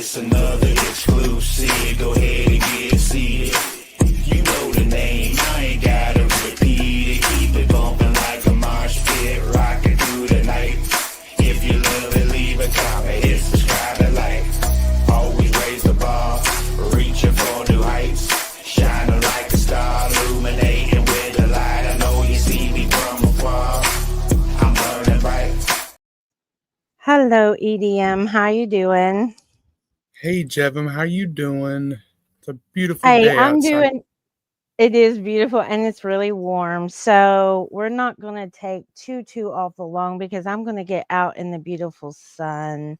It's another exclusive. Go ahead and get seated. You know the name, I ain't gotta repeat it. Keep it bumping like a marsh pit, rocking through the night. If you love it, leave a comment, hit subscribe and like. Always raise the bar, reaching for new heights. Shining like a star, illuminating with the light. I know you see me from afar, I'm burning bright. Hello, EDM. How you doing? Hey, Jevim, how you doing? It's a beautiful Hey, day I'm outside. doing. It is beautiful and it's really warm. So we're not going to take too awful long because I'm going to get out in the beautiful sun.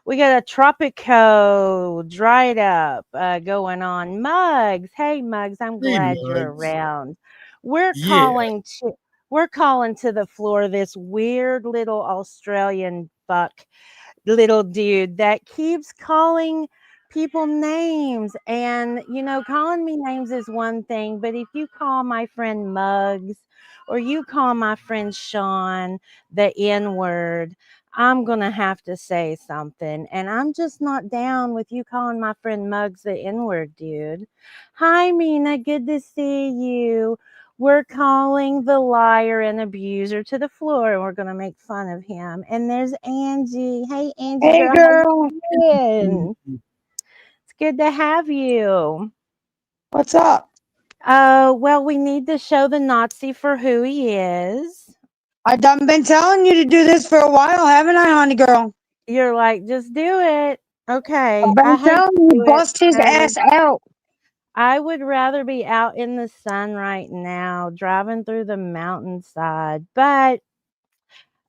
We got a tropico dried up going on. Mugs, hey Mugs, I'm Hey, glad you're Mugs. around. We're Yeah, calling to we're calling to the floor this weird little Australian fuck little dude that keeps calling people names. And, calling me names is one thing, but if you call my friend Muggs or you call my friend Sean the N word, I'm going to have to say something. And I'm just not down with you calling my friend Muggs the N word, dude. Hi, Mina. Good to see you. We're calling the liar and abuser to the floor and we're going to make fun of him. And there's Angie. Hey, Angie Hey girl, how girl, you doing? It's good to have you. what's up? Well, we need to show the Nazi for who he is. I done been telling you to do this for a while, haven't I, honey girl? You're like, just do it. Okay. I've I been hate telling to you, do it. bust his ass out. I would rather be out in the sun right now, driving through the mountainside. But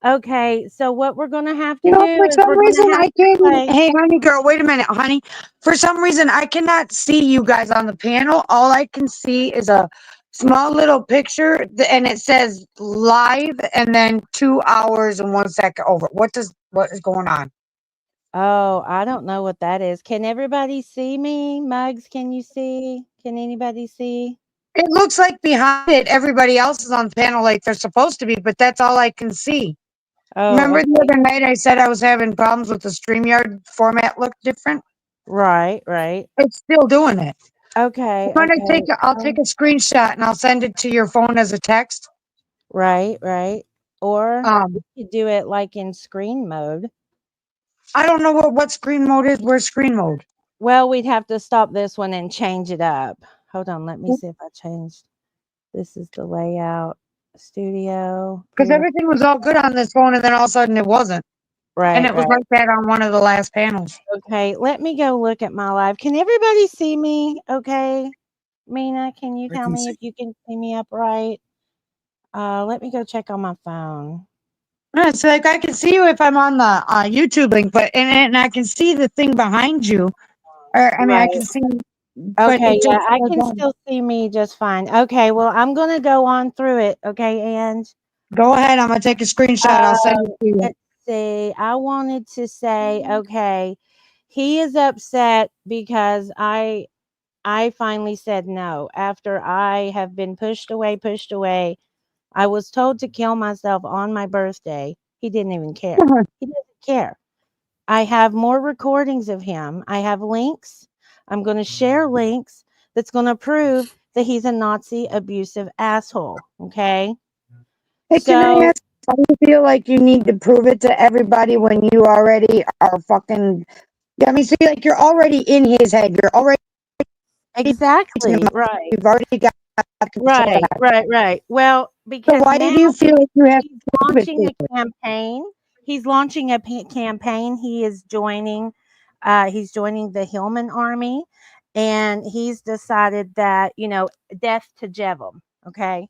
okay, so what we're gonna have You to know, do for is some we're gonna reason have I to can't. play. Hey, honey girl, wait a minute, honey. For some reason I cannot see you guys on the panel. All I can see is a small little picture, and it says live, and then 2 hours and 1 second over. What is going on? Oh, I don't know what that is. Can everybody see me? Mugs, can you see? Can anybody see? It looks like behind it, everybody else is on the panel like they're supposed to be, but that's all I can see. Oh, Remember the okay. other night I said I was having problems with the StreamYard format looked different? Right, right. It's still doing it. Okay, When I okay. I'll take a screenshot and I'll send it to your phone as a text. Right, right. Or Um, you could do it like in screen mode. I don't know what screen mode is. Where's screen mode? Well, we'd have to stop this one and change it up. Hold on, let me see if I changed. This is the layout. Studio. Because everything was all good on this phone and then all of a sudden it wasn't. And Right, it was right. like that on one of the last panels. Okay, let me go look at my live. Can everybody see me? Okay. Mina, can you I tell can me see. if you can see me upright? Let me go check on my phone. It's like I can see you if I'm on the YouTube link, and I can see the thing behind you. Or I mean, I Right. can see, but Okay, it yeah, just I says can still see me just fine. Okay, well, I'm gonna go on through it. Okay, and go ahead. I'm gonna take a screenshot. I'll send it to you. let's see. I wanted to say, okay, he is upset because I finally said no after I have been pushed away, pushed away. I was told to kill myself on my birthday. He didn't even care. He doesn't care. I have more recordings of him. I have links. I'm going to share links that's going to prove that he's a Nazi abusive asshole. Okay. Hey, can I So, ask, why do you feel like you need to prove it to everybody when you already are fucking, I mean, see, like you're already in his head. You're already thinking exactly. about, Right. you've already got control of Right. that. Right. Right. Well, So because why do now you feel like you have to he's prove it launching to a campaign. He's launching a campaign. He's joining the Hillman army, and he's decided that death to Jevim. Okay,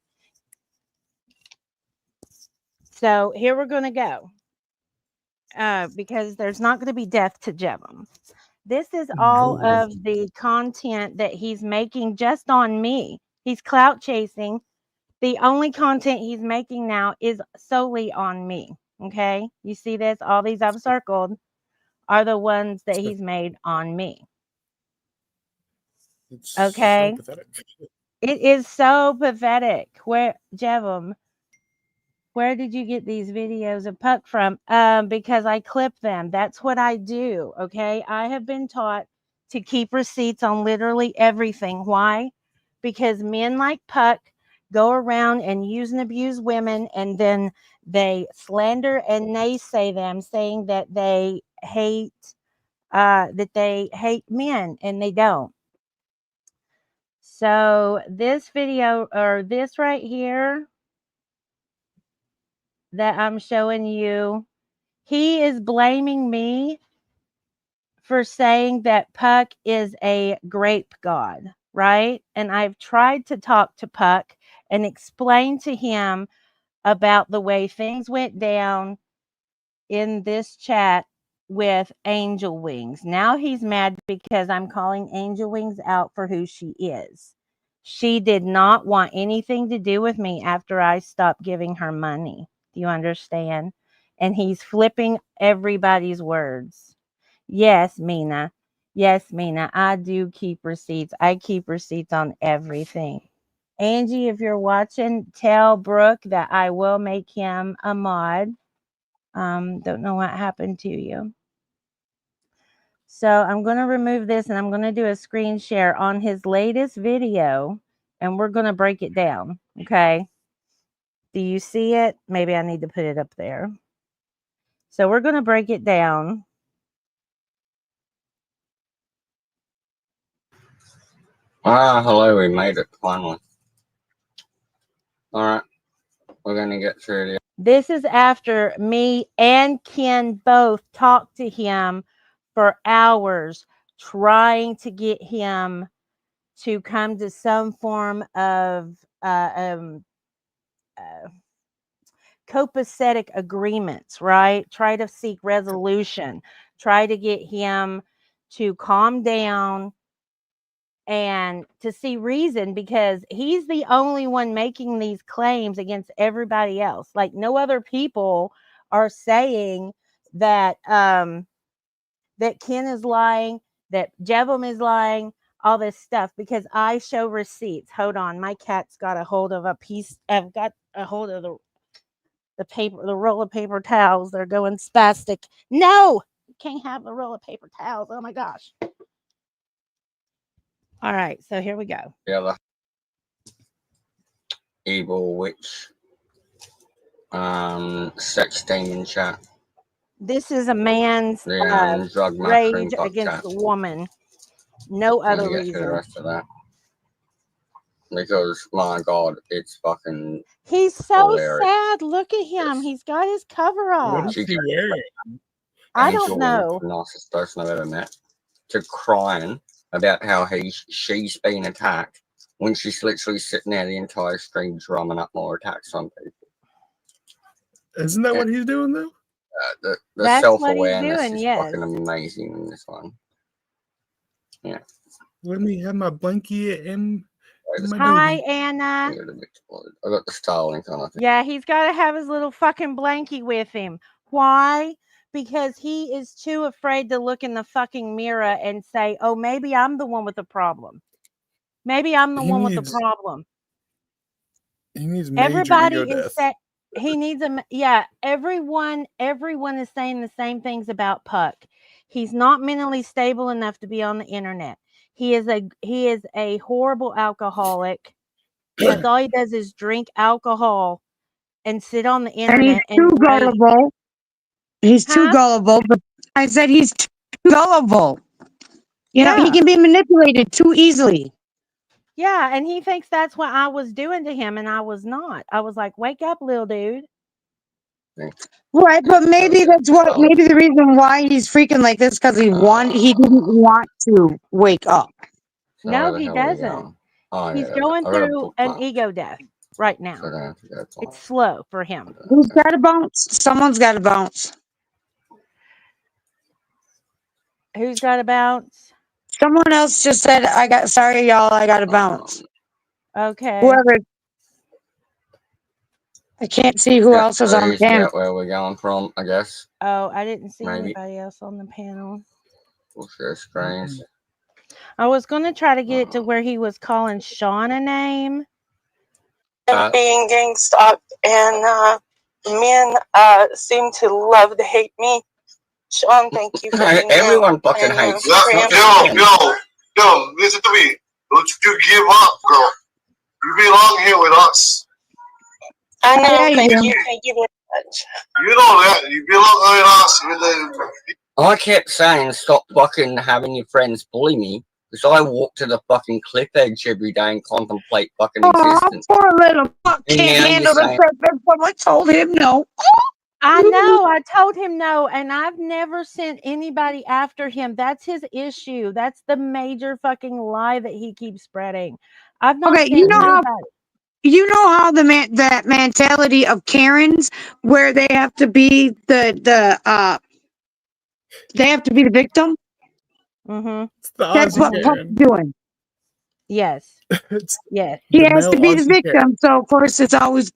so here we're gonna go because there's not going to be death to Jevim. This is all No. of the content that he's making just on me. He's clout chasing. The only content he's making now is solely on me. Okay. You see this? All these I've circled are the ones that So, he's made on me. it's so Okay. pathetic. It is so pathetic. Where, Jevim, where did you get these videos of Puck from? Because I clip them. That's what I do. Okay. I have been taught to keep receipts on literally everything. Why? Because men like Puck go around and use and abuse women, and then they slander and naysay them, saying that they hate men, and they don't. So this video, or this right here that I'm showing you, he is blaming me for saying that Puck is a grape god, right? And I've tried to talk to Puck and explain to him about the way things went down in this chat with Angel Wings. Now he's mad because I'm calling Angel Wings out for who she is. She did not want anything to do with me after I stopped giving her money. Do you understand? And he's flipping everybody's words. Yes, Mina. Yes, Mina. I do keep receipts. I keep receipts on everything. Angie, if you're watching, tell Brooke that I will make him a mod. Don't know what happened to you. So I'm going to remove this, and I'm going to do a screen share on his latest video, and we're going to break it down. Okay. Do you see it? Maybe I need to put it up there. So we're going to break it down. Hello, we made it finally. Alright, we're gonna get through it. This is after me and Ken both talked to him for hours, trying to get him to come to some form of copacetic agreements, right? Try to seek resolution, try to get him to calm down and to see reason, because he's the only one making these claims against everybody else. Like, no other people are saying that that Ken is lying, that Jevim is lying, all this stuff, because I show receipts. Hold on, my cat's got a hold of a piece. I've got a hold of the paper, the roll of paper towels. They're going spastic. No, you can't have the roll of paper towels. Oh my gosh. All right, so here we go. The other evil witch, sex demon chat. This is a man's drug rage mushroom against chat. the woman. No I'm other gonna get to the reason. rest of that. Because, my god, it's fucking He's so hilarious. sad. Look at him. Yes. He's got his cover What up. is he wearing? I Angel don't Wings, know. the nicest person I've ever met, to crying about how she's been attacked when she's literally sitting there the entire stream drumming up more attacks on people. Isn't that what he's doing though? The That's what he's self-awareness doing, is yes. fucking amazing in this one. Yeah. Let me have my blankie and my Hi, doobie. Anna. I got the Starlink on, I think. Yeah, he's got to have his little fucking blankie with him. Why? Because he is too afraid to look in the fucking mirror and say, oh, maybe I'm the one with the problem. Maybe I'm the one with the problem. He needs major Everybody ego is death. saying he needs a, yeah, everyone is saying the same things about Puck. He's not mentally stable enough to be on the internet. He is a horrible alcoholic. That's all he does is drink alcohol and sit on the internet And he's too gullible. He's too gullible, but I said he's too gullible. You know, he can be manipulated too easily. Yeah, and he thinks that's what I was doing to him, and I was not. I was like, wake up, little dude. Right, but maybe that's what, maybe the reason why he's freaking like this, because he didn't want to wake up. No, he doesn't. He's going through an ego death right now. It's slow for him. Who's got to bounce? Someone's got to bounce. Who's got to bounce? Someone else just said, sorry, y'all, I got to bounce. Okay. Whoever. I can't see who else is on the panel. Where we're going from, I guess. Oh, I didn't see anybody else on the panel. We'll share screens. I was going to try to get it to where he was calling Sean a name. Being gang stalked, and men seem to love to hate me. Sean, thank you for being Everyone fucking hates. Yo, listen to me. Don't you give up, girl. You belong here with us. I know. Yeah, Thank you you. Thank you very much. You know that. You belong with us. With the, I kept saying, stop fucking having your friends bully me, because I walk to the fucking cliff edge every day and contemplate fucking existence. poor little fuck And can't now handle you're the saying, fact that someone told him no. I know. I told him no, and I've never sent anybody after him. That's his issue. That's the major fucking lie that he keeps spreading. I've not Okay, sent you know how anybody. that mentality of Karens, where they have to be the victim. Mm-hmm. It's the That's what Aussie Puck's Karen. doing. Yes. It's Yes. He the has male to be the Aussie Karen. victim. So of course it's always,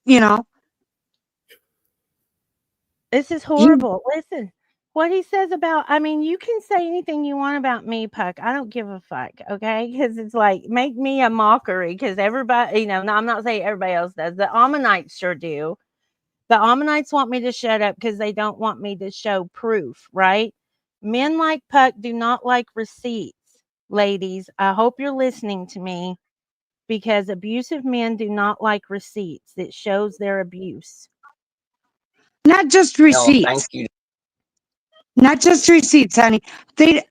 This is horrible. Listen, what he says about, I mean, you can say anything you want about me, Puck. I don't give a fuck, okay? Because it's like, make me a mockery, because everybody, no, I'm not saying everybody else does. The Ammonites sure do. The Ammonites want me to shut up because they don't want me to show proof, right? Men like Puck do not like receipts. Ladies, I hope you're listening to me, because abusive men do not like receipts. It shows their abuse. not just no, receipts, thank you. not just receipts, honey. They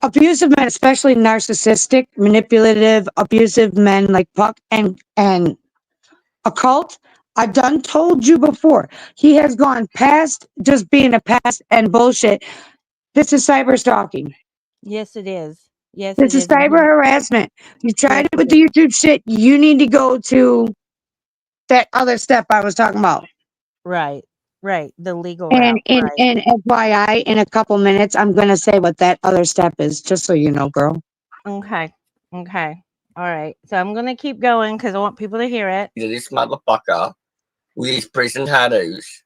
abusive men, especially narcissistic, manipulative, abusive men like Puck and occult. I've done told you before. He has gone past just being a past and bullshit. This is cyber stalking. Yes, it is. Yes, This it is is. And cyber harassment. You tried yes, it with the YouTube shit. You need to go to that other step I was talking about. right, right. The legal And route. in Right. and FYI, in a couple minutes, I'm gonna say what that other step is, just so you know, girl. Okay. Okay. All right. So I'm gonna keep going because I want people to hear it. This motherfucker with his prison tattoos.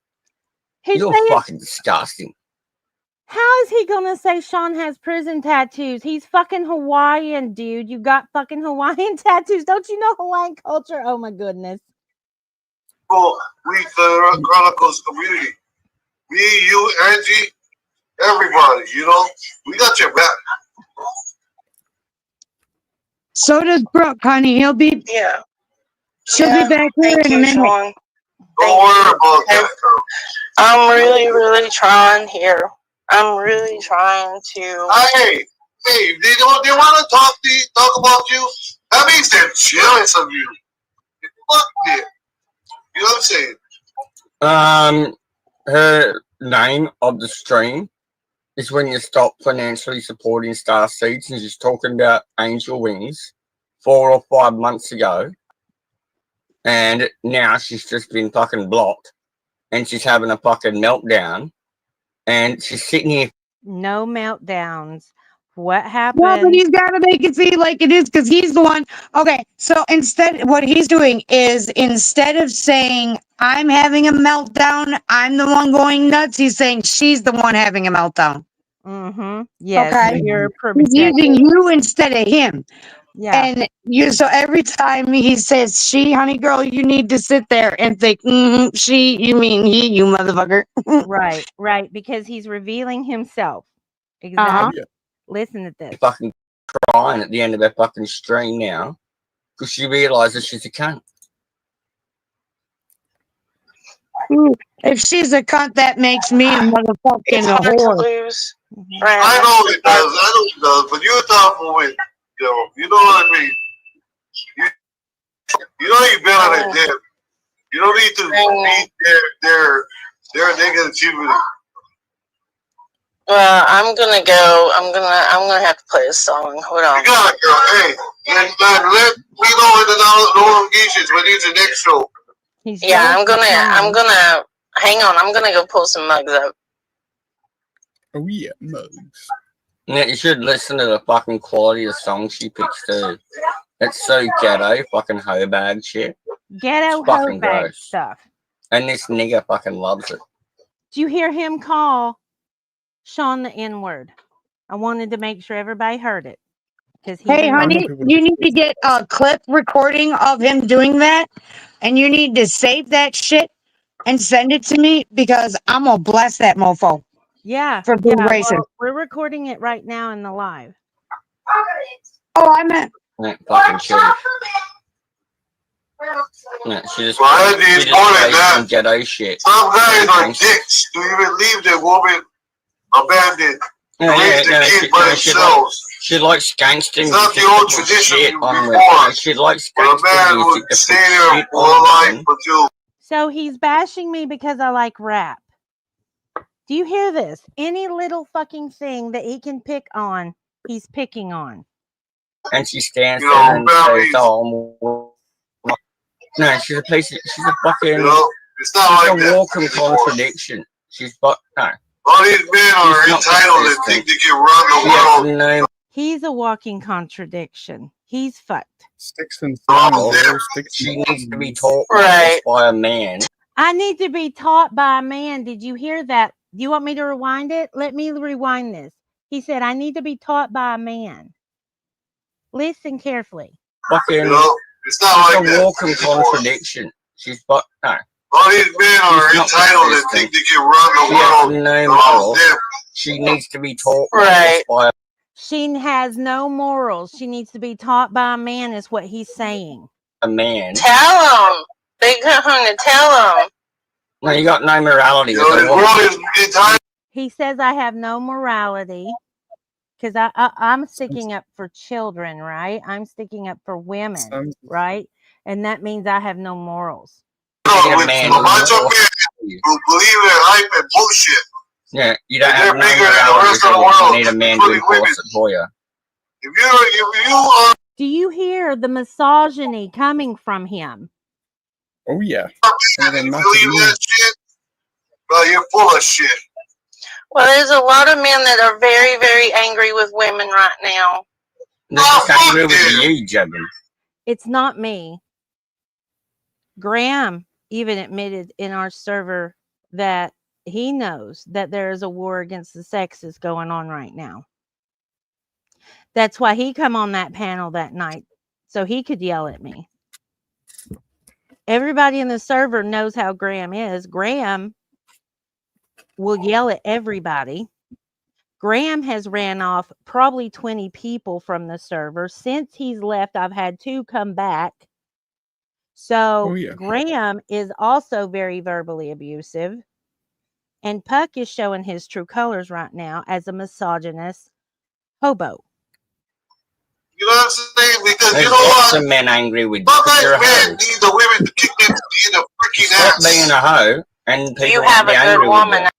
He's You're saying, fucking disgusting. how is he gonna say Sean has prison tattoos? He's fucking Hawaiian, dude. You got fucking Hawaiian tattoos. Don't you know Hawaiian culture? Oh my goodness. we the Chronicles community. Me, you, Angie, everybody. You know, we got your back. So does Brooke, honey. She'll be back here Thank in a you, minute. Sean. Don't worry about that, girl. I'm really, really trying here. I'm really trying to. Hey, they want to talk about you. That means they're jealous of you. Fuck them. You know what I'm saying? Her name of the stream is when you stop financially supporting Star Seeds, and she's talking about angel wings 4 or 5 months ago, and now she's just been fucking blocked, and she's having a fucking meltdown, and she's sitting here. No meltdowns. What Well, but happened? he's got to make it seem like it is because he's the one. Okay, so instead, what he's doing is instead of saying, I'm having a meltdown, I'm the one going nuts, he's saying she's the one having a meltdown. Mm-hmm. Yes. Okay. You're He's using protected. you instead of him. Yeah. And so every time he says she, honey girl, you need to sit there and think, she, you mean he, you motherfucker. Right. Right. Because he's revealing himself. Uh-huh. Exactly. Yeah. Listen to this. Fucking crying at the end of her fucking stream now because she realizes she's a cunt. If she's a cunt, that makes me a motherfucking It's hard to whore. lose. Mhm. Friends. I know it does. I know it does. But you're a tough woman. You know what I mean? You know you've been on that dip. You don't need to beat their negativity. Well, I'm gonna go. I'm gonna have to play a song. Hold on. You got it, girl. Hey, and let me know in the notifications when it's the next show. He's Yeah, I'm jealous of gonna Sean. hang on. I'm gonna go pull some mugs up. Oh yeah, mugs. Now, you should listen to the fucking quality of songs she picks too. It's so ghetto, fucking hoe bag shit. Ghetto It's fucking hoe bag gross. stuff. And this nigga fucking loves it. Do you hear him call Sean the N-word? I wanted to make sure everybody heard it. Because he's Hey, a want honey, people to you need to get a clip recording of him doing that, and you need to save that shit and send it to me because I'm gonna bless that mofo Yeah, for being yeah. racist. Well, we're recording it right now in the live. Oh, I meant That fucking shit. Yeah, she just, Well, I had she these just morning plays that some ghetto shit. some guys are Thanks. dicks to even leave their woman abandoned Yeah, to raise their kids by themselves. she likes gangster It's music. not the to old put tradition shit on with. before, She likes where a gangster man music would to put stay there shit for a on life with. until So he's bashing me because I like rap. Do you hear this? Any little fucking thing that he can pick on, he's picking on. And she stands You there know, and says, families. "Oh, no, she's a piece. She's a fucking. You know, it's not She's like a that walking anymore. contradiction. She's no. All these men are She's not entitled and consistent. think they can run She the has world. no He's a walking contradiction. He's fucked. Sticks and stones, Oh, bro. Sticks She and needs to be stones. taught Right. by a man. I need to be taught by a man. Did you hear that? Do you want me to rewind it? Let me rewind this. He said, I need to be taught by a man. Listen carefully. Fucking. You know, it's not She's like a that walking anymore. contradiction. She's no. All these men are She's not entitled and think consistent. they can run the She has world. no All morals. them. She needs to be taught Right. by She has no morals. She needs to be taught by a man, is what he's saying. a man. Tell them. They come to tell them. No, you got no morality You as know, a the woman. world is entitled. He says I have no morality because I'm sticking up for children, right? I'm sticking up for women, Sons. right? And that means I have no morals. You need a With man a who bunch of will men you. who believe in hype and bullshit. Yeah, you don't And have they're no bigger than the morality rest as of a the woman. world, You need a man to including women. enforce it for you. If you are Do you hear the misogyny coming from him? Oh yeah. and you believe that shit, well, you're full of shit. Well, there's a lot of men that are very, very angry with women right now. They're just angry with you, Jevim. It's not me. Graham even admitted in our server that he knows that there is a war against the sexes going on right now. That's why he come on that panel that night, so he could yell at me. Everybody in the server knows how Graham is. Graham will yell at everybody. Graham has ran off probably 20 people from the server. Since he's left, I've had 2 come back. So Oh yeah. Graham is also very verbally abusive. And Puck is showing his true colors right now as a misogynist hobo. You know what I'm saying? Because There's you know lots what? of men angry with you. Sometimes You're a men hoe. need the women to kick them in the freaking Stop ass. being a hoe, and people You won't have be a good angry with woman. you.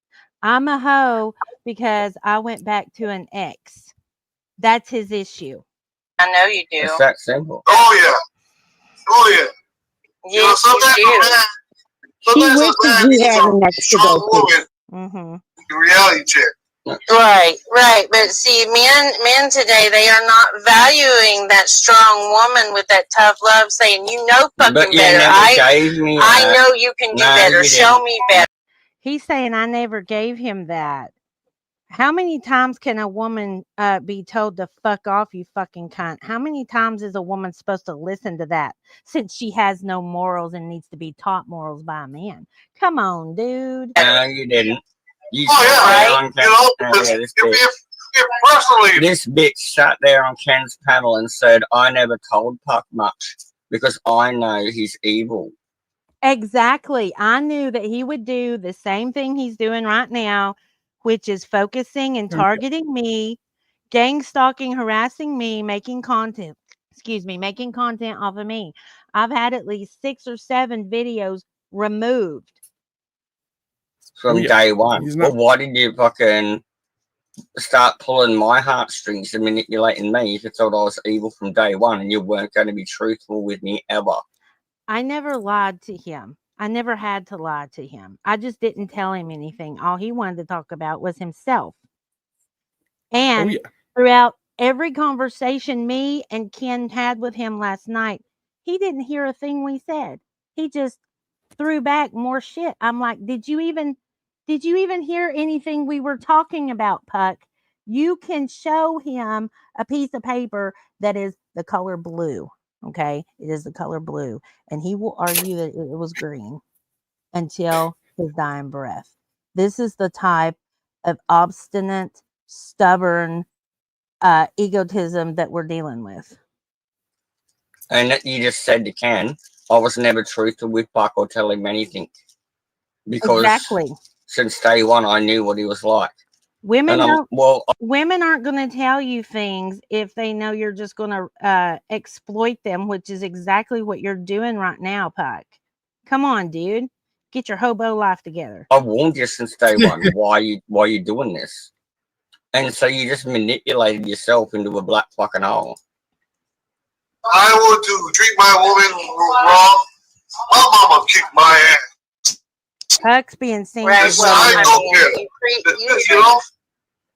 I'm a hoe because I went back to an ex. That's his issue. I know you do. It's that simple. Oh yeah. Oh yeah. You know, Yes, sometimes you a do. man, he sometimes a wishes man he needs had a an ex to go strong to. woman Mm-hmm. in reality check. Right, right. But see, men today, they are not valuing that strong woman with that tough love, saying, you know fucking But you better. never gave me I know you can do No, better. you Show didn't. me better. He's saying I never gave him that. How many times can a woman be told to fuck off, you fucking cunt? How many times is a woman supposed to listen to that since she has no morals and needs to be taught morals by a man? Come on, dude. No, you didn't. You Oh sat yeah, there right? on You Ken's know, panel. because Yeah, if personally, this bitch sat there on Ken's panel and said, I never told Puck much because I know he's evil. Exactly. I knew that he would do the same thing he's doing right now, which is focusing and targeting me, gang stalking, harassing me, making content. Making content off of me. I've had at least 6 or 7 videos removed. From yeah. day one. He's Well, not. why did you fucking start pulling my heartstrings and manipulating me if you thought I was evil from day one and you weren't going to be truthful with me ever? I never lied to him. I never had to lie to him. I just didn't tell him anything. All he wanted to talk about was himself. Oh And yeah. throughout every conversation me and Ken had with him last night, he didn't hear a thing we said. He just threw back more shit. I'm like, did you even hear anything we were talking about, Puck? You can show him a piece of paper that is the color blue. Okay, it is the color blue, and he will argue that it was green. until his dying breath. This is the type of obstinate, stubborn egotism that we're dealing with. And that you just said to Ken, I was never truthful with Buck or tell him anything. Because Exactly. since day one, I knew what he was like. Women And women aren't going to tell you things if they know you're just going to exploit them, which is exactly what you're doing right now, Puck. Come on, dude. Get your hobo life together. I warned you since day one. Why you doing this? And so you just manipulated yourself into a black fucking hole. I would to treat my woman wrong. My mama kicked my ass. Puck's being seen. Right, Yes, well, I I don't mean, care.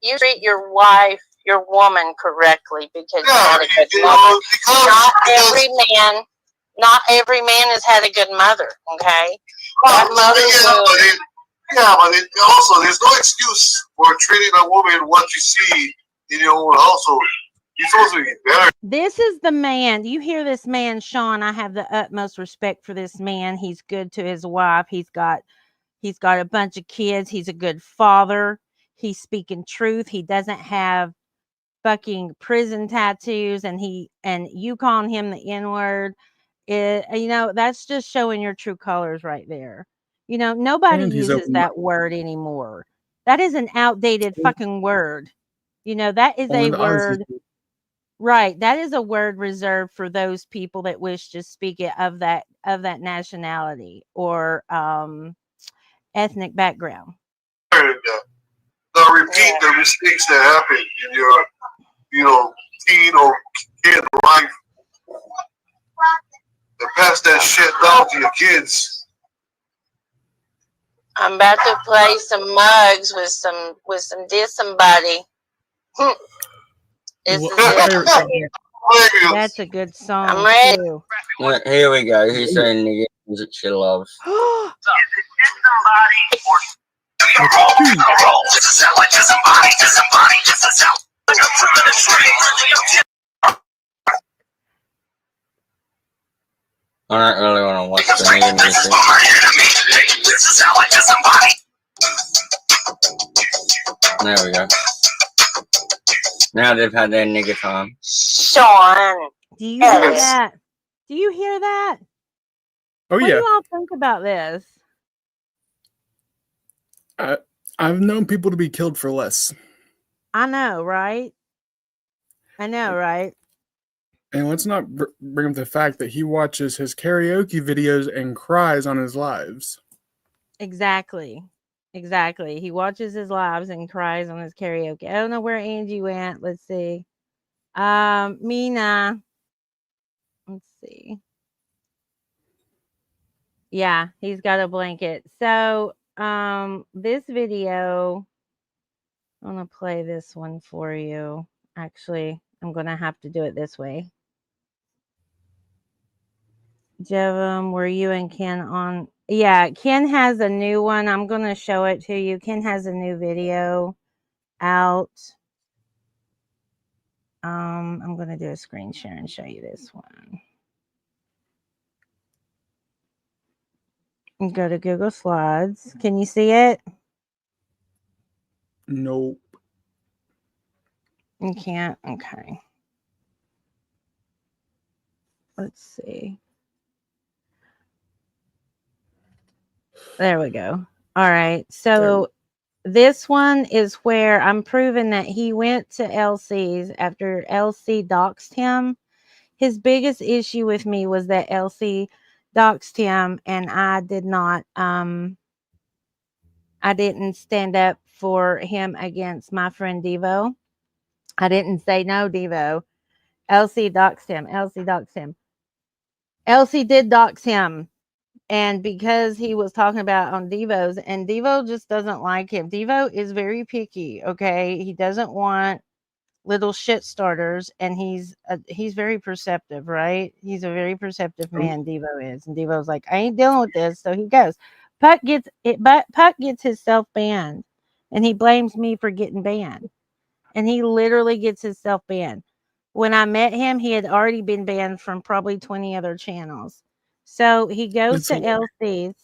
you treat your wife, your woman correctly because you Yeah, had a good you mother. know, because Not every man has had a good mother. Okay, that but also there's no excuse for treating a woman what you see in your own household. You're supposed to be better. This is the man. You hear this man, Sean? I have the utmost respect for this man. He's good to his wife. He's got a bunch of kids. He's a good father. He's speaking truth. He doesn't have fucking prison tattoos, and you calling him the N-word. That's just showing your true colors right there. Nobody And he's uses open. that word anymore. That is an outdated fucking word. That is a word. Right. That is a word reserved for those people that wish to speak it of that nationality or ethnic background. Now repeat the mistakes that happen in your, teen or kid life. And pass that shit down to your kids. I'm about to play some mugs with some diss somebody. That's a good song. I'm ready. Too. Well, here we go. He's saying the music she loves. I don't really want to watch the nigga music. There we go. Now they've had their nigga time. Sean. Do you hear that? Do you hear that? Oh, what yeah. do you all think about this? I've known people to be killed for less. I know, right? And let's not bring up the fact that he watches his karaoke videos and cries on his lives. Exactly. He watches his lives and cries on his karaoke. I don't know where Angie went. Let's see. Mina. Let's see. Yeah, he's got a blanket. So, this video, I'm going to play this one for you. Actually, I'm going to have to do it this way. Jevim, were you and Ken on? Yeah, Ken has a new one. I'm going to show it to you. Ken has a new video out. I'm going to do a screen share and show you this one. Go to Google Slides. Can you see it? Nope. You can't? Okay. Let's see. There we go. All right. So this one is where I'm proving that he went to LC's after LC doxed him. His biggest issue with me was that LC doxed him, and I didn't stand up for him against my friend Devo. I didn't say no, Devo. LC doxed him. LC did dox him. And because he was talking about on Devo's, and Devo just doesn't like him. Devo is very picky, okay? He doesn't want little shit starters, and he's very perceptive, right? He's a very perceptive man, Devo is. And Devo's like, I ain't dealing with this, so he goes. Puck gets himself banned, and he blames me for getting banned. And he literally gets himself banned. When I met him, he had already been banned from probably 20 other channels. So he goes to LC's.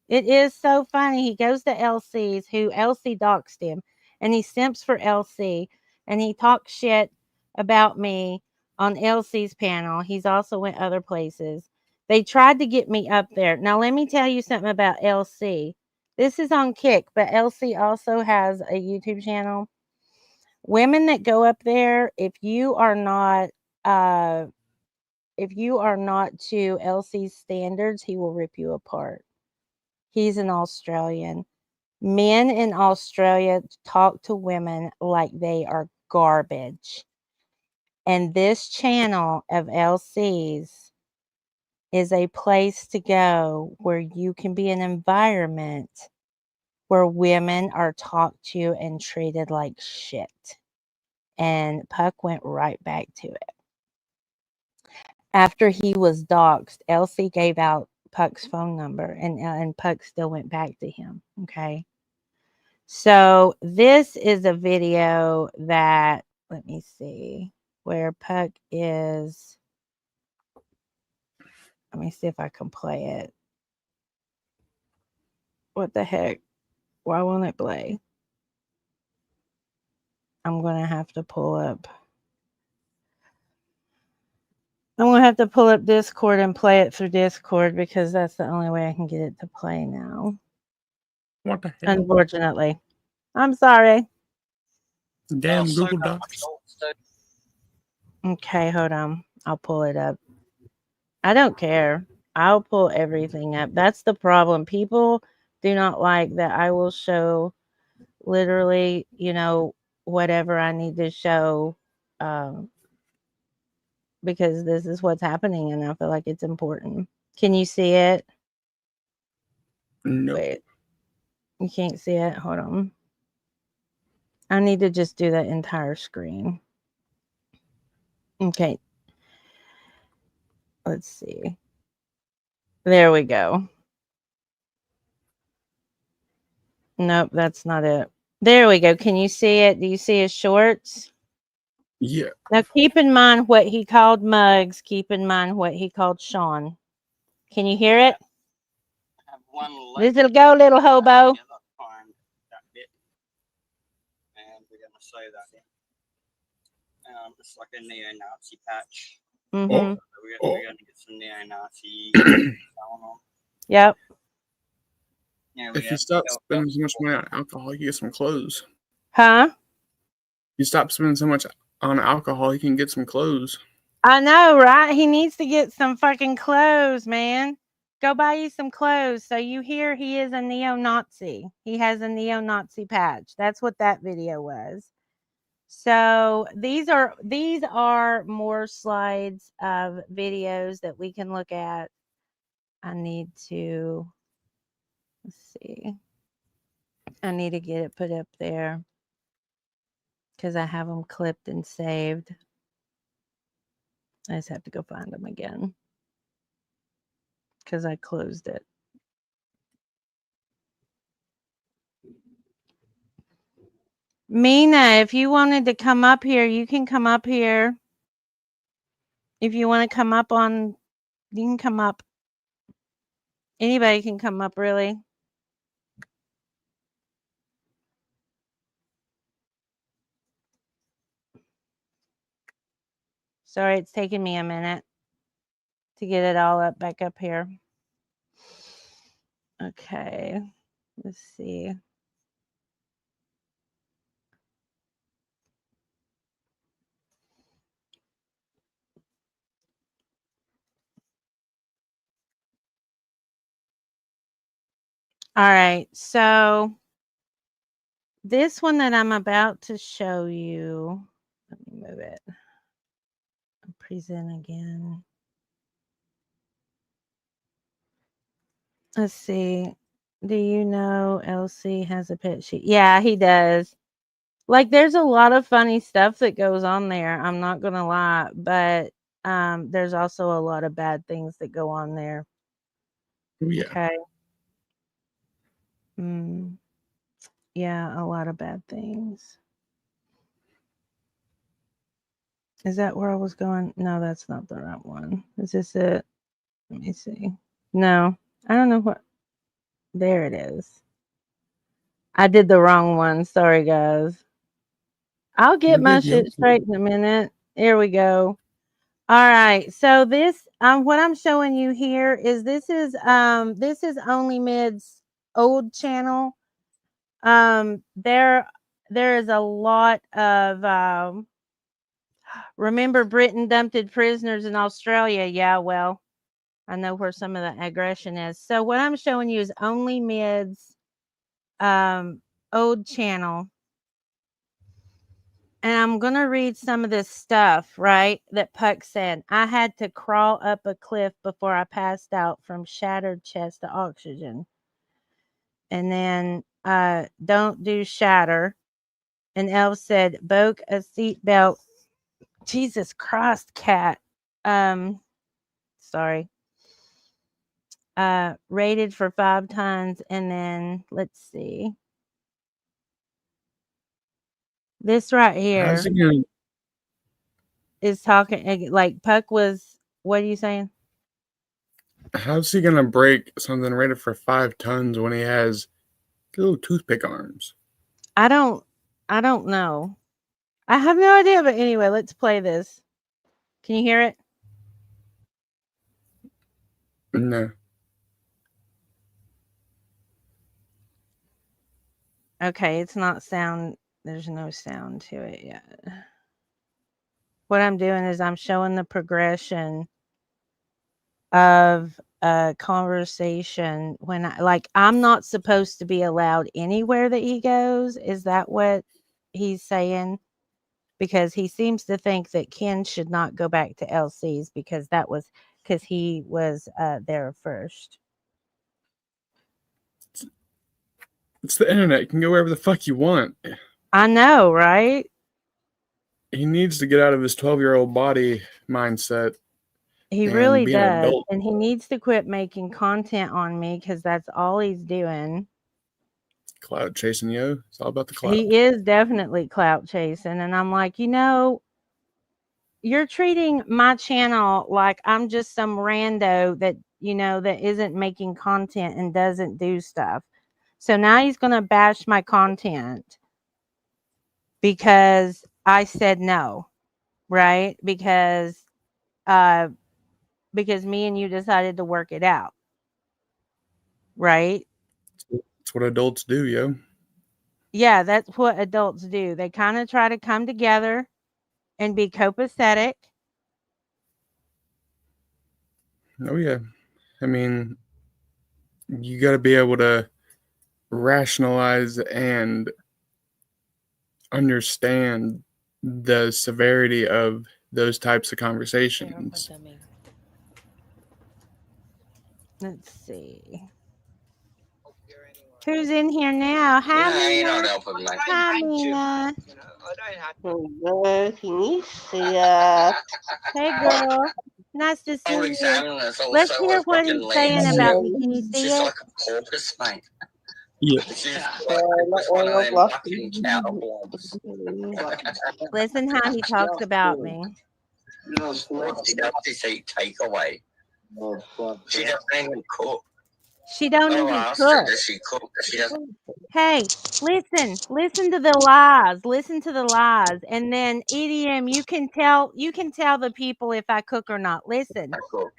It is so funny. He goes to LC's, who LC doxed him, and he simps for LC, and he talks shit about me on LC's panel. He's also went other places. They tried to get me up there. Now, let me tell you something about LC. This is on Kick, but LC also has a YouTube channel. Women that go up there, if you are not to LC's standards, he will rip you apart. He's an Australian. Men in Australia talk to women like they are garbage. And this channel of LC's is a place to go where you can be an environment where women are talked to and treated like shit. And Puck went right back to it. After he was doxxed, LC gave out Puck's phone number, and Puck still went back to him. Okay. So this is a video that, let me see, where Puck is. Let me see if I can play it. What the heck? Why won't it play? I'm going to have to pull up. I'm going to have to pull up Discord and play it through Discord because that's the only way I can get it to play now. What the heck? Unfortunately. I'm sorry. Damn Google Docs. Okay, hold on. I'll pull it up. I don't care. I'll pull everything up. That's the problem. People do not like that I will show literally, whatever I need to show, because this is what's happening and I feel like it's important. Can you see it? No. Wait. You can't see it? Hold on. I need to just do the entire screen. Okay. Let's see. There we go. Nope, that's not it. There we go. Can you see it? Do you see his shorts? Yeah. Now, keep in mind what he called Muggs. Keep in mind what he called Sean. Can you hear it? This will go, little hobo. And we're going to say that. It's like a neo-Nazi patch. Mm-hmm. Oh. We're going to get some neo-Nazi going on. Yep. Yeah, If you stop spending so much money on alcohol, you get some clothes. Huh? You stop spending so much on alcohol, you can get some clothes. I know, right? He needs to get some fucking clothes, man. Go buy you some clothes. So you hear he is a neo-Nazi. He has a neo-Nazi patch. That's what that video was. So these are more slides of videos that we can look at. I need to, let's see. I need to get it put up there because I have them clipped and saved. I just have to go find them again because I closed it. Mina, if you wanted to come up here, you can come up here. If you want to come up on, you can come up. Anybody can come up, really. Sorry, it's taking me a minute to get it all up back up here. Okay, let's see. All right, so this one that I'm about to show you, let me move it. Present again. Let's see. Do you know LC has a pet sheet? Yeah, he does. Like, there's a lot of funny stuff that goes on there. I'm not going to lie, but there's also a lot of bad things that go on there. Yeah. Okay. Yeah, a lot of bad things. Is that where I was going? No, that's not the right one. Is this it? Let me see. No, I don't know what. There it is. I did the wrong one. Sorry, guys. I'll get You're my good, yo. shit straight in a minute. Here we go. All right. So this what I'm showing you here is this is Only Mid's old channel. There is a lot of remember Britain dumped prisoners in Australia. Yeah, well, I know where some of the aggression is. So what I'm showing you is Only Mid's old channel. And I'm going to read some of this stuff, right? That Puck said. I had to crawl up a cliff before I passed out from shattered chest to oxygen. And then don't do shatter. And Elf said, Boke a seatbelt. Jesus Christ, cat. Sorry. Rated for 5 tons. And then let's see. This right here How's he gonna? is talking like Puck was. What are you saying? How's he gonna break something rated for 5 tons when he has little toothpick arms? I don't know. I have no idea, but anyway, let's play this. Can you hear it? No. Okay, it's not sound. There's no sound to it yet. What I'm doing is I'm showing the progression of a conversation when I'm not supposed to be allowed anywhere that he goes. Is that what he's saying? Because he seems to think that Ken should not go back to LC's because he was there first. It's the internet. You can go wherever the fuck you want. I know, right? He needs to get out of his 12-year-old body mindset. He and really be an does. adult. And he needs to quit making content on me because that's all he's doing. Clout chasing, yo. It's all about the clout. He is definitely clout chasing. And I'm like, you're treating my channel like I'm just some rando that, that isn't making content and doesn't do stuff. So now he's going to bash my content because I said no, right? Because me and you decided to work it out, right? That's what adults do, yo. Yeah, that's what adults do. They kind of try to come together and be copacetic. Oh, yeah. I mean, you got to be able to rationalize and understand the severity of those types of conversations. Let's see. Who's in here now? Hi, Mina. Hi, Mina. Hey, girl. Nice to see you. Let's hear what he's saying about me. Can you see it? Like a porpoise, mate. Yeah. Listen how he talks about me. She does this eat takeaway. She doesn't even cook. She don't even cook. Does she cook? She doesn't. Hey, listen to the lies. Listen to the lies. And then EDM, you can tell the people if I cook or not. Listen. I cook.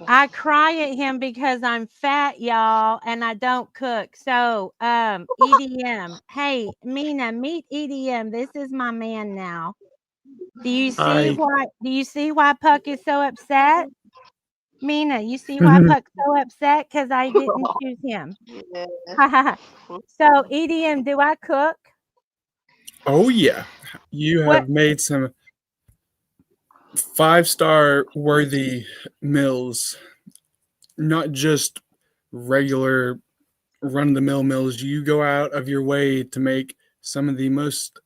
I cry at him because I'm fat, y'all, and I don't cook. So, EDM. Hey, Mina, meet EDM. This is my man now. Do you see why Puck is so upset? Mina, you see why Puck's so upset? Because I didn't choose him. So, EDM, do I cook? Oh, yeah. You have made some 5-star worthy meals, not just regular run-of-the-mill meals. You go out of your way to make some of the most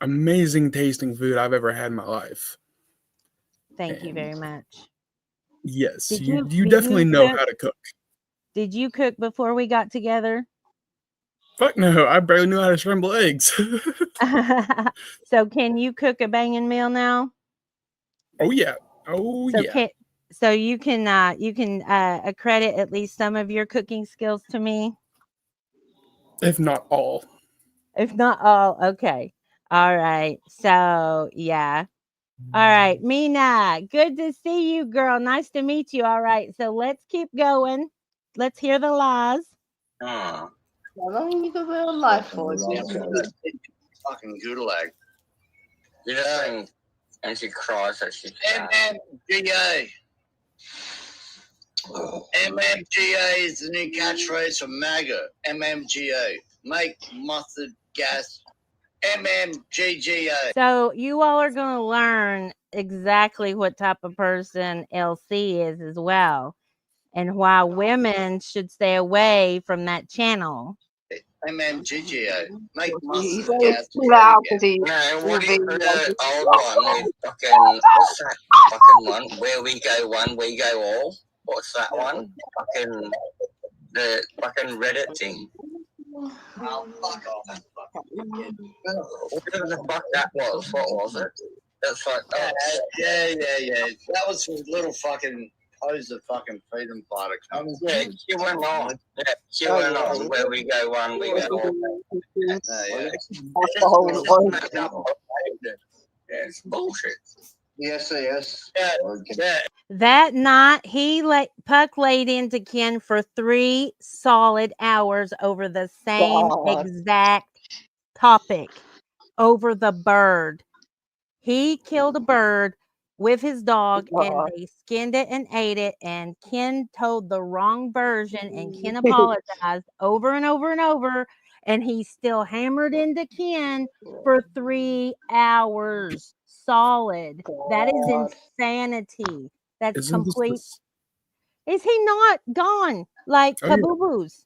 amazing tasting food I've ever had in my life. Thank you very much. Yes, you definitely know how to cook. Did you cook before we got together? Fuck no, I barely knew how to scramble eggs. So can you cook a banging meal now? Oh yeah. Oh So yeah. you can accredit at least some of your cooking skills to me, If not all. if not all. Okay. All right. So yeah. All right, Mina. Good to see you, girl. Nice to meet you. All right. So let's keep going. Let's hear the lies. Oh, How long you got real life for? fucking gulag. You know, and she cries that she's MMGA. MMGA is the new catchphrase for MAGA. MMGA. Make mustard gas. MMGGA. So you all are going to learn exactly what type of person LC is as well, and why women should stay away from that channel. MMGGA. Make He's mustard so gas. loud because he No, what is being the old one? With fucking, what's that fucking one? Where we go one, we go all. What's that one? Fucking, the fucking Reddit thing. Oh, fuck off. Whatever the fuck that was, what was it? That's like, yeah. That was some little fucking poser fucking freedom fighter. Yeah, she went on. Yeah, she went on. Where we go one, we go all. Yeah. Yeah, it's bullshit. Yes. Yeah. That night, Puck laid into Ken for 3 solid hours over the same exact topic, over the bird. He killed a bird with his dog, and they skinned it and ate it, and Ken told the wrong version, and Ken apologized over and over and over, and he still hammered into Ken for 3 hours solid. That is insanity. That's Isn't complete. this Is he not gone like Oh, yeah. Kaboo-Boos?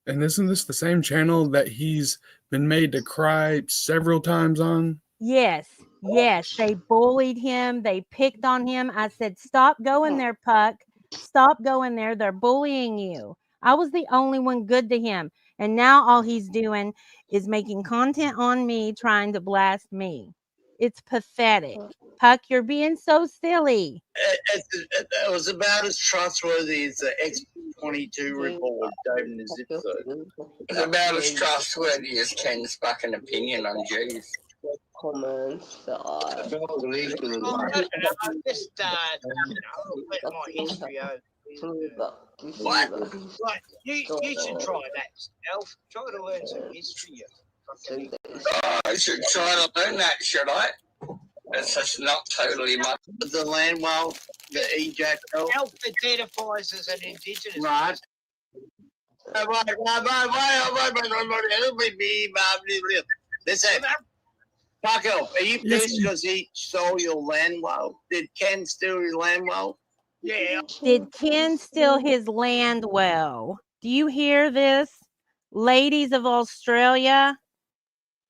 And isn't this the same channel that he's been made to cry several times on? Yes, they bullied him. They picked on him. I said, stop going there, Puck. Stop going there. They're bullying you. I was the only one good to him. And now all he's doing is making content on me, trying to blast me. It's pathetic. Puck, you're being so silly. It was about as trustworthy as the X-22 report, David and the zip code. It's about as trustworthy as Ken's fucking opinion on G's. Comments that I Just let my history over. What? Right, you should try that, Elf. Try to learn some history. I should try to learn that, should I? It's just not totally much. The land well, the EJAC. Elf identifies as an indigenous. Right. Listen, fuck off. Are you pissed because he stole your land well? Did Ken steal your land well? Yeah. Did Ken steal his land well? Do you hear this? Ladies of Australia,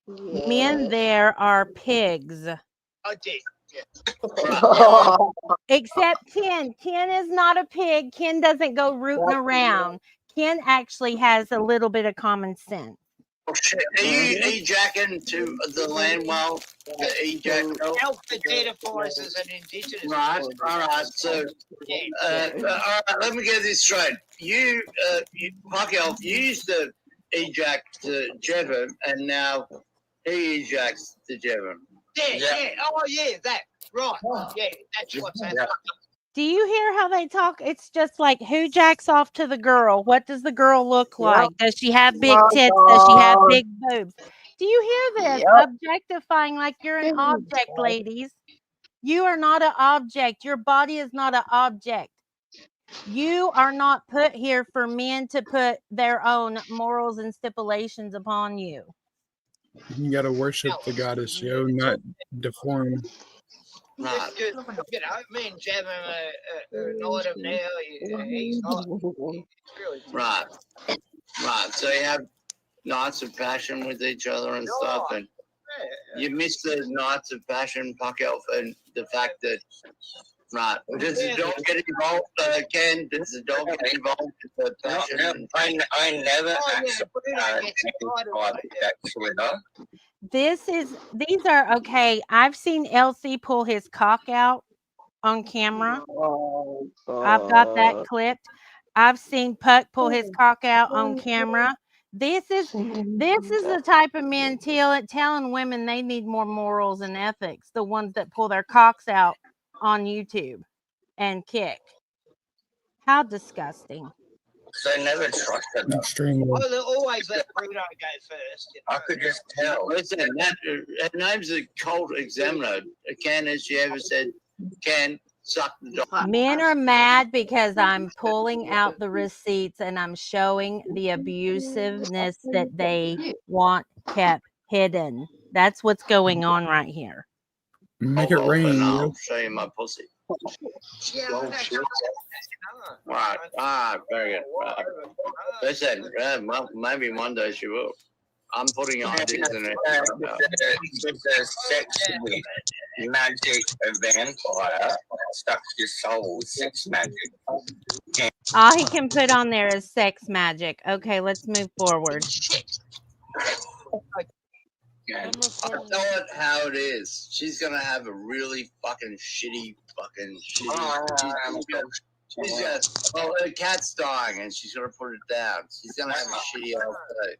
men there are pigs. I did. Except Ken. Ken is not a pig. Ken doesn't go rooting around. Ken actually has a little bit of common sense. Oh, shit. Are you ejacking to the land well? The ejac. Elf identifies as an indigenous. Right. All right. So, all right. Let me get this straight. You fuck Elf, you used to ejac to Jevim, and now he ejacts to Jevim. Yeah. Oh, yeah, that. Right. Yeah, that's what's happening. Do you hear how they talk? It's just like, who jacks off to the girl? What does the girl look like? Does she have big tits? Does she have big boobs? Do you hear this? Objectifying like you're an object, ladies. You are not an object. Your body is not an object. You are not put here for men to put their own morals and stipulations upon you. You gotta worship the goddess, yo, not deform. Right. You know, me and Jevim know him now. He's hot. Really right. So you have nights of passion with each other and stuff, and you miss the nights of passion, Puck Elf, and the fact that Right. Does the dog get involved, Ken? Does the dog get involved with the passion? I never These are okay. I've seen Elsie pull his cock out on camera. Oh, I've got that God. clipped. I've seen Puck pull his cock out on camera. This is the type of men telling women they need more morals and ethics. The ones that pull their cocks out on YouTube and kick. How disgusting! So I never trusted them. Extremely. Well, they always let Bruno go first. You know? I could just tell. Listen, her name's a cult examiner. Ken, as she ever said, Ken, suck the dog. Men are mad because I'm pulling out the receipts and I'm showing the abusiveness that they want kept hidden. That's what's going on right here. Make it rain. I'll Yo. show you my pussy. Yeah, Oh, that's shit. Right. Very good. Right. Listen, maybe one day she will. I'm putting ideas in it. It's a sexually magic vampire stuck to your soul with sex magic. All he can put on there is sex magic. Okay, let's move forward. I know it how it is. She's gonna have a really fucking shitty. She's got her cat's dying and she's gonna put it down. She's gonna have a shitty old day.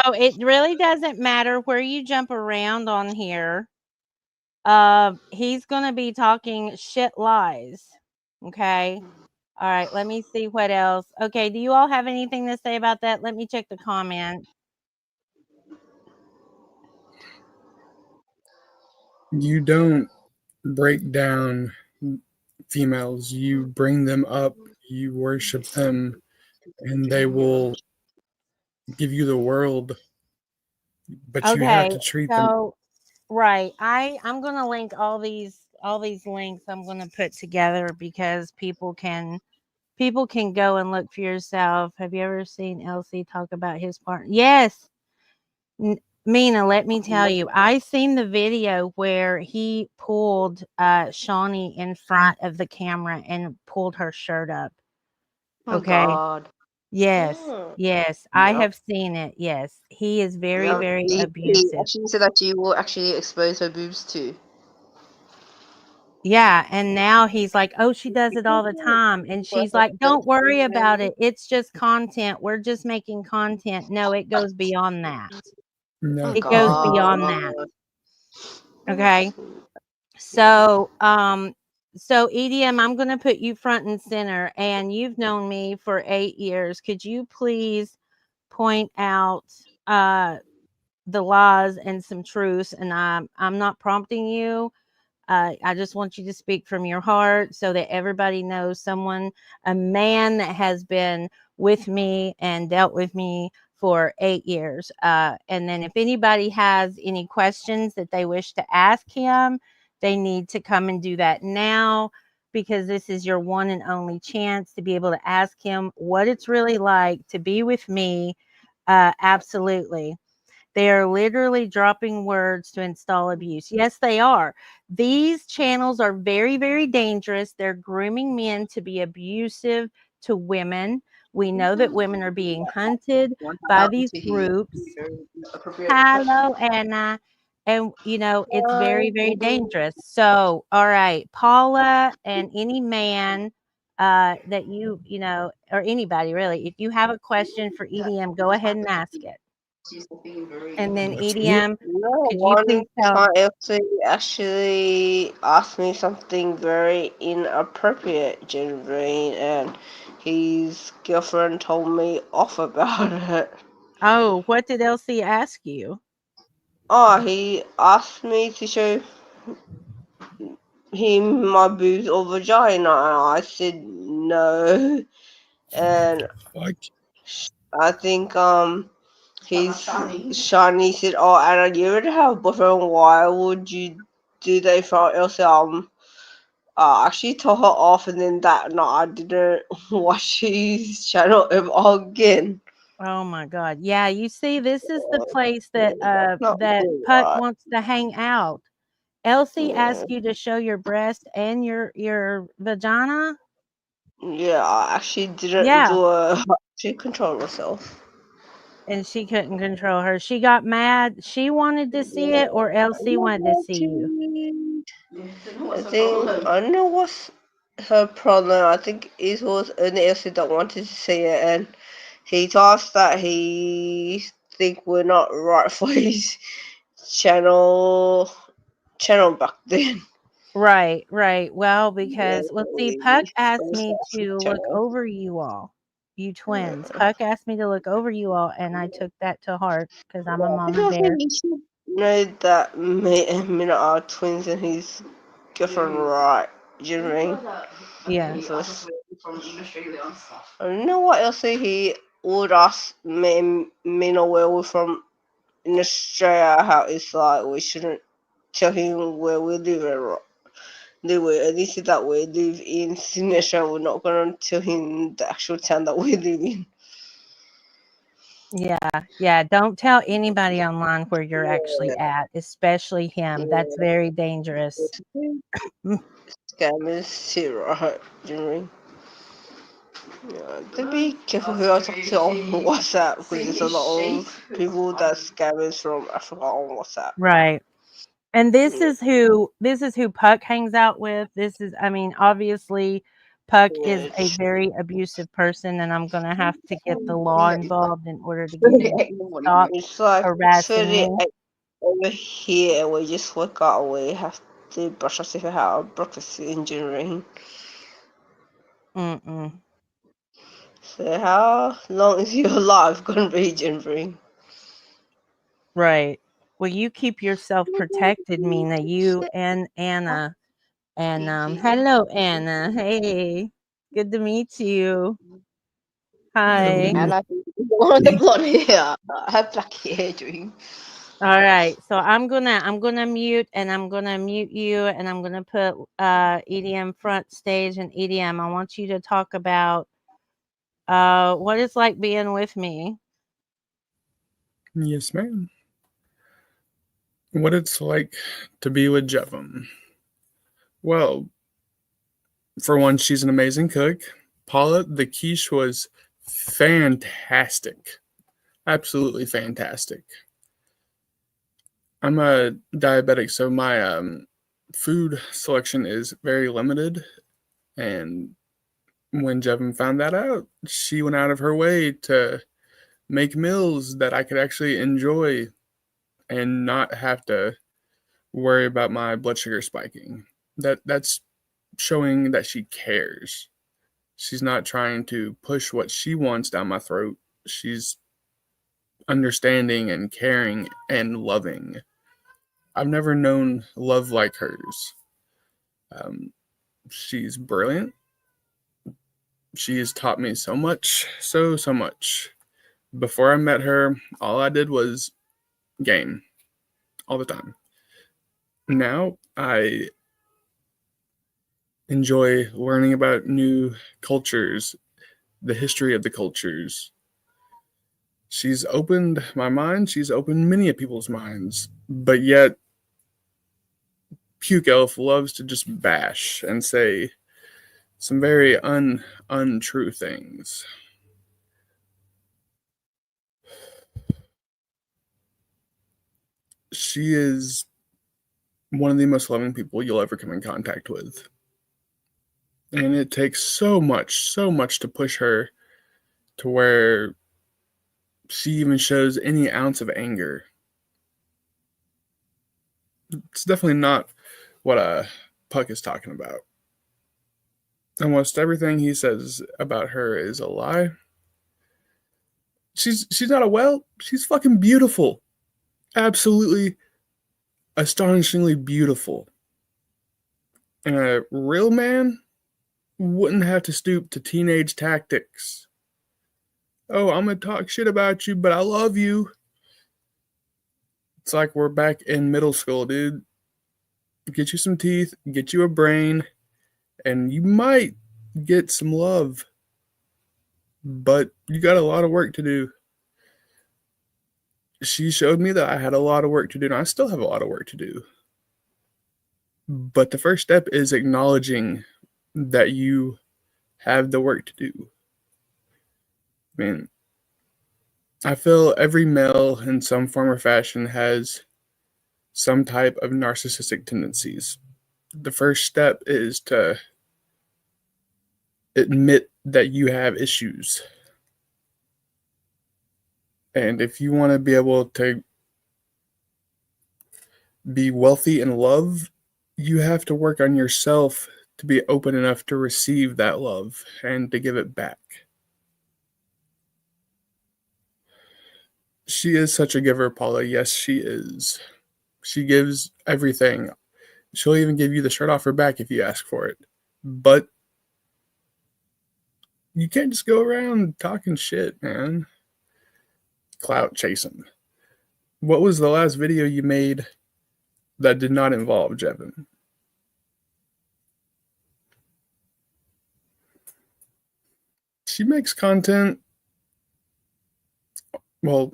So it really doesn't matter where you jump around on here. He's gonna be talking shit lies. Okay. All right, let me see what else. Okay, do you all have anything to say about that? Let me check the comments. You don't break down females. You bring them up. You worship them, and they will give you the world. But you have to treat them. Right. I'm gonna link all these links I'm gonna put together because people can go and look for yourself. Have you ever seen Elsie talk about his partner? Yes. Mina, let me tell you, I seen the video where he pulled Shawnee in front of the camera and pulled her shirt up. Okay. Oh, God. Yes. Oh. Yes. I Yep. have seen it. Yes. He is very, Yep. very He abusive. actually said that you will actually expose her boobs too. Yeah, and now he's like, "Oh, she does it all the time." And she's like, "Don't worry about it. It's just content. We're just making content." No, it goes beyond that. No. It goes beyond that. Okay. So, EDM, I'm going to put you front and center, and you've known me for 8 years. Could you please point out the lies and some truths? And I'm not prompting you. I just want you to speak from your heart so that everybody knows a man that has been with me and dealt with me for 8 years. And then if anybody has any questions that they wish to ask him, they need to come and do that now, because this is your one and only chance to be able to ask him what it's really like to be with me. Absolutely. They are literally dropping words to install abuse. Yes, they are. These channels are very, very dangerous. They're grooming men to be abusive to women. We know that women are being hunted by these groups. Hello, Anna. And, it's very, very dangerous. So, all right, Paula and any man that or anybody really, if you have a question for EDM, go ahead and ask it. And then EDM, could you please tell? Elsie actually asked me something very inappropriate, Jevim, and his girlfriend told me off about it. Oh, what did Elsie ask you? Oh, he asked me to show him my boobs or vagina, and I said no. And I think Shani said, "Oh, Anna, you already have a boyfriend. Why would you do that for Elsie?" Actually told her off, and then that night I didn't watch his channel ever again. Oh my God. Yeah, you see, this is the place that Not that cool, Puck right? wants to hang out. Elsie Yeah. asked you to show your breast and your vagina. Yeah, I actually didn't Yeah, do a she control myself. and she couldn't control her. She got mad. She wanted to see it, or Elsie wanted to see you. I think I don't know what's her problem. I think it was only Elsie that wanted to see it, and he told us that he think we're not right for his channel back then. Right, right. Well, Yeah, because let's see, Puck we asked first me actual to look channel. over you all, you twins. Yeah. Puck asked me to look over you all, and I took that to heart because I'm a I mama don't think bear. you should know that me and Mina are twins and his girlfriend, right? Do you know what I mean? Yes. I don't know what else he would ask me and Mina where we're from in Australia, how it's like we shouldn't tell him where we live and this is that we live in Sydney, Australia. We're not gonna tell him the actual town that we live in. Yeah, yeah. Don't tell anybody online where you're actually Yeah, at, especially him. That's very dangerous. Mm, scammers too, right? Do you know what I mean? Yeah, to be careful who I talk to on WhatsApp because there's a lot of people that scammers from Africa on WhatsApp. right. And this Yeah, is who Puck hangs out with. This is, I mean, obviously Puck is a it's very abusive person, and I'm gonna have to get the law involved in order to get him to stop it's like harassing me. 38 over here. We just woke up. We have to brush our teeth and have our breakfast in January. Mm-mm. So how long is your life gonna be, January? Right. Well, you keep yourself protected, Mina. You and Anna. And hello, Anna. Hey, good to meet you. Hi. And Hello. I think one of the blonde hair. I have black hair, Dream. All right. So I'm gonna mute, and I'm gonna mute you, and I'm gonna put EDM front stage, and EDM. I want you to talk about what it's like being with me. Yes, ma'am. What it's like to be with Jevim. Well, for one, she's an amazing cook. Paula, the quiche was fantastic. Absolutely fantastic. I'm a diabetic, so my food selection is very limited. And when Jevin found that out, she went out of her way to make meals that I could actually enjoy and not have to worry about my blood sugar spiking. That's showing that she cares. She's not trying to push what she wants down my throat. She's understanding and caring and loving. I've never known love like hers. Um, she's brilliant. She has taught me so much, so much. Before I met her, all I did was game all the time. Now I enjoy learning about new cultures, the history of the cultures. She's opened my mind, she's opened many of people's minds, but yet Puke Elf loves to just bash and say some very untrue things. She is one of the most loving people you'll ever come in contact with. And it takes so much to push her to where she even shows any ounce of anger. It's definitely not what Puck is talking about. Almost everything he says about her is a lie. She's not a whale. She's fucking beautiful. Absolutely astonishingly beautiful. And a real man wouldn't have to stoop to teenage tactics. Oh, I'm gonna talk shit about you, but I love you. It's like we're back in middle school, dude. Get you some teeth, get you a brain, and you might get some love. But you got a lot of work to do. she showed me that I had a lot of work to do, and I still have a lot of work to do. But the first step is acknowledging that you have the work to do. I mean, I feel every male in some form or fashion has some type of narcissistic tendencies. The first step is to admit that you have issues. And if you want to be able to be wealthy in love, you have to work on yourself to be open enough to receive that love and to give it back. She is such a giver, Paula. Yes, she is. She gives everything. She'll even give you the shirt off her back if you ask for it. But you can't just go around talking shit, man. Clout chasing. What was the last video you made that did not involve Jevim? She makes content. Well,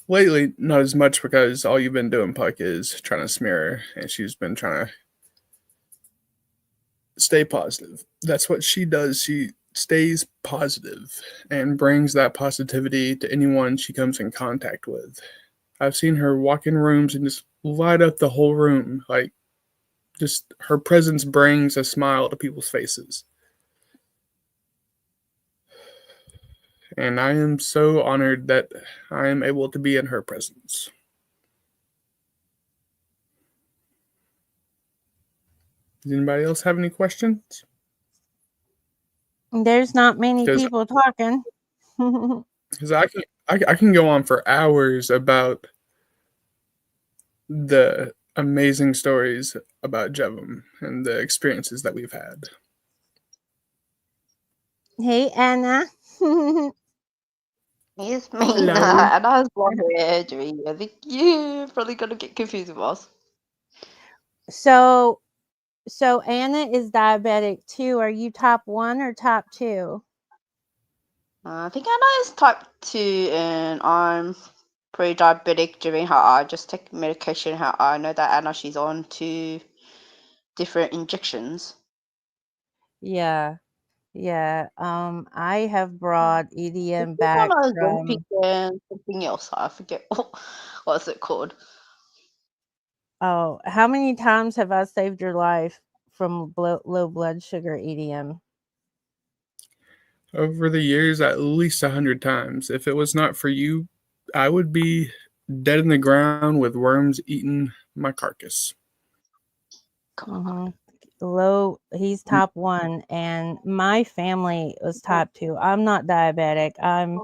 lately, not as much because all you've been doing, Puck, is trying to smear her, and she's been trying to stay positive. That's what she does. She stays positive and brings that positivity to anyone she comes in contact with. I've seen her walk in rooms and just light up the whole room. Like, just her presence brings a smile to people's faces. And I am so honored that I am able to be in her presence. Does anybody else have any questions? There's not many people talking. Because I can go on for hours about the amazing stories about Jevim and the experiences that we've had. Hey, Anna. It's me, Hello. and I was blonde hair, Jevim. I think you're probably gonna get confused with us. So Anna is diabetic too. Are you top 1 or top 2? I think Anna is type 2, and I'm pre-diabetic. During how I just take medication. How I know that Anna, she's on 2 different injections. Yeah. I have brought EDM back from. And something else. I forget what's it called. Oh, how many times have I saved your life from low blood sugar EDM? Over the years, at least 100 times. If it was not for you, I would be dead in the ground with worms eating my carcass. Mm-hmm. He's top 1, and my family was top 2. I'm not diabetic. I'm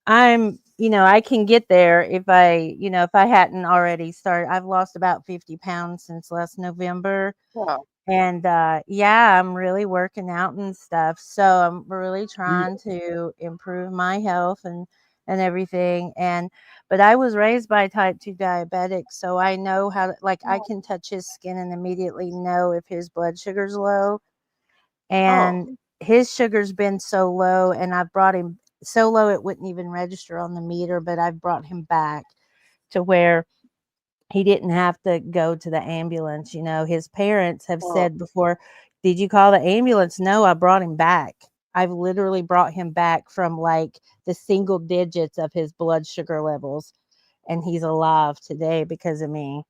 I can get there if I hadn't already started. I've lost about 50 pounds since last November. Wow. And I'm really working out and stuff. So I'm really trying to improve my health and everything. But I was raised by a type 2 diabetic, so I know how to, I can touch his skin and immediately know if his blood sugar's low. And his sugar's been so low, and I've brought him so low it wouldn't even register on the meter, but I've brought him back to where he didn't have to go to the ambulance. His parents have said before, did you call the ambulance? No, I brought him back. I've literally brought him back from the single digits of his blood sugar levels. And he's alive today because of me.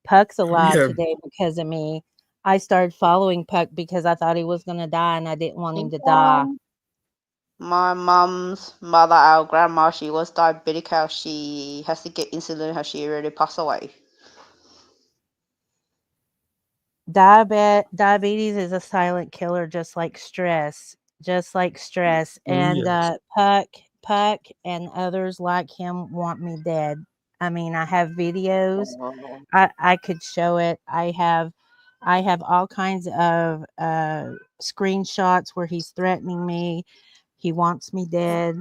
Puck's alive today because of me. I started following Puck because I thought he was going to die and I didn't want him to die. My mum's mother, our grandma, she was diabetic. How she has to get insulin. How she already passed away. Diabetes is a silent killer, just like stress. And Puck and others like him want me dead. I mean, I have videos. I could show it. I have all kinds of screenshots where he's threatening me. He wants me dead.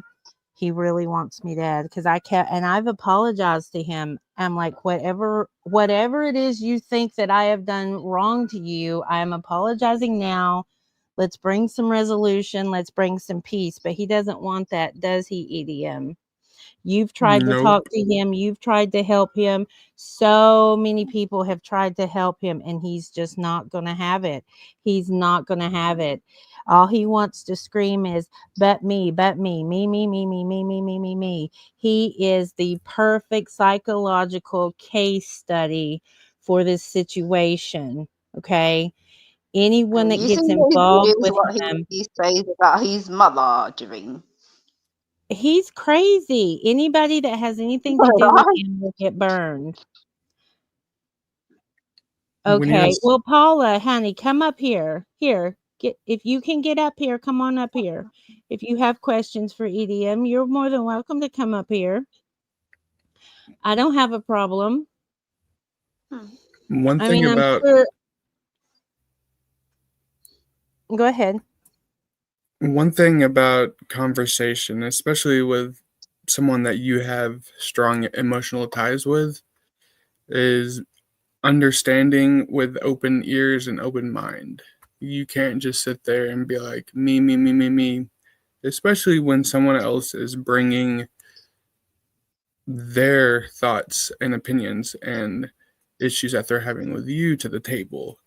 He really wants me dead because I've apologized to him. I'm like, whatever it is you think that I have done wrong to you, I'm apologizing now. Let's bring some resolution. Let's bring some peace. But he doesn't want that, does he, EDM? You've tried to Nope. talk to him. You've tried to help him. So many people have tried to help him, and he's just not going to have it. He's not going to have it. All he wants to scream is, but me, me, me, me, me, me, me, me, me, me. He is the perfect psychological case study for this situation. Okay. Anyone And that you see gets these involved videos with what him, he says about his mother, Jevim. he's crazy. Anybody that has anything to do with him will get burned. When he Okay. was Well, Paula, honey, come up here. Here, get if you can get up here, come on up here. If you have questions for EDM, you're more than welcome to come up here. I don't have a problem. one I thing mean, I'm about sure. Go ahead. one thing about conversation, especially with someone that you have strong emotional ties with, is understanding with open ears and open mind. You can't just sit there and be like, me, me, me, me, me, especially when someone else is bringing their thoughts and opinions and issues that they're having with you to the table.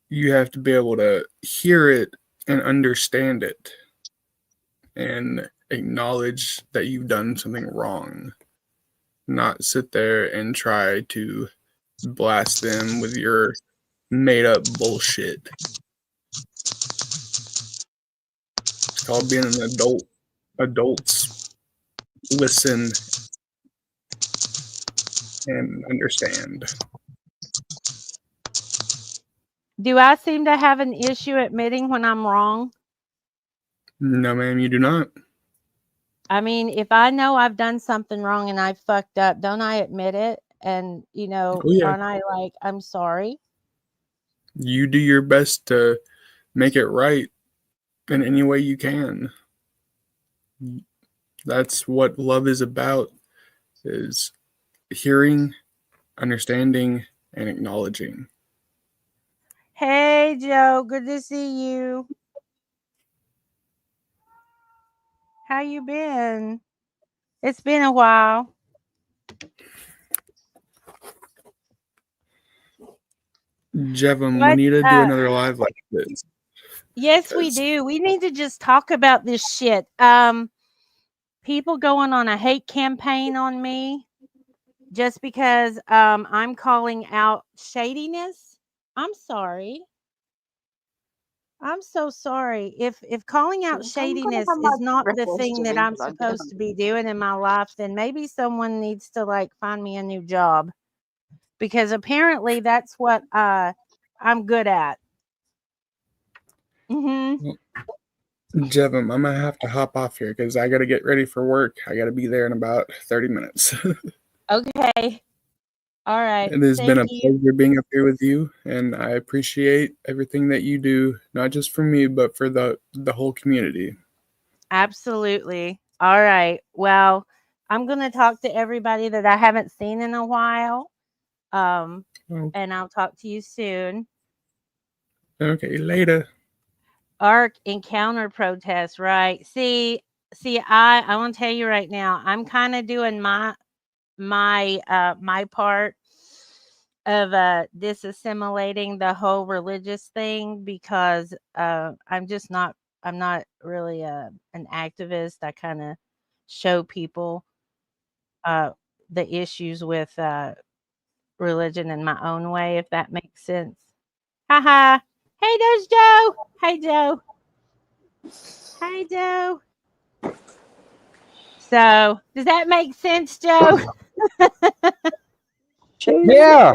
You have to be able to hear it and understand it and acknowledge that you've done something wrong, not sit there and try to blast them with your made up bullshit. It's called being an adult. Adults listen and understand. Do I seem to have an issue admitting when I'm wrong? No, ma'am, you do not. I mean, if I know I've done something wrong and I fucked up, don't I admit it? And, Oh, yeah. aren't I like, I'm sorry? You do your best to make it right in any way you can. That's what love is about, is hearing, understanding, and acknowledging. Hey, Joe, good to see you. How you been? It's been a while. Jevim, we What? need to do another live like this. Yes, we do. We need to just talk about this shit. People going on a hate campaign on me just because I'm calling out shadiness. I'm sorry. I'm so sorry. If calling out I'm gonna shadiness have my is not the breakfast, thing that Jevim, I'm because I'm getting supposed to hungry. be doing in my life, then maybe someone needs to like find me a new job, because apparently that's what I'm good at. Mhm. Well, Jevim, I'm gonna have to hop off here because I gotta get ready for work. I gotta be there in about 30 minutes. Okay. All right. It has been Thank a you. pleasure being up here with you, and I appreciate everything that you do, not just for me, but for the whole community. Absolutely. All right. Well, I'm going to talk to everybody that I haven't seen in a while. Um, Oh, and I'll talk to you soon. okay, later. Arc encounter protest, right? See, I want to tell you right now, I'm kind of doing my part of disassimilating the whole religious thing, because I'm not really an activist. I kind of show people uh the issues with religion in my own way, if that makes sense. Haha. Hey, there's Joe. Hey, Joe. Hey, Joe. So does that make sense, Joe? Yeah.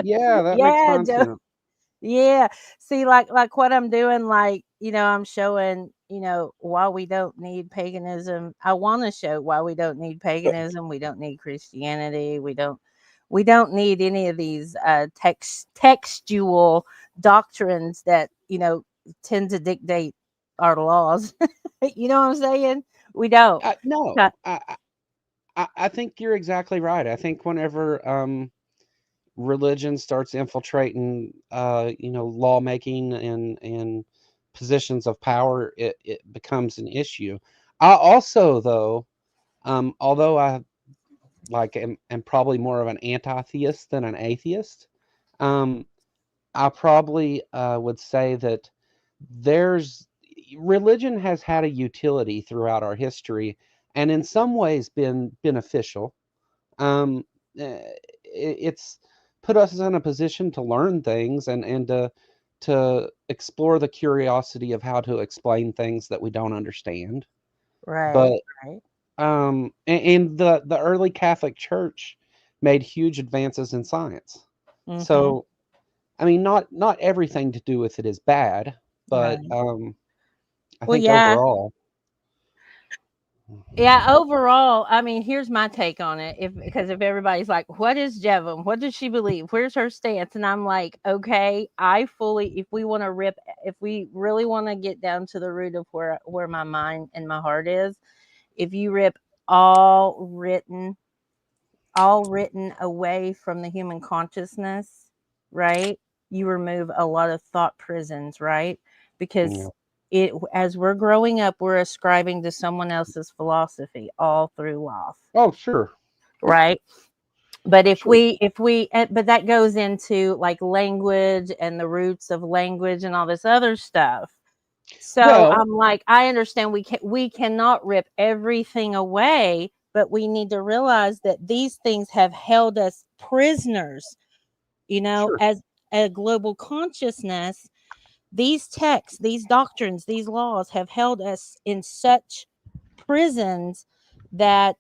Yeah, that makes Yeah, fine Joe. sense. Yeah. See, like what I'm doing, like, I'm showing, why we don't need paganism. I want to show why we don't need paganism. We don't need Christianity. We don't need any of these textual doctrines that, tend to dictate our laws. You know what I'm saying? We don't. No, Uh, I think you're exactly right. I think whenever religion starts infiltrating, lawmaking and positions of power, it becomes an issue. I also, though, Although I am probably more of an anti-theist than an atheist, I probably would say that religion has had a utility throughout our history, and in some ways been beneficial. It's put us in a position to learn things and to explore the curiosity of how to explain things that we don't understand. But Right. and the early Catholic Church made huge advances in science. Mm-hmm. So I mean, not everything to do with it is bad, but Right. I Well, think yeah. overall, Yeah, overall, I mean, here's my take on it. Because if everybody's like, "What is Jevim? What does she believe? Where's her stance?" and I'm like, "Okay, if we really want to get down to the root of where my mind and my heart is, if you rip all written away from the human consciousness, right? You remove a lot of thought prisons, right? Because as we're growing up, we're ascribing to someone else's philosophy all through life. Oh, sure. Right. But but that goes into like language and the roots of language and all this other stuff. So I'm like, I understand we cannot rip everything away, but we need to realize that these things have held us prisoners, as a global consciousness. These texts, these doctrines, these laws have held us in such prisons that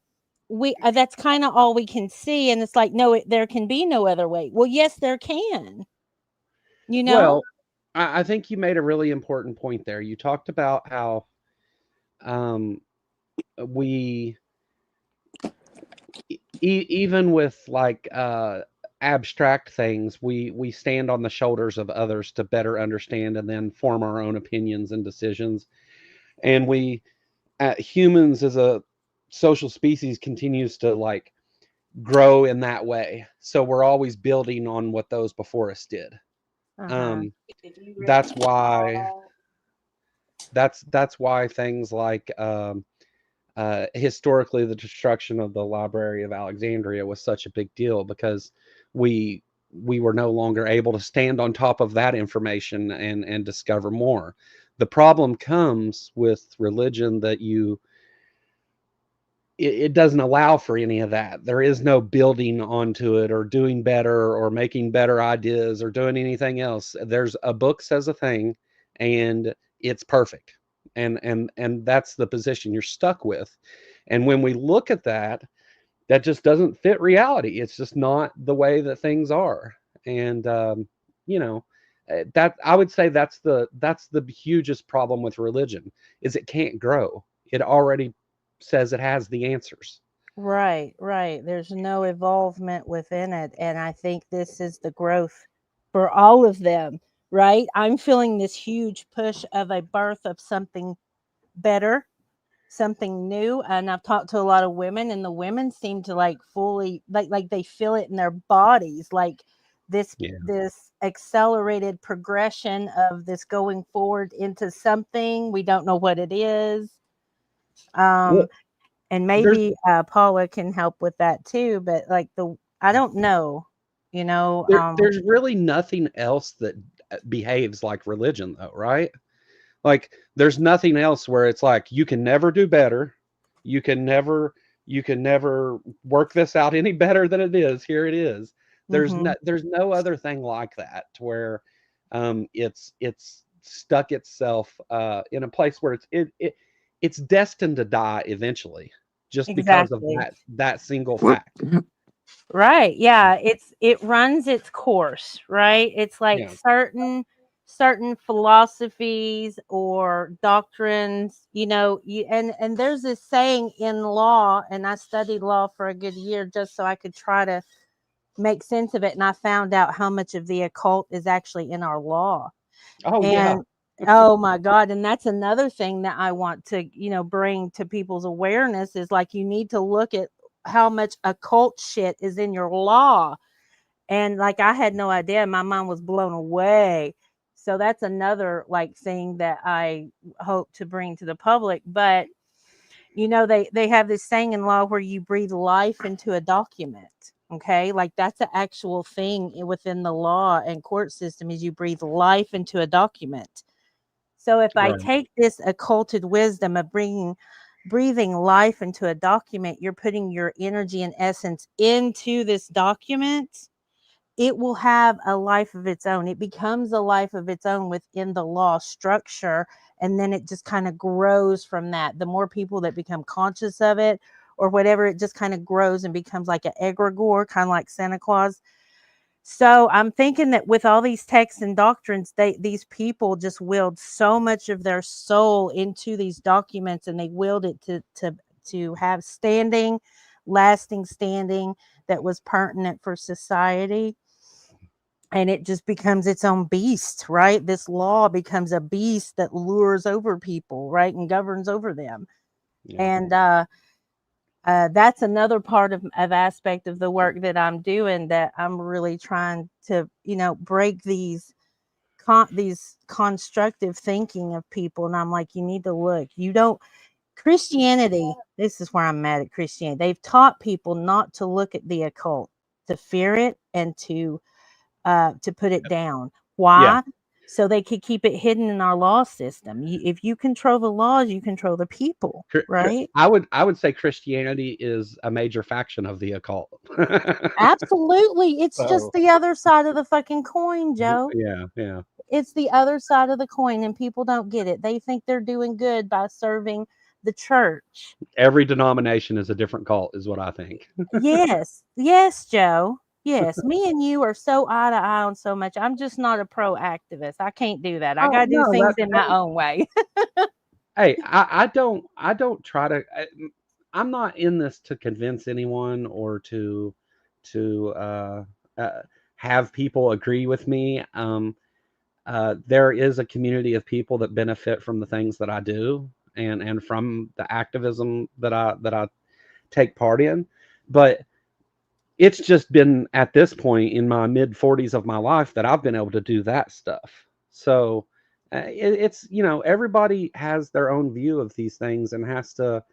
that's kind of all we can see. And it's like, no, there can be no other way. Well, yes, there can, Well, I think you made a really important point there. You talked about how we even with like abstract things, we stand on the shoulders of others to better understand and then form our own opinions and decisions. And humans as a social species continues to like grow in that way. So we're always building on what those before us did. That's why things like historically the destruction of the Library of Alexandria was such a big deal, because we were no longer able to stand on top of that information and discover more. The problem comes with religion that it doesn't allow for any of that. There is no building onto it or doing better or making better ideas or doing anything else. There's a book says a thing and it's perfect. And that's the position you're stuck with. And when we look at that, that just doesn't fit reality. It's just not the way that things are. And that I would say that's the hugest problem with religion, is it can't grow. It already says it has the answers. Right. There's no evolvement within it. And I think this is the growth for all of them, right? I'm feeling this huge push of a birth of something better, something new. And I've talked to a lot of women, and the women seem to like fully like they feel it in their bodies, like this accelerated progression of this going forward into something. We don't know what it is. And maybe Paula can help with that too, but like I don't know, there's really nothing else that behaves like religion though, right? Like there's nothing else where it's like you can never do better, you can never work this out any better than it is. Here it is. There's no other thing like that, to where it's stuck itself in a place where it's destined to die eventually, just because of that single fact. Right. Yeah. It runs its course, right? It's like certain philosophies or doctrines, and there's this saying in law, and I studied law for a good year just so I could try to make sense of it. And I found out how much of the occult is actually in our law. Oh my God. And that's another thing that I want to, bring to people's awareness, is like, you need to look at how much occult shit is in your law. And like, I had no idea. My mind was blown away. So that's another like thing that I hope to bring to the public. But, You know, they have this saying in law where you breathe life into a document. Okay, like that's an actual thing within the law and court system, is you breathe life into a document. So if I Right. take this occulted wisdom of breathing life into a document, you're putting your energy and essence into this document, it will have a life of its own. It becomes a life of its own within the law structure. And then it just kind of grows from that. The more people that become conscious of it or whatever, it just kind of grows and becomes like an egregore, kind of like Santa Claus. So I'm thinking that with all these texts and doctrines, these people just willed so much of their soul into these documents, and they willed it to have lasting standing that was pertinent for society. And it just becomes its own beast, right? This law becomes a beast that lures over people, right, and governs over them. Yeah. And that's another part of aspect of the work that I'm doing, that I'm really trying to, break these constructive thinking of people. And I'm like, you need to look. Christianity, this is where I'm mad at Christianity. They've taught people not to look at the occult, to fear it, and to put it down. Why? Yeah. So they could keep it hidden in our law system. If you control the laws, you control the people, right? I would say Christianity is a major faction of the occult. Absolutely. It's just So, the other side of the fucking coin, Joe. yeah. It's the other side of the coin, and people don't get it. They think they're doing good by serving the church. Every denomination is a different cult, is what I think. Yes, Joe. Yes, me and you are so eye to eye on so much. I'm just not a pro activist. I can't do that. I Oh got to do no, things in my own way. hey, I don't try to. I'm not in this to convince anyone or to have people agree with me. There is a community of people that benefit from the things that I do and from the activism that I take part in, but it's just been at this point in my mid 40s of my life that I've been able to do that stuff. So it's everybody has their own view of these things and has to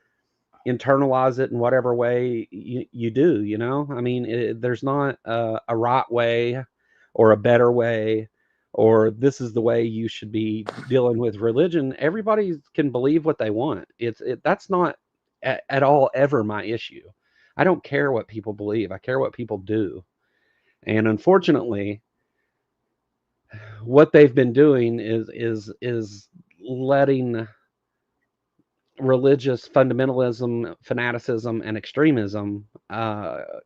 internalize it in whatever way you do. I mean, there's not a right way or a better way, or this is the way you should be dealing with religion. Everybody can believe what they want. That's not at all ever my issue. I don't care what people believe. I care what people do. And unfortunately, what they've been doing is letting religious fundamentalism, fanaticism, and extremism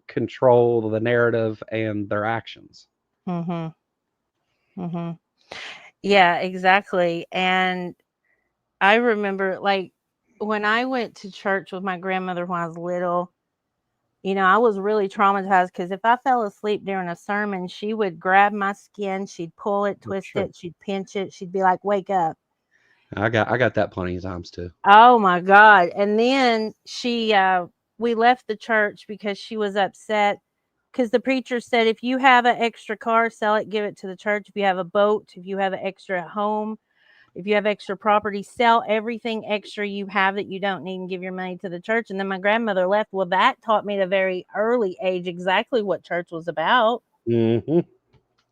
control the narrative and their actions. Yeah, exactly. And I remember, like, when I went to church with my grandmother when I was little, I was really traumatized because if I fell asleep during a sermon, she would grab my skin, she'd pull it, twist Sure. it, she'd pinch it, she'd be like, "Wake up." I got that plenty of times too. Oh my God. And then we left the church because she was upset because the preacher said, if you have an extra car, sell it, give it to the church. If you have a boat, if you have an extra home, if you have extra property, sell everything extra you have that you don't need and give your money to the church. And then my grandmother left. Well, that taught me at a very early age exactly what church was about. Mm-hmm.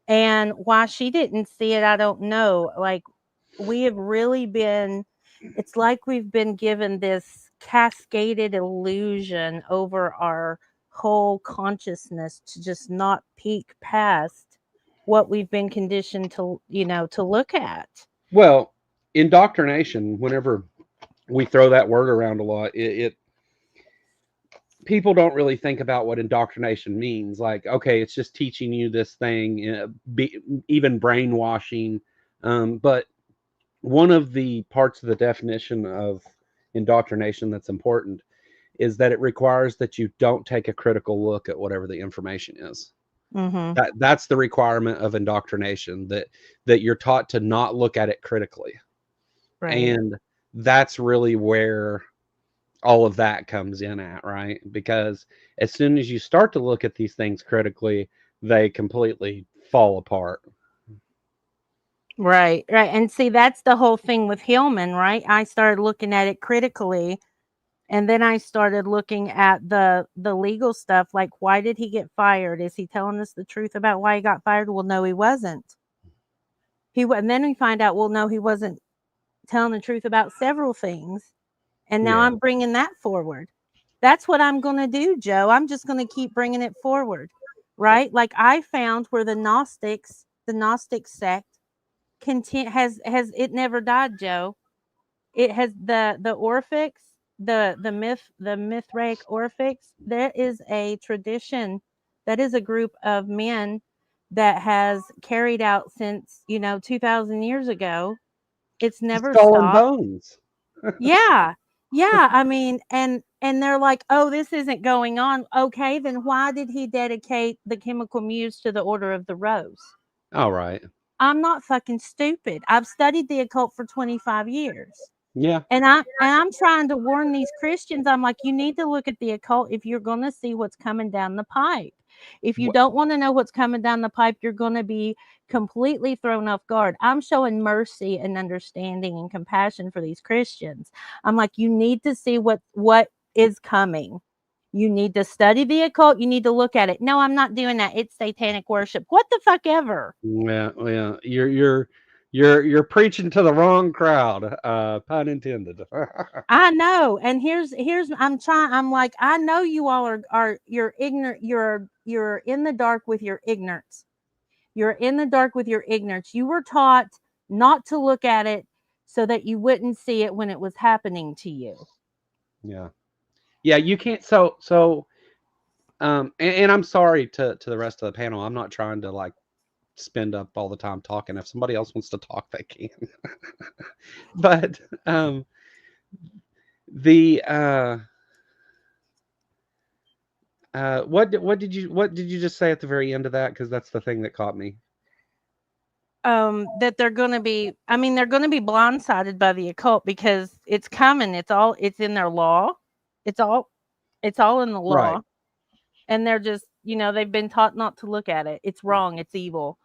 And why she didn't see it, I don't know. Like, we have really been, it's like we've been given this cascaded illusion over our whole consciousness to just not peek past what we've been conditioned to, to look at. Well, indoctrination, whenever we throw that word around a lot, people don't really think about what indoctrination means. Like, okay, it's just teaching you this thing, even brainwashing. But one of the parts of the definition of indoctrination that's important is that it requires that you don't take a critical look at whatever the information is. Mm-hmm. That's the requirement of indoctrination, that you're taught to not look at it critically. Right. And that's really where all of that comes in at, right? Because as soon as you start to look at these things critically, they completely fall apart. Right. And see, that's the whole thing with Hillman, right? I started looking at it critically, And then I started looking at the legal stuff, like, why did he get fired? Is he telling us the truth about why he got fired? Well, no, he wasn't. And then we find out, well, no, he wasn't telling the truth about several things. And now I'm bringing that forward. That's what I'm going to do, Joe. I'm just going to keep bringing it forward, right? Like I found where the Gnostic sect has it never died, Joe. It has the Orphics, the Mithraic Orphics. There is a tradition, that is a group of men that has carried out since 2,000 years ago. It's never Skull and stopped. Bones. Yeah. Yeah, I mean, and they're like, "Oh, this isn't going on." Okay, then why did he dedicate the Chemical Muse to the Order of the Rose? All right. I'm not fucking stupid. I've studied the occult for 25 years. Yeah. And I'm trying to warn these Christians. I'm like, you need to look at the occult if you're going to see what's coming down the pipe. If you don't want to know what's coming down the pipe, you're going to be completely thrown off guard. I'm showing mercy and understanding and compassion for these Christians. I'm like, you need to see what is coming. You need to study the occult. You need to look at it. No, I'm not doing that. It's satanic worship. What the fuck ever. Yeah. You're preaching to the wrong crowd. Pun intended. I know. And here's I'm like, I know you all are you're ignorant. You're in the dark with your ignorance. You're in the dark with your ignorance. You were taught not to look at it so that you wouldn't see it when it was happening to you. Yeah, you can't. And I'm sorry to the rest of the panel. I'm not trying to like spend up all the time talking. If somebody else wants to talk, they can. But what did you just say at the very end of that? Because that's the thing that caught me. That they're going to be blindsided by the occult because it's coming. It's in their law. It's all in the law. Right. And they're just, they've been taught not to look at it. It's wrong. It's evil.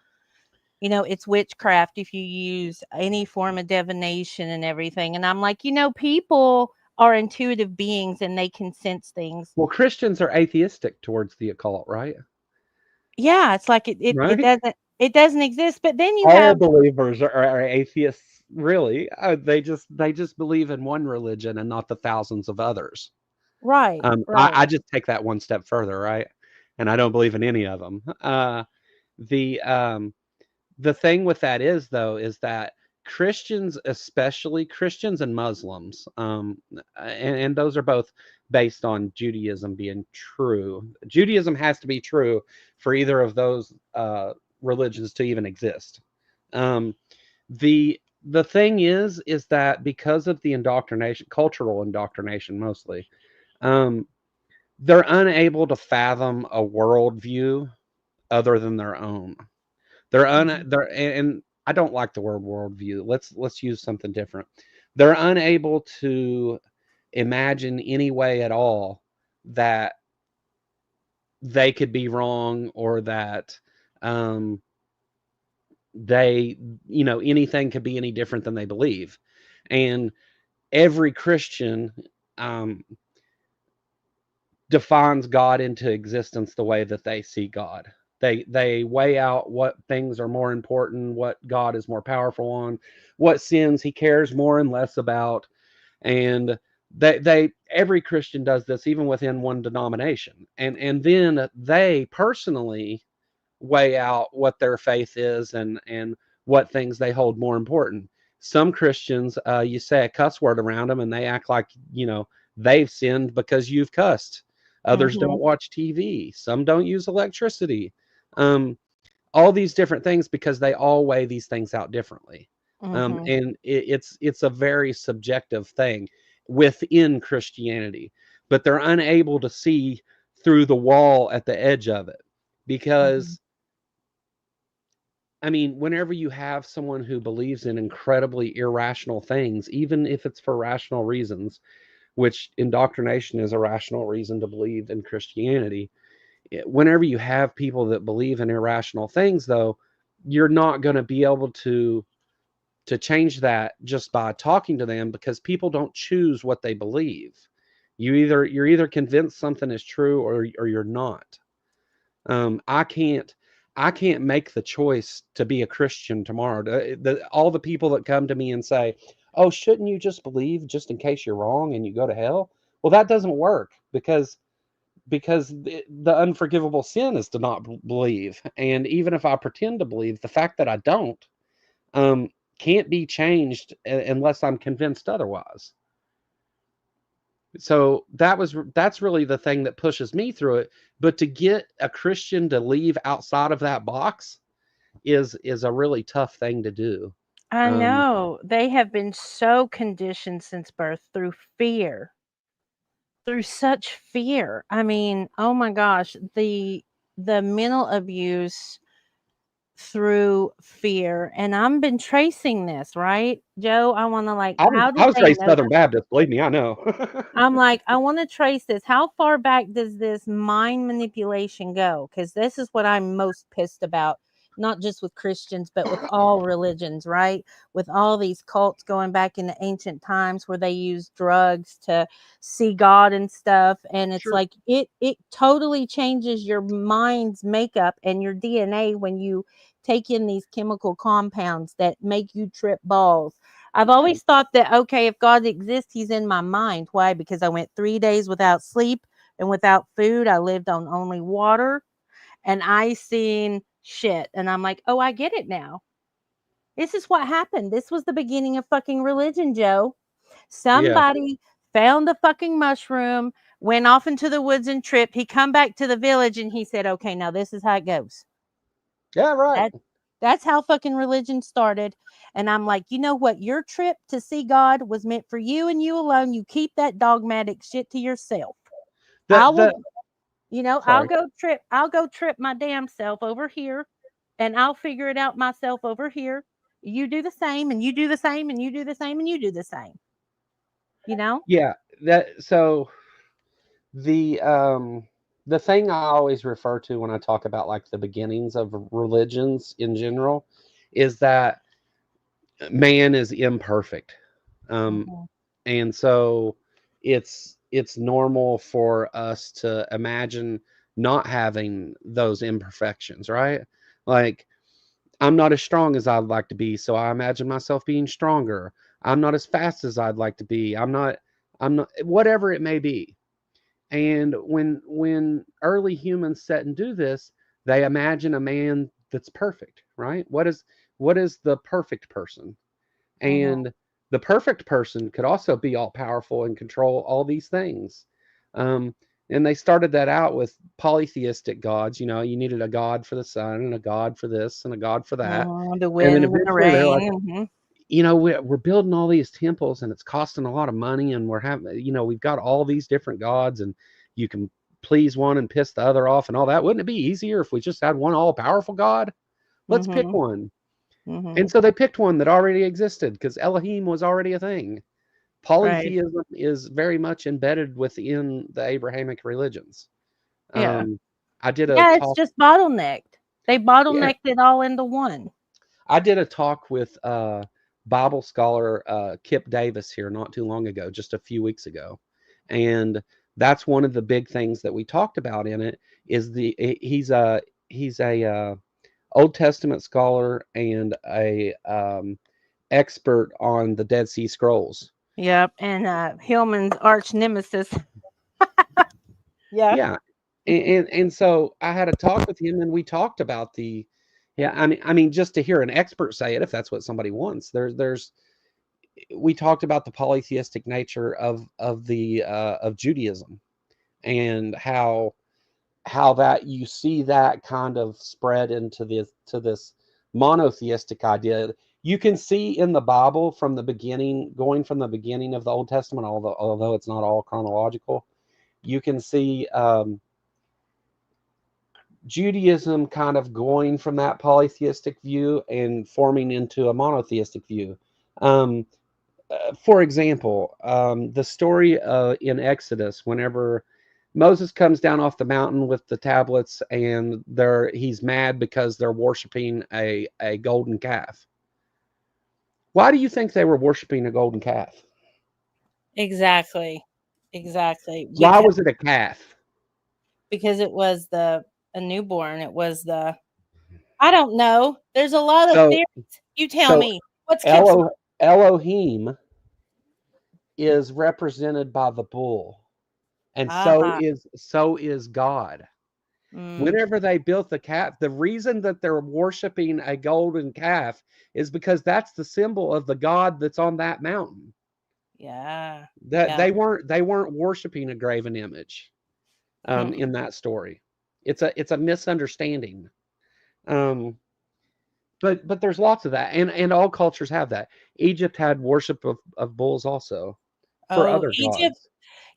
It's witchcraft if you use any form of divination and everything. And I'm like, people are intuitive beings and they can sense things. Well, Christians are atheistic towards the occult, right? Yeah, it's like it doesn't exist. But then you all have believers are atheists. Really, they just believe in one religion and not the thousands of others. Right. I just take that one step further, right? And I don't believe in any of them. The thing with that is that Christians, especially Christians and Muslims, and those are both based on Judaism being true. Judaism has to be true for either of those religions to even exist. The thing is that because of the indoctrination, cultural indoctrination mostly, they're unable to fathom a worldview other than their own. And I don't like the word worldview. Let's use something different. They're unable to imagine any way at all that they could be wrong or that they, anything could be any different than they believe. And every Christian defines God into existence the way that they see God. They weigh out what things are more important, what God is more powerful on, what sins he cares more and less about. And every Christian does this, even within one denomination. And then they personally weigh out what their faith is and what things they hold more important. Some Christians, you say a cuss word around them and they act like, they've sinned because you've cussed. Others don't watch TV. Some don't use electricity. All these different things because they all weigh these things out differently. And it's a very subjective thing within Christianity, but they're unable to see through the wall at the edge of it because I mean, whenever you have someone who believes in incredibly irrational things, even if it's for rational reasons, which indoctrination is a rational reason to believe in Christianity, whenever you have people that believe in irrational things, though, you're not going to be able to change that just by talking to them because people don't choose what they believe. You're either convinced something is true or you're not. I can't make the choice to be a Christian tomorrow. All the people that come to me and say, "Oh, shouldn't you just believe just in case you're wrong and you go to hell?" Well, that doesn't work because the unforgivable sin is to not believe. And even if I pretend to believe, the fact that I don't can't be changed unless I'm convinced otherwise. So that's really the thing that pushes me through it. But to get a Christian to leave outside of that box is a really tough thing to do. I know. They have been so conditioned since birth through fear. Through such fear. I mean, oh my gosh, the mental abuse through fear. And I've been tracing this, right? Joe, I want to like, how I did was they raised know? Southern Baptist, believe me, I know. I'm like, I want to trace this. How far back does this mind manipulation go? Because this is what I'm most pissed about, not just with Christians, but with all religions, right? With all these cults going back into ancient times where they use drugs to see God and stuff. And it's Sure. like it totally changes your mind's makeup and your DNA when you take in these chemical compounds that make you trip balls. I've always thought that, okay, if God exists, he's in my mind. Why? Because I went 3 days without sleep and without food. I lived on only water and I seen shit. And I'm like, oh, I get it now. This is what happened. This was the beginning of fucking religion, Joe. Somebody found the fucking mushroom, went off into the woods and tripped. He come back to the village and he said, okay, now this is how it goes. Yeah, right. That's how fucking religion started. And I'm like, you know what? Your trip to see God was meant for you and you alone. You keep that dogmatic shit to yourself. I'll go trip my damn self over here and I'll figure it out myself over here. You do the same and you do the same and you do the same and you do the same. You know? Yeah, so the thing I always refer to when I talk about like the beginnings of religions in general is that man is imperfect. And so it's normal for us to imagine not having those imperfections, right? Like I'm not as strong as I'd like to be, so I imagine myself being stronger. I'm not as fast as I'd like to be. I'm not whatever it may be. And when early humans sit and do this, they imagine a man that's perfect, right? What is the perfect person? And the perfect person could also be all powerful and control all these things. And they started that out with polytheistic gods. You know, you needed a god for the sun and a god for this and a god for that. The And wind then and the eventually they're like, rain. you know, we're building all these temples and it's costing a lot of money and we're having, you know, we've got all these different gods and you can please one and piss the other off and all that. Wouldn't it be easier if we just had one all powerful God? Let's pick one. And so they picked one that already existed because Elohim was already a thing. Polytheism is very much embedded within the Abrahamic religions. Yeah. I did a Yeah, it's talk. just bottlenecked. They bottlenecked it all into one. I did a talk with Bible scholar Kip Davis here not too long ago, just a few weeks ago, and that's one of the big things that we talked about in it. Is he's a Old Testament scholar and a expert on the Dead Sea Scrolls. Yep, and Hillman's arch nemesis. Yeah, and so I had a talk with him, and we talked about I mean, just to hear an expert say it, if that's what somebody wants. We talked about the polytheistic nature of Judaism, and how that you see that kind of spread into this monotheistic idea. You can see in the Bible from the beginning, going from the beginning of the Old Testament, although it's not all chronological, you can see Judaism kind of going from that polytheistic view and forming into a monotheistic view. For example, the story in Exodus, whenever Moses comes down off the mountain with the tablets and he's mad because they're worshiping a golden calf. Why do you think they were worshiping a golden calf? Exactly. exactly. Why was it a calf? Because it was a newborn. It was I don't know. There's a lot of theories. You tell me. What's Elohim is represented by the bull, and so is God. Whenever they built the calf, the reason that they're worshiping a golden calf is because that's the symbol of the God that's on that mountain. Yeah. They weren't worshiping a graven image in that story. It's a misunderstanding. But there's lots of that, and all cultures have that. Egypt had worship of bulls also for other gods.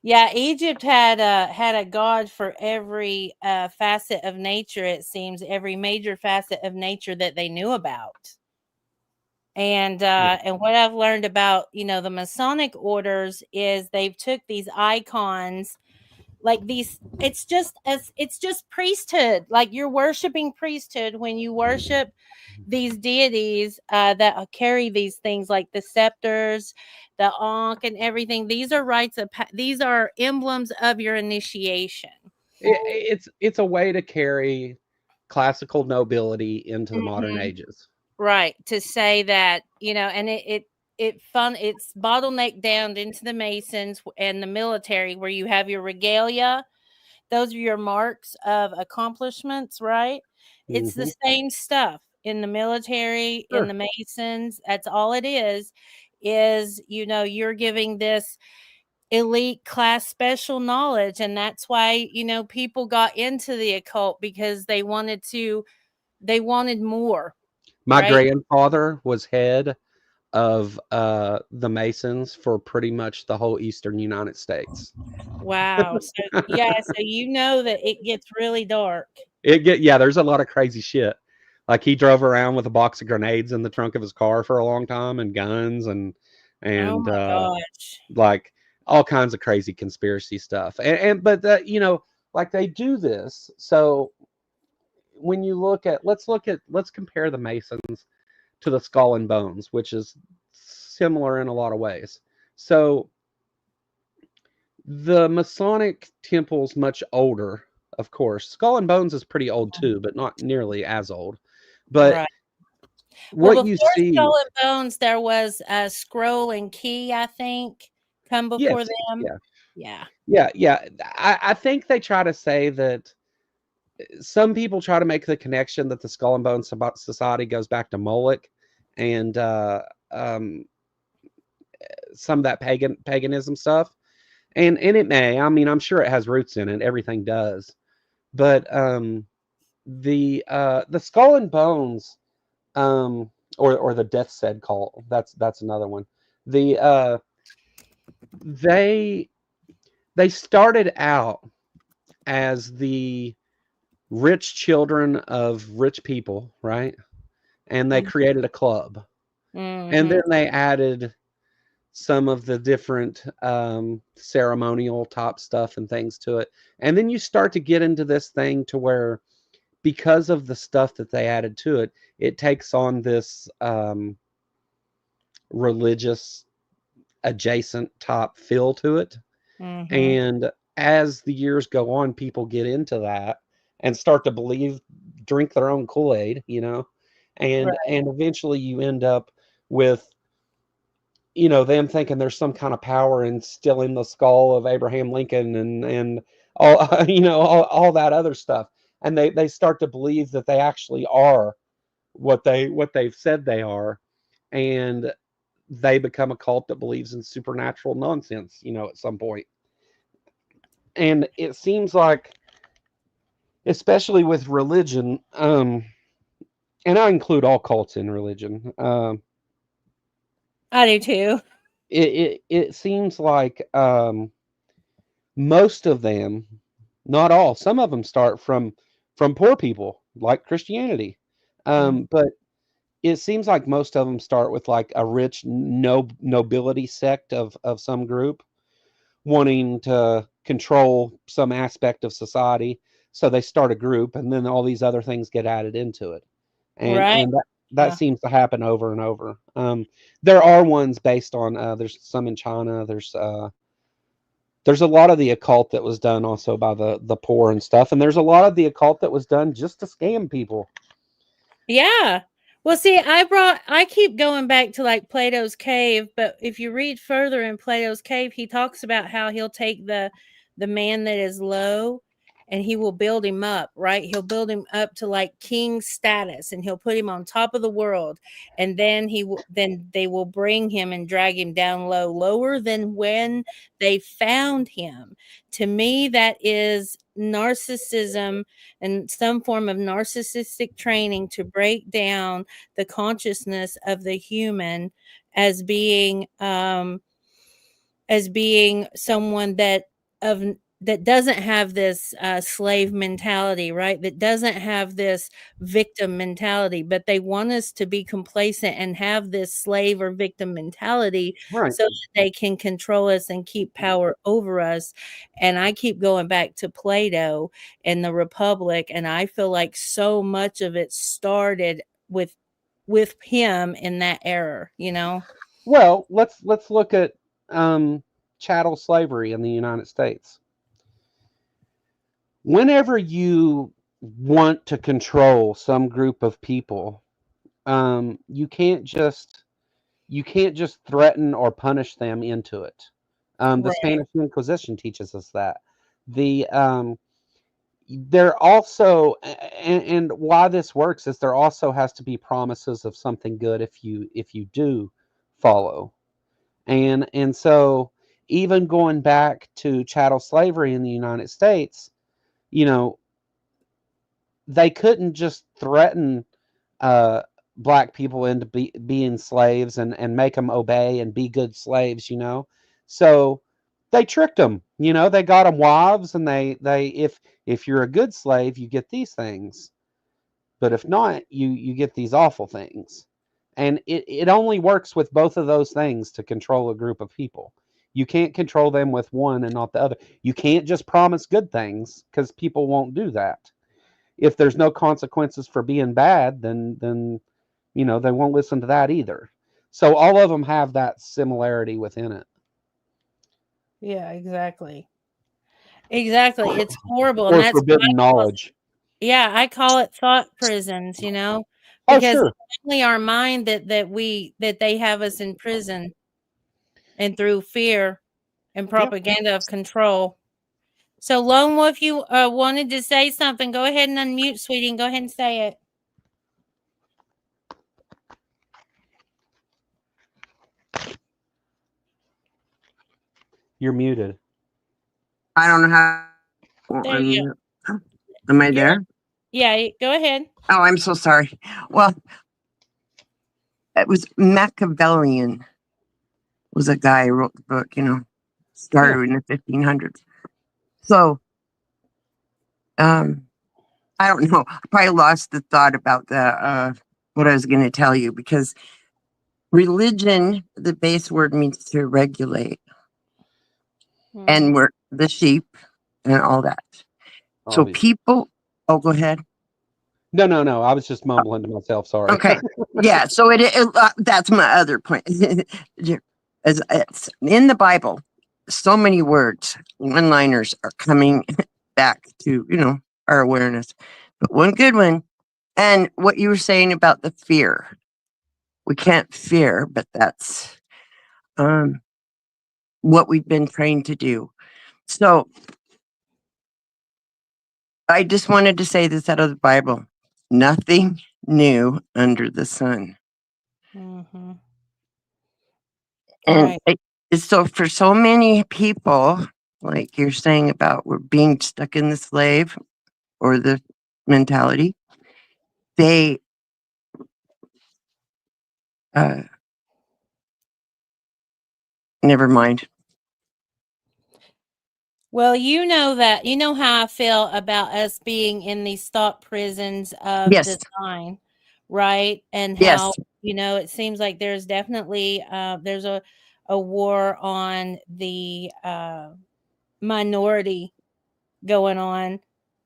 Yeah, Egypt had a god for every facet of nature. It seems every major facet of nature that they knew about. And what I've learned about the Masonic orders is they've took these icons like these. It's just priesthood. Like you're worshiping priesthood when you worship these deities that carry these things like the scepters, the ankh, and everything. These are these are emblems of your initiation. It's a way to carry classical nobility into the modern ages. Right. To say that, and it's bottlenecked down into the Masons and the military where you have your regalia. Those are your marks of accomplishments, right? It's the same stuff in the military, in the Masons. That's all it is you're giving this elite class special knowledge. And that's why, people got into the occult because they wanted more. My grandfather was head of the Masons for pretty much the whole eastern United States. Wow. So so that it gets really dark. There's a lot of crazy shit. Like he drove around with a box of grenades in the trunk of his car for a long time, and guns and oh my gosh. Like all kinds of crazy conspiracy stuff. But like they do this. So when you let's compare the Masons to the Skull and Bones, which is similar in a lot of ways. So the Masonic temple's much older, of course. Skull and Bones is pretty old too, but not nearly as old. But what you see, Skull and Bones, there was a Scroll and Key, I think, come before them. Yeah. I think they try to say that some people try to make the connection that the Skull and Bones Society goes back to Moloch and some of that paganism stuff. And it may. I mean, I'm sure it has roots in it. Everything does. But the Skull and Bones, or the Death Said cult, that's another one. They started out as the rich children of rich people, right? And they created a club. And then they added some of the different ceremonial top stuff and things to it. And then you start to get into this thing to where, because of the stuff that they added to it, it takes on this religious adjacent top feel to it. And as the years go on, people get into that and start to drink their own Kool-Aid, and eventually you end up with them thinking there's some kind of power in still in the skull of Abraham Lincoln and all all that other stuff, and they start to believe that they actually are what they've said they are, and they become a cult that believes in supernatural nonsense at some point. And it seems like, especially with religion, and I include all cults in religion, I do too. It seems like most of them, not all, some of them start from poor people, like Christianity. But it seems like most of them start with like a rich nobility sect of some group wanting to control some aspect of society. So they start a group, and then all these other things get added into it. And that seems to happen over and over. There are ones based on, there's some in China, there's there's a lot of the occult that was done also by the poor and stuff, and there's a lot of the occult that was done just to scam people. Yeah. Well, see, I keep going back to like Plato's cave, but if you read further in Plato's cave, he talks about how he'll take the man that is low and he will build him up, right? He'll build him up to like king status and he'll put him on top of the world. And then then they will bring him and drag him down low, lower than when they found him. To me, that is narcissism and some form of narcissistic training to break down the consciousness of the human as being someone that doesn't have this slave mentality, right? That doesn't have this victim mentality, but they want us to be complacent and have this slave or victim mentality Right. so that they can control us and keep power over us. And I keep going back to Plato and the Republic, and I feel like so much of it started with him in that era, you know? Well, let's look at chattel slavery in the United States. Whenever you want to control some group of people, you can't just threaten or punish them into it. The Right. Spanish Inquisition teaches us that. There also, and why this works is there also has to be promises of something good if you do follow, and so even going back to chattel slavery in the United States, you know, they couldn't just threaten black people into being slaves and make them obey and be good slaves, you know. So they tricked them, you know. They got them wives, and they if you're a good slave, you get these things, but if not, you get these awful things. And it only works with both of those things to control a group of people. You can't control them with one and not the other. You can't just promise good things because people won't do that. If there's no consequences for being bad, then you know they won't listen to that either. So all of them have that similarity within it. Yeah, exactly. Exactly. It's horrible. And Or that's what forbidden knowledge. I call it thought prisons, you know, Oh, because sure. it's only our mind that they have us in prison and through fear and propaganda of control. So Lone Wolf, you wanted to say something. Go ahead and unmute, sweetie, and go ahead and say it. You're muted. I don't know how. There you go. Am I there? Yeah, go ahead. Oh, I'm so sorry. Well, it was Machiavellian. Was a guy who wrote the book, you know, started in the 1500s. So, I don't know. I probably lost the thought about the what I was going to tell you, because religion, the base word, means to regulate, and we're the sheep and all that. So people, oh, go ahead. No. I was just mumbling to myself. Sorry. Okay. Yeah. So that's my other point. As it's in the Bible, so many words, one-liners are coming back to, you know, our awareness. But one good one, and what you were saying about the fear, we can't fear, but that's what we've been trained to do. So I just wanted to say this out of the Bible: nothing new under the sun. Mm-hmm. And so for so many people, like you're saying about we're being stuck in the slave or the mentality, they never mind. Well, you know how I feel about us being in these thought prisons of design, right? And how, you know, it seems like there's definitely there's a war on the minority going on,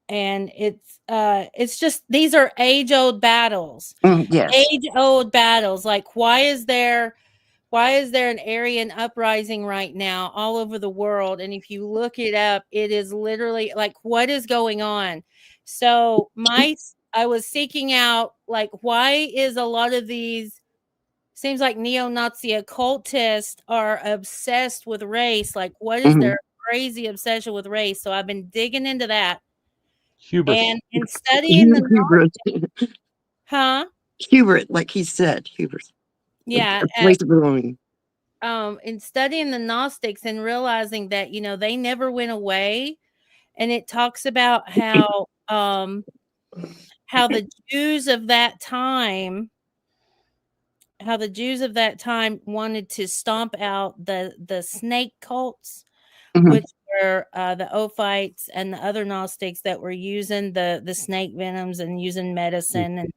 and it's just these are age-old battles. Yes. Age-old battles. Like, why is there Why is there an Aryan uprising right now all over the world? And if you look it up, it is literally like, what is going on? So I was seeking out, like, why is a lot of these, seems like neo-Nazi occultists are obsessed with race? Like, what is their crazy obsession with race? So I've been digging into that. Hubris. And in studying the Hubris. Huh? Hubris, like he said, hubris. Yeah. A place of belonging. In studying the Gnostics and realizing that, you know, they never went away. And it talks about how the Jews of that time, wanted to stomp out the snake cults, which were the Ophites and the other Gnostics that were using the snake venoms and using medicine and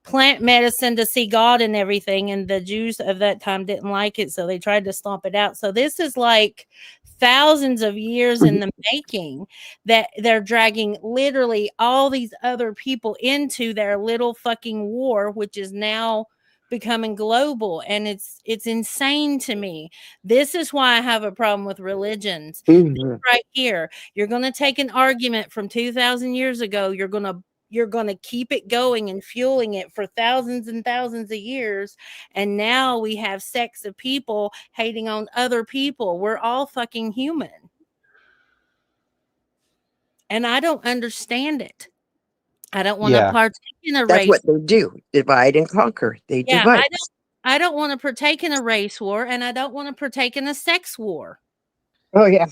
plant medicine to see God and everything. And the Jews of that time didn't like it, so they tried to stomp it out. So this is like thousands of years in the making, that they're dragging literally all these other people into their little fucking war, which is now becoming global. And it's insane to me. This is why I have a problem with religions. Right here, you're going to take an argument from 2,000 years ago, you're going to keep it going and fueling it for thousands and thousands of years. And now we have sects of people hating on other people. We're all fucking human. And I don't understand it. I don't want to partake in a race. That's what they do. Divide and conquer. They divide. I don't want to partake in a race war, and I don't want to partake in a sex war. Oh, yeah.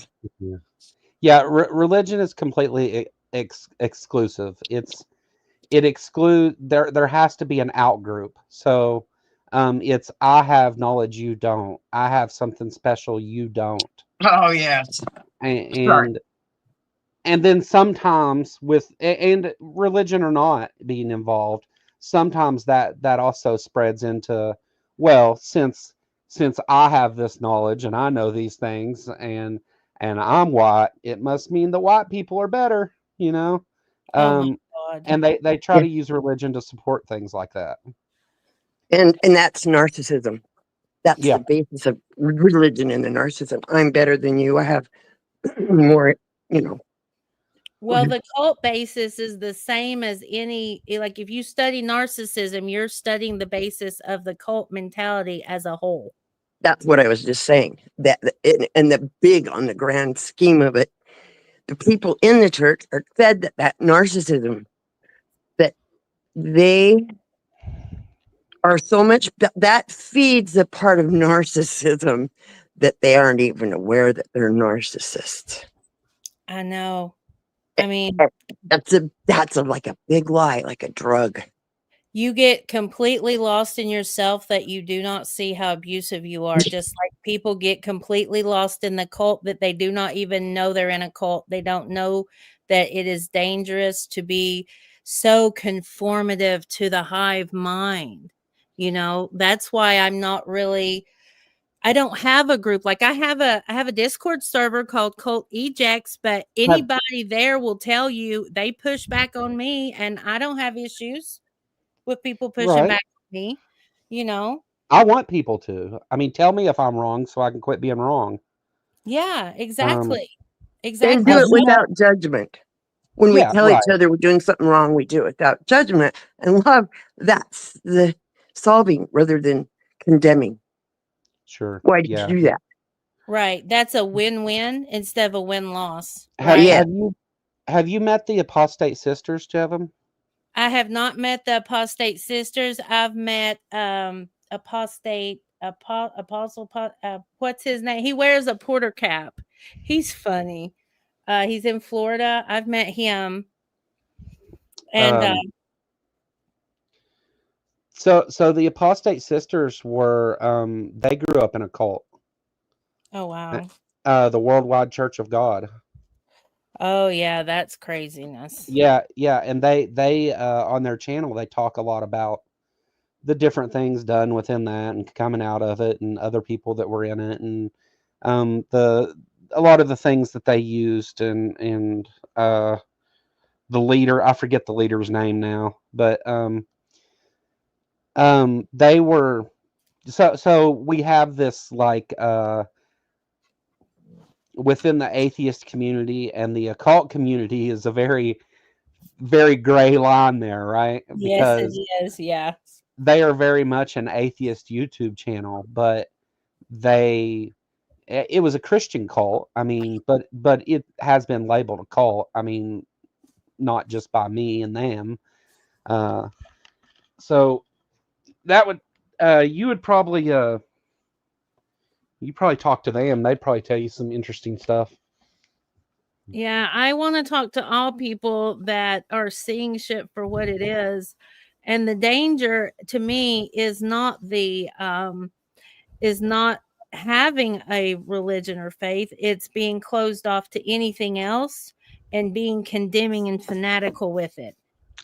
Yeah, religion is completely exclusive. It excludes, there has to be an out group. So it's, I have knowledge you don't. I have something special you don't. Oh, yes. And then sometimes with, and religion or not being involved, sometimes that also spreads into, well, since I have this knowledge and I know these things and I'm white, it must mean the white people are better, you know? Oh my God. And they try to use religion to support things like that. And that's narcissism. That's the basis of religion and the narcissism. I'm better than you. I have more, you know. Well, the cult basis is the same as any, like if you study narcissism, you're studying the basis of the cult mentality as a whole. That's what I was just saying. And the big on the grand scheme of it, the people in the church are fed that narcissism, that they are so much, that feeds a part of narcissism that they aren't even aware that they're narcissists. I know. I mean, that's like a big lie, like a drug. You get completely lost in yourself that you do not see how abusive you are. Just like people get completely lost in the cult that they do not even know they're in a cult. They don't know that it is dangerous to be so conformative to the hive mind. You know, that's why I'm not really, I don't have a group. Like I have a Discord server called Cult Ejects, but anybody there will tell you they push back on me and I don't have issues with people pushing back on me, you know. I want people to. I mean, tell me if I'm wrong so I can quit being wrong. Yeah, exactly. And do it without judgment. When we tell each other we're doing something wrong, we do it without judgment and love. That's the solving rather than condemning. Sure. Why did you do that? Right. That's a win-win instead of a win-loss. Have you met the Apostate Sisters, Jevim? I have not met the Apostate Sisters. I've met Apostle, what's his name? He wears a porter cap. He's funny. He's in Florida. I've met him. And so the Apostate Sisters were they grew up in a cult. Oh wow. The Worldwide Church of God. Oh yeah, that's craziness. Yeah, and they on their channel they talk a lot about the different things done within that and coming out of it and other people that were in it and a lot of the things that they used and the leader, I forget the leader's name now, but they were so we have this like within the atheist community and the occult community is a very very gray line there, right? Yes, it Because is. Yeah. they are very much an atheist YouTube channel, but it was a Christian cult. I mean, but it has been labeled a cult. I mean, not just by me and them. So that would you would probably you probably talk to them. They'd probably tell you some interesting stuff. Yeah, I want to talk to all people that are seeing shit for what it is. And the danger to me is not having a religion or faith. It's being closed off to anything else and being condemning and fanatical with it.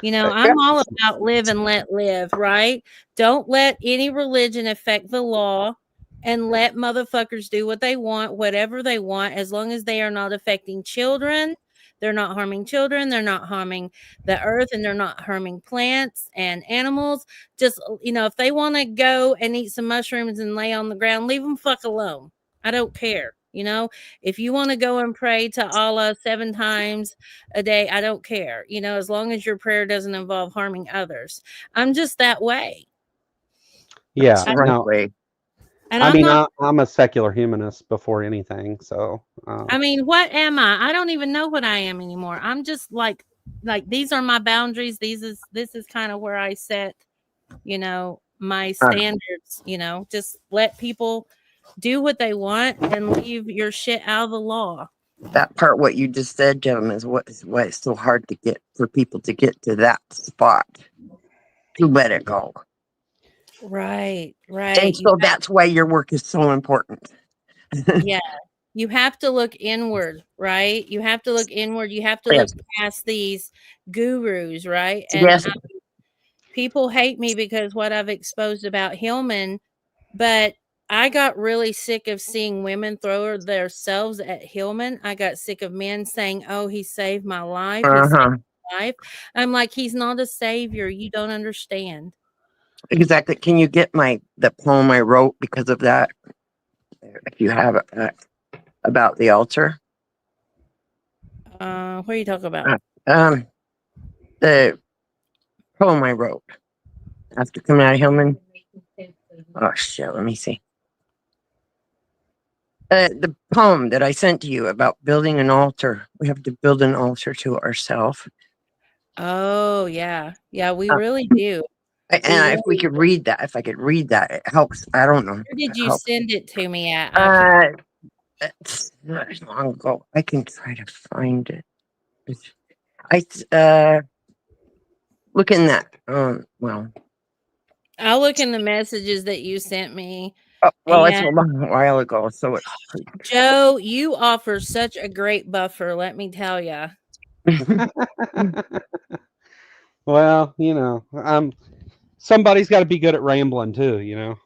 You know, I'm all about live and let live, right? Don't let any religion affect the law and let motherfuckers do what they want, whatever they want, as long as they are not affecting children. They're not harming children. They're not harming the earth, and they're not harming plants and animals. Just, if they want to go and eat some mushrooms and lay on the ground, leave them fuck alone. I don't care. If you want to go and pray to Allah 7 times a day, I don't care. As long as your prayer doesn't involve harming others. I'm just that way. Yeah, right way. And I'm a secular humanist before anything. So I mean, what am I? I don't even know what I am anymore. I'm just like these are my boundaries. This is kind of where I set, my standards. Just let people do what they want and leave your shit out of the law. That part, what you just said, Jevim, is why it's so hard to get for people to get to that spot to let it go. Right. And so that's why your work is so important. Yeah. You have to look inward, right? You have to look inward. You have to look past these gurus, right? And people hate me because what I've exposed about Hillman, but I got really sick of seeing women throw themselves at Hillman. I got sick of men saying, "Oh, he saved my life. He saved my life." I'm like, he's not a savior. You don't understand. Exactly. Can you get the poem I wrote because of that? If you have it, about the altar. What are you talking about? The poem I wrote after coming out of Hillman. Oh shit! Let me see. The poem that I sent to you about building an altar. We have to build an altar to ourselves. Oh yeah, we really do. And if we could read that, if I could read that, it helps. I don't know. Where did you send it to me at? It's not long ago. I can try to find it. Look in that. Well, I'll look in the messages that you sent me. Oh, well, it's a long while ago, so it's Joe, you offer such a great buffer, let me tell you. Well, somebody's got to be good at rambling too,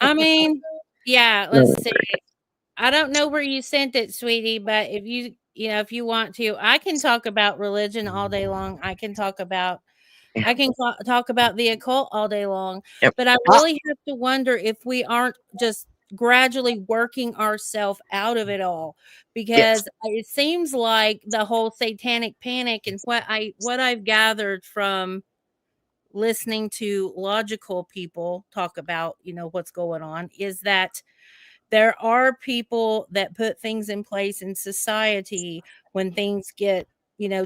I mean, yeah, let's see. I don't know where you sent it, sweetie, but if if you want to, I can talk about religion all day long. I can talk about the occult all day long. Yep. But I really have to wonder if we aren't just gradually working ourselves out of it all, because it seems like the whole satanic panic and what I've gathered from listening to logical people talk about, what's going on, is that there are people that put things in place in society when things get,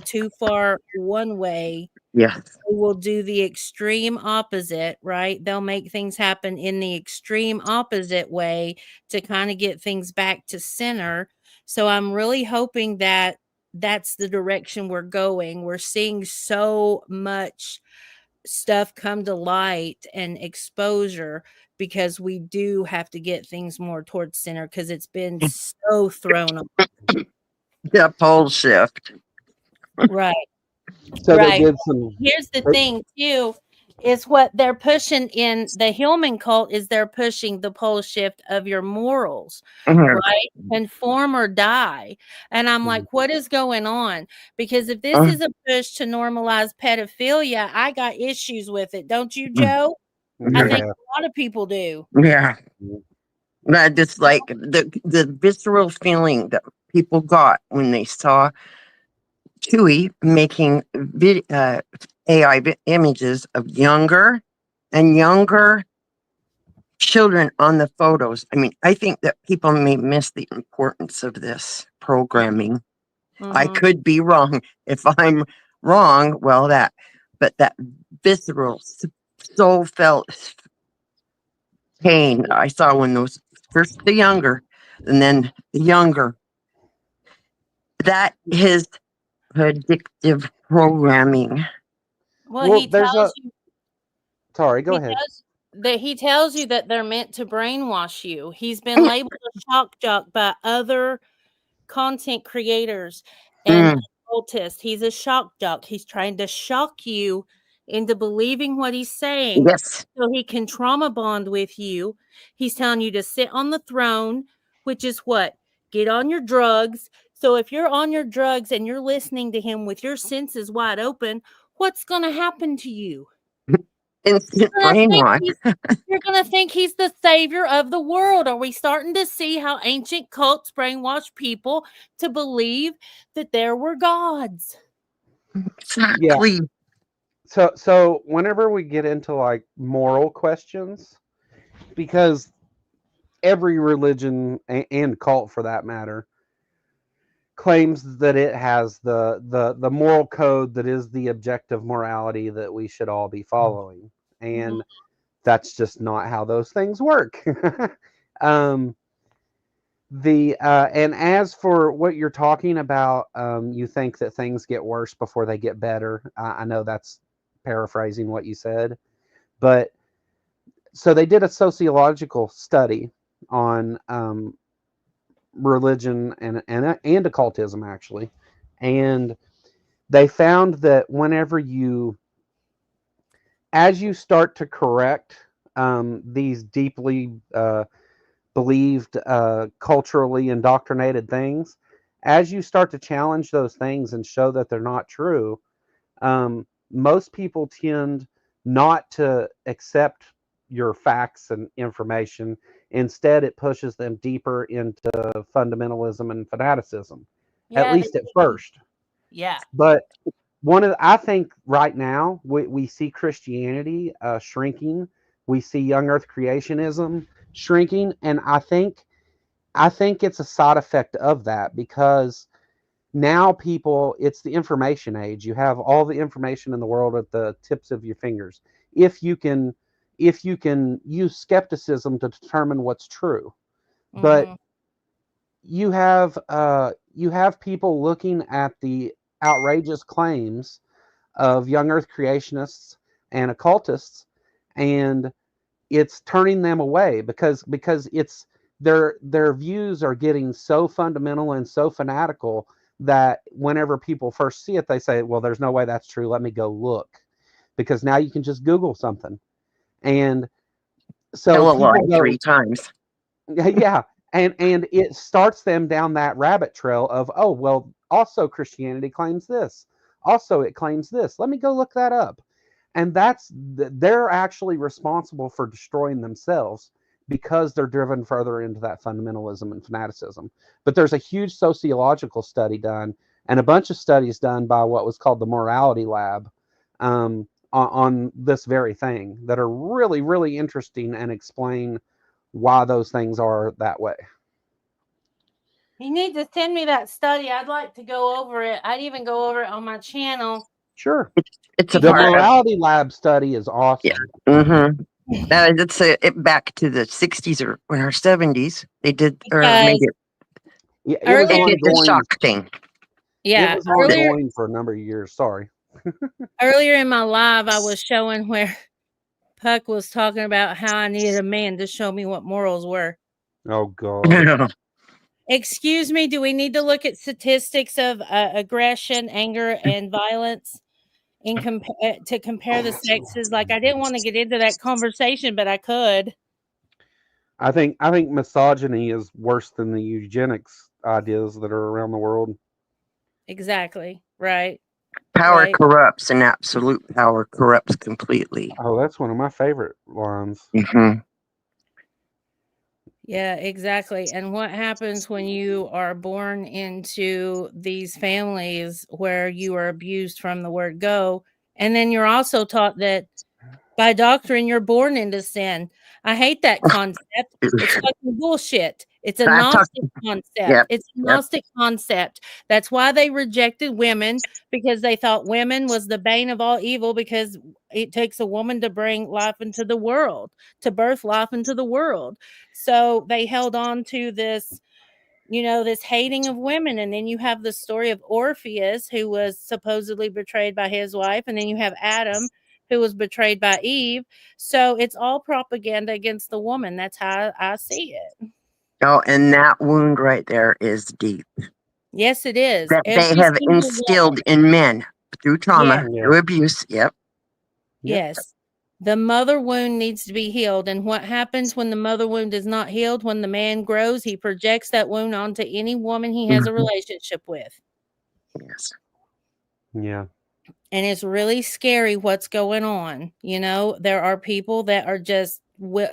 too far one way. Yeah. They will do the extreme opposite, right? They'll make things happen in the extreme opposite way to kind of get things back to center. So I'm really hoping that that's the direction we're going. We're seeing so much stuff come to light and exposure because we do have to get things more towards center because it's been so thrown off. Yeah, pole shift. Right. So right. they Here's the thing too, is what they're pushing in the Hillman cult is they're pushing the pole shift of your morals, right? Conform or die. And I'm like, what is going on? Because if this is a push to normalize pedophilia, I got issues with it. Don't you, Joe? I think Yeah. a lot of people do. Yeah. That just like the visceral feeling that people got when they saw Chewy making AI images of younger and younger children on the photos. I mean, I think that people may miss the importance of this programming. I Mhm. could be wrong. If I'm wrong, well, but that visceral, soul felt pain I saw when those first the younger and then the younger. That is addictive programming. Well, Well, he there's a. tells you Sorry, go he ahead. does that he tells you that they're meant to brainwash you. He's been labeled a shock jock by other content creators and Mm, occultists. He's a shock jock. He's trying to shock you into believing what he's saying yes. so he can trauma bond with you. He's telling you to sit on the throne, which is what? Get on your drugs. So if you're on your drugs and you're listening to him with your senses wide open, what's going to happen to you? Instant Gonna think brainwash. you're going to think he's the savior of the world. Are we starting to see how ancient cults brainwash people to believe that there were gods? Yeah. Exactly. So whenever we get into like moral questions, because every religion and cult for that matter claims that it has the moral code that is the objective morality that we should all be following, and that's just not how those things work. um, and as for what you're talking about, you think that things get worse before they get better. I know that's paraphrasing what you said, but so they did a sociological study on religion and occultism actually, and they found that as you start to correct these deeply believed culturally indoctrinated things, as you start to challenge those things and show that they're not true, most people tend not to accept your facts and information. Instead, it pushes them deeper into fundamentalism and fanaticism, at Yeah, least at first. yeah. But I think right now we see Christianity shrinking. We see young Earth creationism shrinking, and I think it's a side effect of that, because now it's the information age. You have all the information in the world at the tips of your fingers. If you can use skepticism to determine what's true. But you have people looking at the outrageous claims of young Earth creationists and occultists, and it's turning them away because it's their views are getting so fundamental and so fanatical that whenever people first see it, they say, well, there's no way that's true. Let me go look. Because now you can just Google something. And so Tell a lie people go 3 times. yeah, and it starts them down that rabbit trail of, oh, well, also Christianity claims this. Also it claims this. Let me go look that up. And they're actually responsible for destroying themselves because they're driven further into that fundamentalism and fanaticism. But there's a huge sociological study done and a bunch of studies done by what was called the Morality Lab on this very thing that are really, really interesting and explain why those things are that way. You need to send me that study. I'd like to go over it. I'd even go over it on my channel. Sure. It's a The part of Morality Lab study is awesome. yeah. Mm-hmm. Let's say it back to the 60s or 70s. They did, or maybe Yeah, it was they did the ongoing. shock thing. It was ongoing for a number of years. Sorry. Earlier in my live, I was showing where Puck was talking about how I needed a man to show me what morals were. Oh, God. Excuse me, do we need to look at statistics of aggression, anger, and violence to compare the sexes? Like, I didn't want to get into that conversation, but I could. I think misogyny is worse than the eugenics ideas that are around the world. Exactly. Right. Power Right. corrupts, and absolute power corrupts completely. Oh, that's one of my favorite lines. Mm-hmm. Yeah, exactly. And what happens when you are born into these families where you are abused from the word go? And then you're also taught that by doctrine, you're born into sin. I hate that concept. It's fucking bullshit. It's a I talk. Gnostic concept. Yep. It's a Yep. Gnostic concept. That's why they rejected women, because they thought women was the bane of all evil, because it takes a woman to bring life into the world, to birth life into the world. So they held on to this, this hating of women. And then you have the story of Orpheus, who was supposedly betrayed by his wife. And then you have Adam, who was betrayed by Eve. So it's all propaganda against the woman. That's how I see it. Oh, and that wound right there is deep. Yes, it is. That they Every have single instilled one. in men through trauma, Yes. through abuse. Yep. Yes. The mother wound needs to be healed. And what happens when the mother wound is not healed? When the man grows, he projects that wound onto any woman he has a relationship with. Yes. Yeah. And it's really scary what's going on. There are people that are just,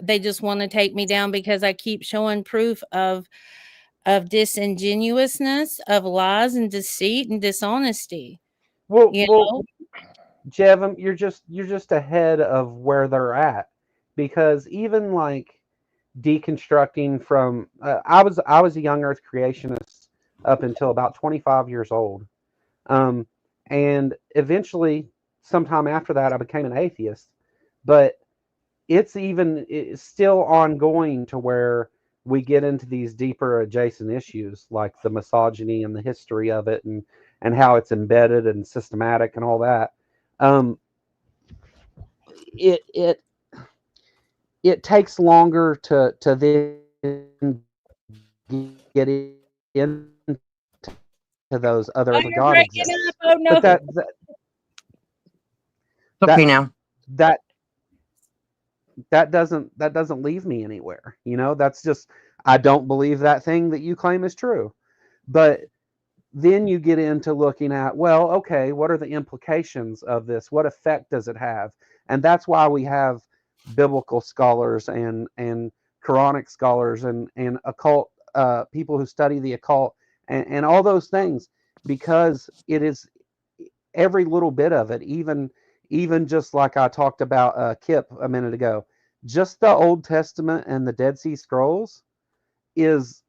they just want to take me down because I keep showing proof of disingenuousness, of lies and deceit and dishonesty. Well, You know? Jevim, you're just ahead of where they're at, because even like deconstructing from, I was a young Earth creationist up until about 25 years old, and eventually, sometime after that, I became an atheist. But it's still ongoing to where we get into these deeper adjacent issues like the misogyny and the history of it, and how it's embedded and systematic and all that. It takes longer to then get into those other Oh, if a you're God breaking exists. up. Oh no. But Okay, now. that doesn't leave me anywhere. That's just, I don't believe that thing that you claim is true. But then you get into looking at, well, okay, what are the implications of this? What effect does it have? And that's why we have biblical scholars and Quranic scholars and occult people who study the occult and all those things, because it is every little bit of it, even just like I talked about Kip a minute ago, just the Old Testament and the Dead Sea Scrolls is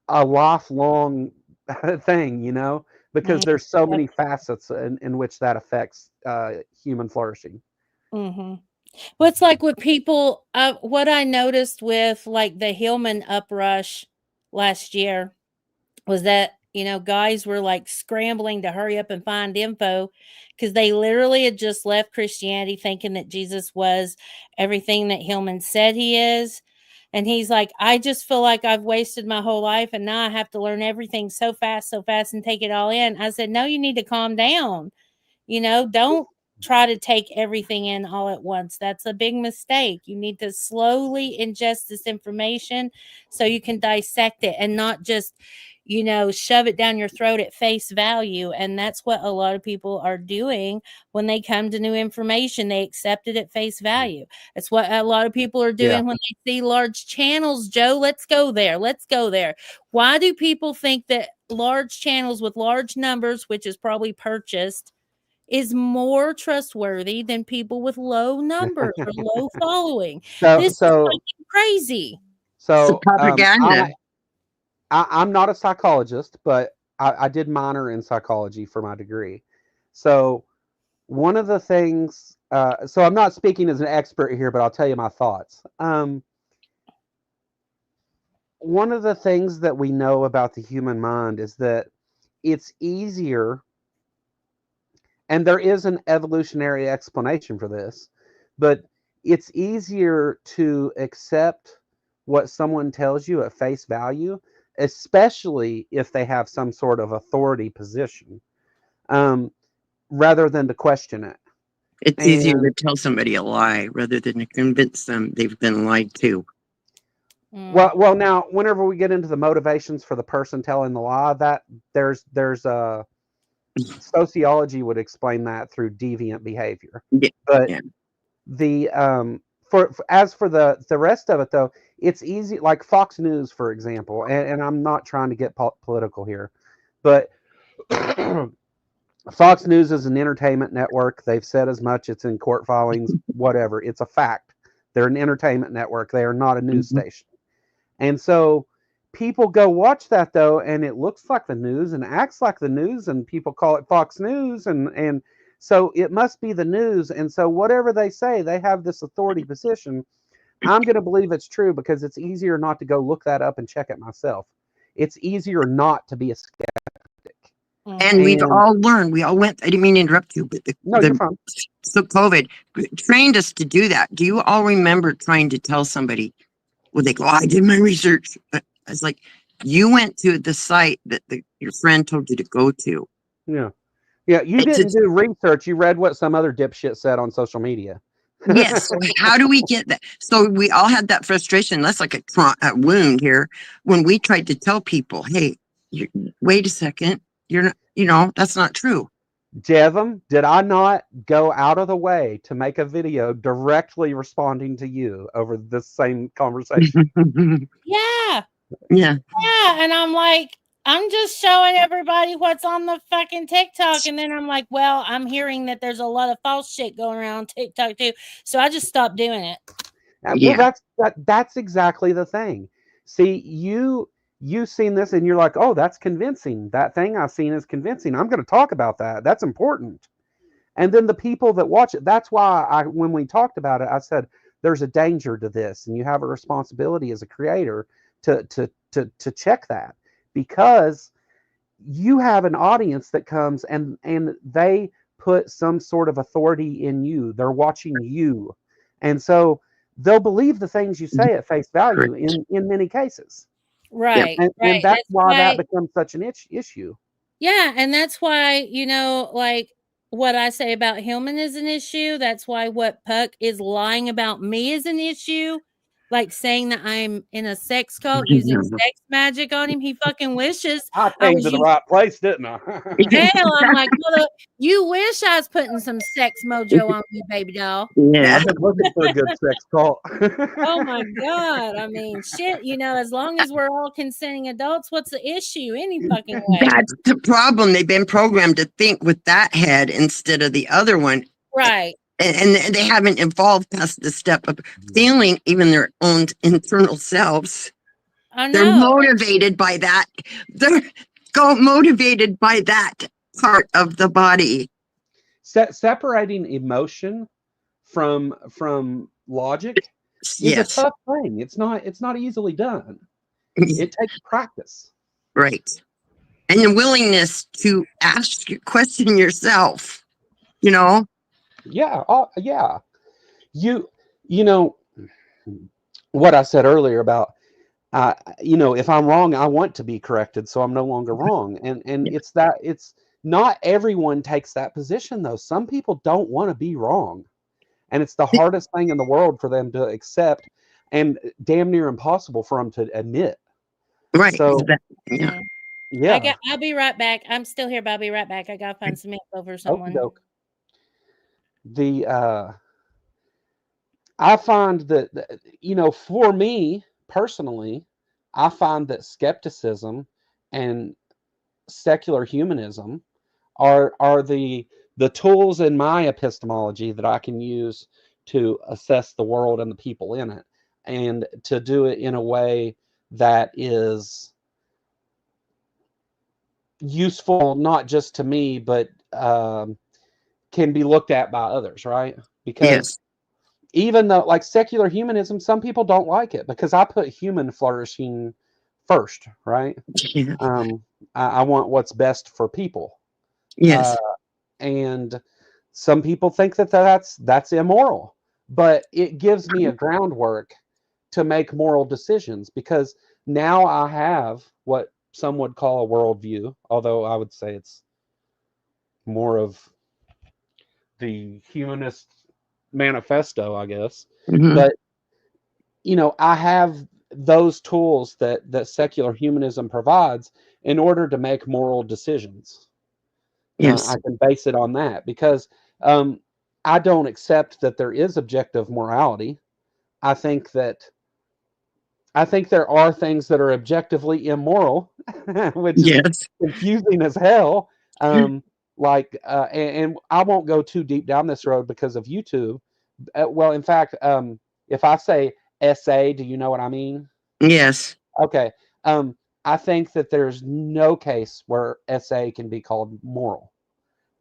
a lifelong thing, because there's so many facets in which that affects human flourishing. Mm-hmm. Well, it's like with people, what I noticed with like the Hillman uprush last year was that, guys were like scrambling to hurry up and find info because they literally had just left Christianity thinking that Jesus was everything that Hillman said he is. And he's like, I just feel like I've wasted my whole life and now I have to learn everything so fast and take it all in. I said, no, you need to calm down. Don't try to take everything in all at once. That's a big mistake. You need to slowly ingest this information so you can dissect it and not just, shove it down your throat at face value. And that's what a lot of people are doing when they come to new information. They accept it at face value. That's what a lot of people are doing when they see large channels. Joe, let's go there. Let's go there. Why do people think that large channels with large numbers, which is probably purchased, is more trustworthy than people with low numbers or low following? This is fucking crazy. So propaganda. I'm not a psychologist, but I did minor in psychology for my degree. So one of the things, so I'm not speaking as an expert here, but I'll tell you my thoughts. One of the things that we know about the human mind is that it's easier, and there is an evolutionary explanation for this, but it's easier to accept what someone tells you at face value, especially if they have some sort of authority position, rather than to question it. It's easier to tell somebody a lie rather than to convince them they've been lied to. Well, now, whenever we get into the motivations for the person telling the lie, that there's sociology would explain that through deviant behavior. Yeah. But Yeah. the as for the rest of it, though, it's easy. Like Fox News, for example, and I'm not trying to get political here, but Fox News is an entertainment network. They've said as much. It's in court filings, whatever. It's a fact. They're an entertainment network. They are not a news station. And so people go watch that, though, and it looks like the news and acts like the news, and people call it Fox News. And so it must be the news. And so whatever they say, they have this authority position. I'm going to believe it's true because it's easier not to go look that up and check it myself. It's easier not to be a skeptic. And we've all learned, we all went, I didn't mean to interrupt you, but so COVID trained us to do that. Do you all remember trying to tell somebody, well, they go, I did my research. But I was like, you went to the site that your friend told you to go to. Yeah. Yeah, you didn't do research. You read what some other dipshit said on social media. Yes. So how do we get that? So we all had that frustration. That's like a wound here when we tried to tell people, hey, wait a second. You're not, that's not true. Jevim, did I not go out of the way to make a video directly responding to you over this same conversation? Yeah. Yeah. Yeah. And I'm like, I'm just showing everybody what's on the fucking TikTok. And then I'm like, well, I'm hearing that there's a lot of false shit going around on TikTok too. So I just stopped doing it. Well, that's exactly the thing. See, you've seen this and you're like, oh, that's convincing. That thing I've seen is convincing. I'm going to talk about that. That's important. And then the people that watch it, that's why when we talked about it, I said, there's a danger to this. And you have a responsibility as a creator to check that, because you have an audience that comes and they put some sort of authority in you. They're watching you. And so they'll believe the things you say at face value in many cases. Right. And that's why that becomes such an issue. Yeah. And that's why, like what I say about Hillman is an issue. That's why what Puck is lying about me is an issue. Like saying that I'm in a sex cult using sex magic on him. He fucking wishes I came to the right place, didn't I? Hell, I'm like, well, you wish I was putting some sex mojo on you, baby doll. Yeah. I've been looking for a good sex cult. Oh my God. I mean, shit, as long as we're all consenting adults, what's the issue? Any fucking way. That's the problem. They've been programmed to think with that head instead of the other one. Right. And they haven't evolved past the step of feeling even their own internal selves. They're motivated by that. They're motivated by that part of the body. Separating emotion from logic is a tough thing. It's not easily done. It takes practice. Right. And the willingness to question yourself, Yeah. Yeah. You know what I said earlier about, if I'm wrong, I want to be corrected, so I'm no longer wrong. And it's not everyone takes that position, though. Some people don't want to be wrong, and it's the hardest thing in the world for them to accept, and damn near impossible for them to admit. Right. So, yeah. I'll be right back. I'm still here, but I'll be right back. I gotta find some info for someone. I find that, for me personally, I find that skepticism and secular humanism are the tools in my epistemology that I can use to assess the world and the people in it, and to do it in a way that is useful not just to me, but can be looked at by others, right? Because even though, like secular humanism, some people don't like it because I put human flourishing first, right? I want what's best for people. Yes. And some people think that that's immoral, but it gives me a groundwork to make moral decisions, because now I have what some would call a worldview, although I would say it's more of the humanist manifesto, I guess. But I have those tools that secular humanism provides in order to make moral decisions. Yes. I can base it on that because I don't accept that there is objective morality. I think there are things that are objectively immoral, which is Yes. confusing as hell. And I won't go too deep down this road because of YouTube. Well, in fact, if I say SA, do you know what I mean? Yes. Okay. I think that there's no case where SA can be called moral,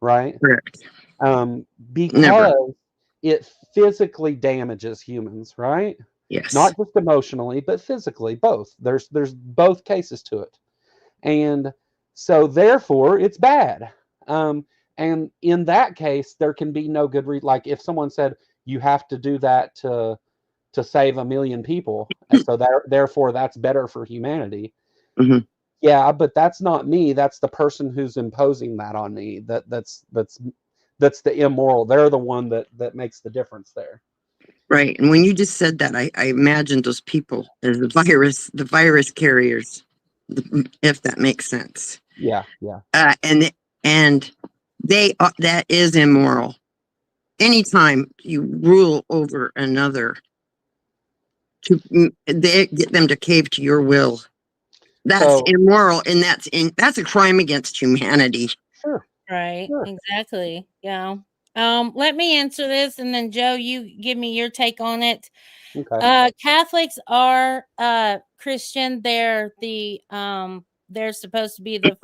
right? Correct. Because Never. it physically damages humans, right? Yes. Not just emotionally, but physically, both. There's both cases to it. And so therefore it's bad. And in that case, there can be no good like if someone said you have to do that to save 1 million people, and so therefore that's better for humanity. Mm-hmm. Yeah, but that's not me. That's the person who's imposing that on me. That's the immoral. They're the one that makes the difference there. Right. And when you just said that, I imagined those people as the virus carriers, if that makes sense. Yeah, yeah. And they that is immoral. Anytime you rule over another they get them to cave to your will, that's immoral, and that's a crime against humanity. Sure. Right. Sure. Exactly. Yeah. Let me answer this, and then Joe, you give me your take on it. Okay. Catholics are Christian. They're they're supposed to be the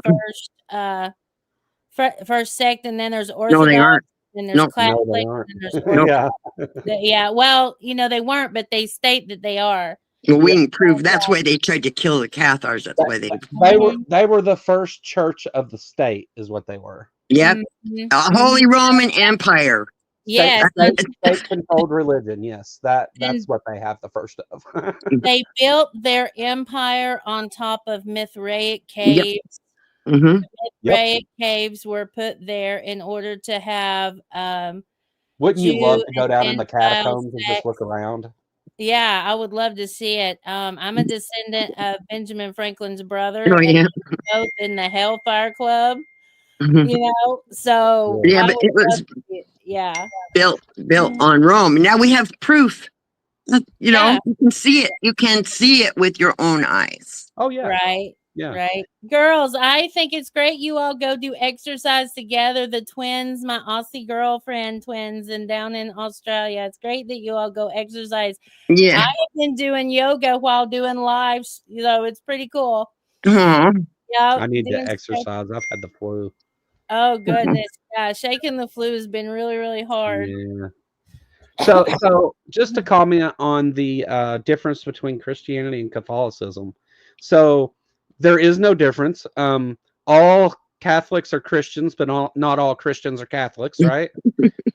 first sect, and then there's Orthodox, no, they aren't. And there's Catholic, no, they aren't. and there's Orthodox. Yeah. Well, they weren't, but they state that they are. Well, we can prove that's why they tried to kill the Cathars. That's why they were the first church of the state, is what they were. Yep. Holy Roman Empire. Yes. State-controlled religion. Yes, that's what they have the first of. They built their empire on top of Mithraic caves. Yep. Mm-hmm. Mithraic caves were put there in order to have. Wouldn't you love to go down in the catacombs and just look around? Yeah, I would love to see it. I'm a descendant of Benjamin Franklin's brother. Oh, yeah. And both in the Hellfire Club. Mm-hmm. So yeah, but it was built on Rome. Now we have proof. You can see it. You can see it with your own eyes. Oh yeah. Right. Yeah. Right. Girls, I think it's great you all go do exercise together. The twins, my Aussie girlfriend twins, and down in Australia. It's great that you all go exercise. Yeah. I've been doing yoga while doing lives. It's pretty cool. Uh-huh. Yeah. I need to exercise. I've had the flu. Oh goodness. Yeah, shaking the flu has been really, really hard. Yeah. So just to comment on the difference between Christianity and Catholicism. So there is no difference. All Catholics are Christians, but not all Christians are Catholics, right?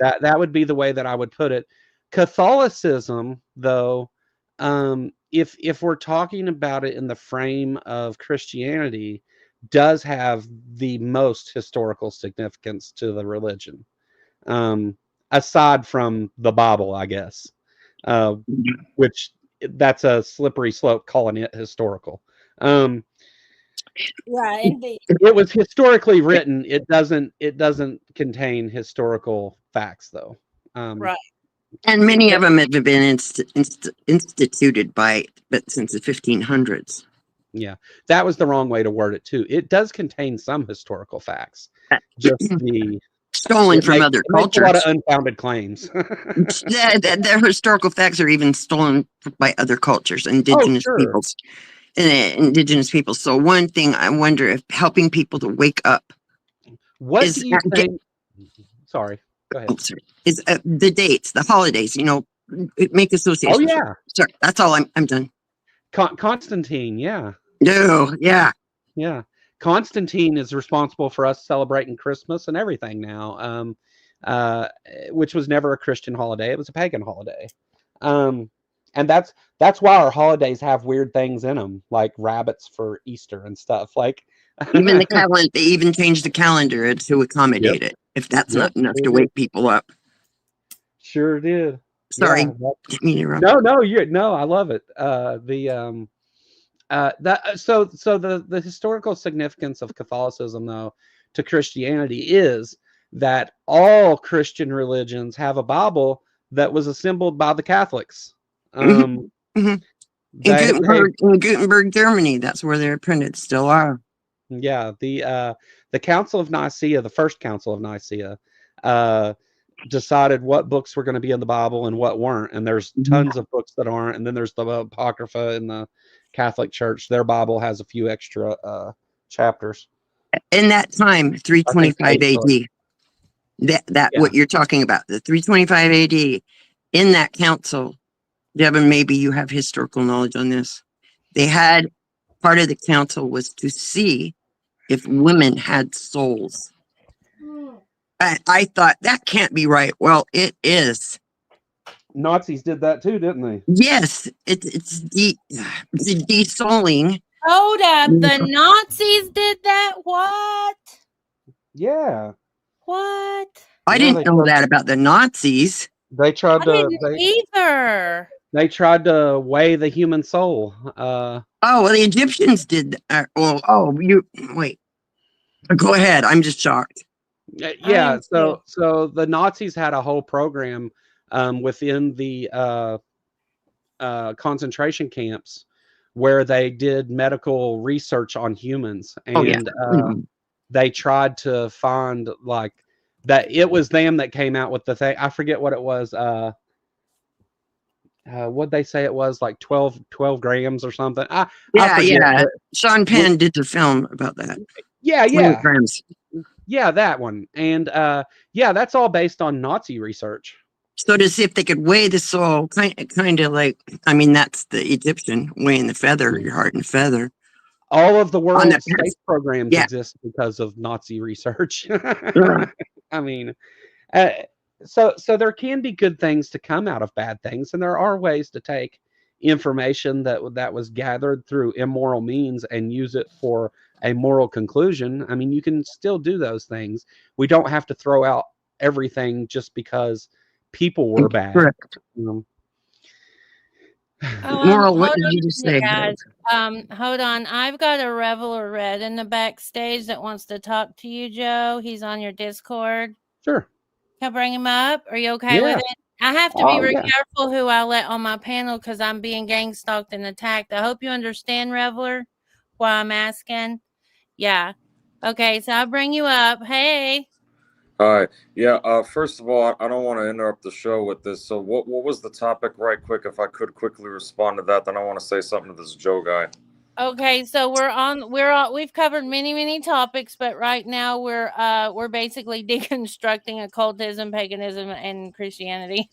that would be the way that I would put it. Catholicism, though, if we're talking about it in the frame of Christianity, does have the most historical significance to the religion, aside from the Bible, I guess, which that's a slippery slope calling it historical. Yeah, indeed. It was historically written. It doesn't contain historical facts, though. Right. And many of them have been instituted since the 1500s. Yeah, that was the wrong way to word it too. It does contain some historical facts, just the stolen from other cultures. A lot of unfounded claims. Their historical facts are even stolen by other cultures, indigenous peoples. Indigenous people. So one thing I wonder if helping people to wake up. What do you think? Sorry, go ahead. Is the dates, the holidays? Make associations. Oh yeah. Sorry, that's all. I'm done. Constantine, yeah. No, yeah. Yeah. Constantine is responsible for us celebrating Christmas and everything now, which was never a Christian holiday. It was a pagan holiday. And that's why our holidays have weird things in them, like rabbits for Easter and stuff. Like even the calendar, they even changed the calendar to accommodate it. If that's not enough to wake people up. Sure did. Sorry. Yeah, no, I love it. So the historical significance of Catholicism, though, to Christianity is that all Christian religions have a Bible that was assembled by the Catholics. Mhm. Mhm. They In Gutenberg, Germany, that's where they're printed. Still are. Yeah, the Council of Nicaea, the first Council of Nicaea, decided what books were going to be in the Bible and what weren't. And there's tons of books that aren't. And then there's the Apocrypha in the Catholic Church. Their Bible has a few extra chapters. In that time, I think 325 8 books. AD. That Yeah. what you're talking about, the 325 AD. In that council, Devin, maybe you have historical knowledge on this. They had part of the council was to see if women had souls. I thought that can't be right. Well, it is. Nazis did that too, didn't they? Yes, it's de-souling. Hold up, the Nazis did that? What? Yeah. What? I Yeah, didn't know that about the Nazis. They tried I to. didn't either. They tried to weigh the human soul. Oh, well, the Egyptians did. You wait. Go ahead. I'm just shocked. Yeah. So the Nazis had a whole program within the concentration camps where they did medical research on humans, and they tried to find like that. It was them that came out with the thing. I forget what it was. What'd they say it was, like 12 grams or something? I forget. Sean Penn did the film about that. Yeah. 20 grams. Yeah, that one. And that's all based on Nazi research. So to see if they could weigh the soul, kind of like, I mean, that's the Egyptian weighing the feather, your heart and feather. All of the world's space programs exist because of Nazi research. I mean, so there can be good things to come out of bad things, and there are ways to take information that was gathered through immoral means and use it for a moral conclusion. I mean, you can still do those things. We don't have to throw out everything just because people were bad. Correct. Moral, what did you just say? Guys, hold on. I've got a Reveler Red in the backstage that wants to talk to you, Joe. He's on your Discord. Sure. Can I bring him up? Are you okay with it? I have to be very careful who I let on my panel because I'm being gang stalked and attacked. I hope you understand, Reveler, why I'm asking. Yeah. Okay, so I'll bring you up. Hey. Hi. Yeah. First of all, I don't want to interrupt the show with this. So, what was the topic, right quick? If I could quickly respond to that, then I want to say something to this Joe guy. Okay, so we've covered many topics, but right now we're basically deconstructing occultism, paganism, and Christianity.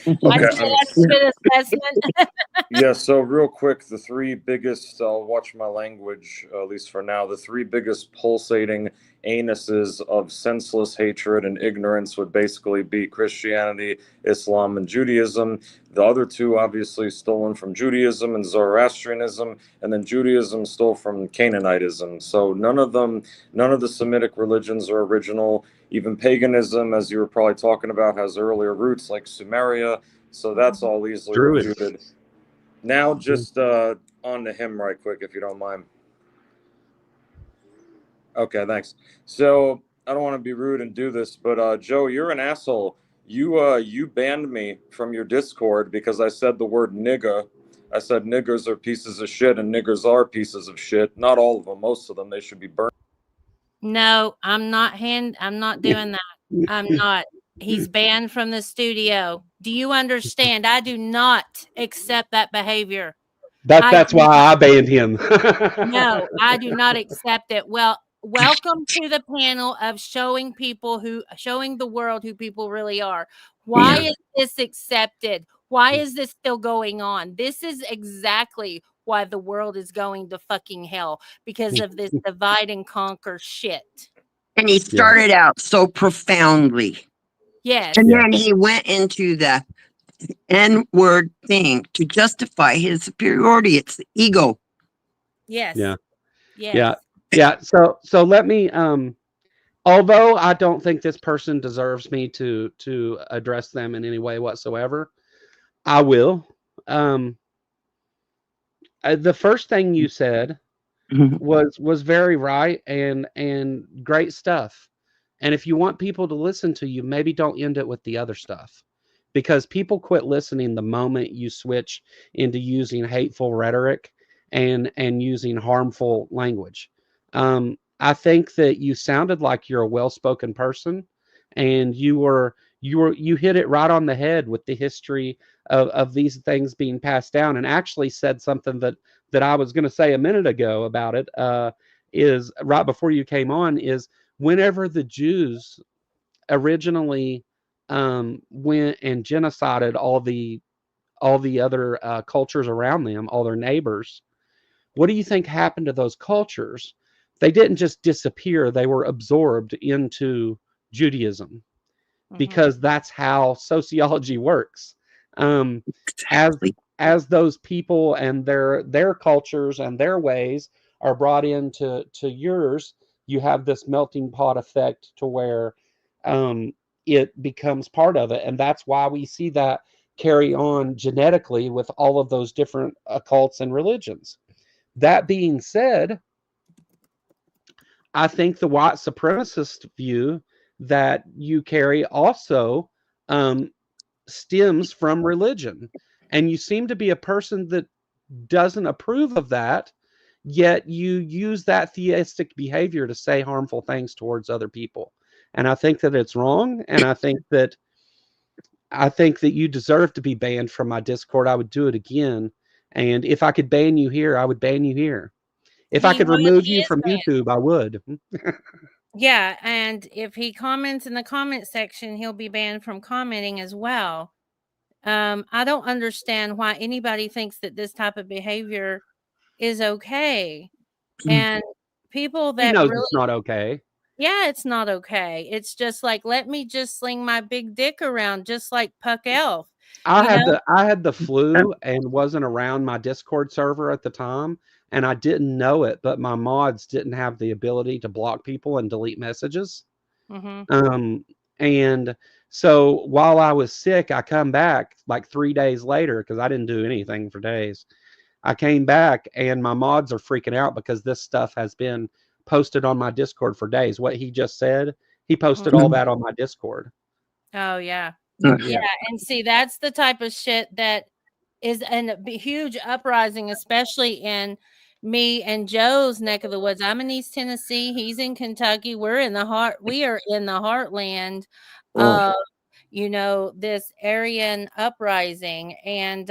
Okay. That's a good assessment. Yeah, so real quick, the three biggest, I'll watch my language, at least for now, the three biggest pulsating anuses of senseless hatred and ignorance would basically be Christianity, Islam, and Judaism. The other two obviously stolen from Judaism and Zoroastrianism, and then Judaism stole from Canaanitism. So none of the Semitic religions are original. Even paganism, as you were probably talking about, has earlier roots like Sumeria. So that's all easily refuted. Now, just on to him right quick, if you don't mind. Okay, thanks. So I don't want to be rude and do this, but Joe, you're an asshole. You banned me from your Discord because I said the word nigga. I said niggers are pieces of shit, and niggers are pieces of shit. Not all of them, most of them. They should be burned. No, I'm not doing that. I'm not. He's banned from the studio. Do you understand? I do not accept that behavior. That's why I banned him. No, I do not accept it. Well, welcome to the panel of showing the world who people really are. Why is this accepted? Why is this still going on? This is exactly why the world is going to fucking hell, because of this divide and conquer shit. And he started out so profoundly. Yes. And then he went into the N-word thing to justify his superiority. It's the ego. Yes. Yeah. So let me although I don't think this person deserves me to address them in any way whatsoever, I will. The first thing you said was very right and great stuff. And if you want people to listen to you, maybe don't end it with the other stuff, because people quit listening the moment you switch into using hateful rhetoric and using harmful language. I think that you sounded like you're a well-spoken person, and you hit it right on the head with the history of these things being passed down, and actually said something that I was going to say a minute ago about it, is right before you came on, is whenever the Jews originally went and genocided all the other cultures around them, all their neighbors, what do you think happened to those cultures? They didn't just disappear, they were absorbed into Judaism, because that's how sociology works. As those people and their cultures and their ways are brought into yours, you have this melting pot effect to where it becomes part of it, and that's why we see that carry on genetically with all of those different occults and religions. That being said, I think the white supremacist view that you carry also stems from religion. And you seem to be a person that doesn't approve of that, yet you use that theistic behavior to say harmful things towards other people. And I think that it's wrong. And I think that you deserve to be banned from my Discord. I would do it again. And if I could ban you here, I would ban you here. If I could remove you from YouTube, I would. Yeah, and if he comments in the comment section, he'll be banned from commenting as well. I don't understand why anybody thinks that this type of behavior is okay. And people He that knows really, it's not okay. yeah, it's not okay. It's just like, let me just sling my big dick around, just like Puck Elf. I had the flu and wasn't around my Discord server at the time, and I didn't know it, but my mods didn't have the ability to block people and delete messages. And so while I was sick, I come back like 3 days later, because I didn't do anything for days. I came back and my mods are freaking out because this stuff has been posted on my Discord for days. What he just said, he posted all that on my Discord. Oh, yeah. Yeah. Yeah. And see, that's the type of shit that is a huge uprising, especially in me and Joe's neck of the woods. I'm in East Tennessee. He's in Kentucky. We are in the heartland of, this Aryan uprising. And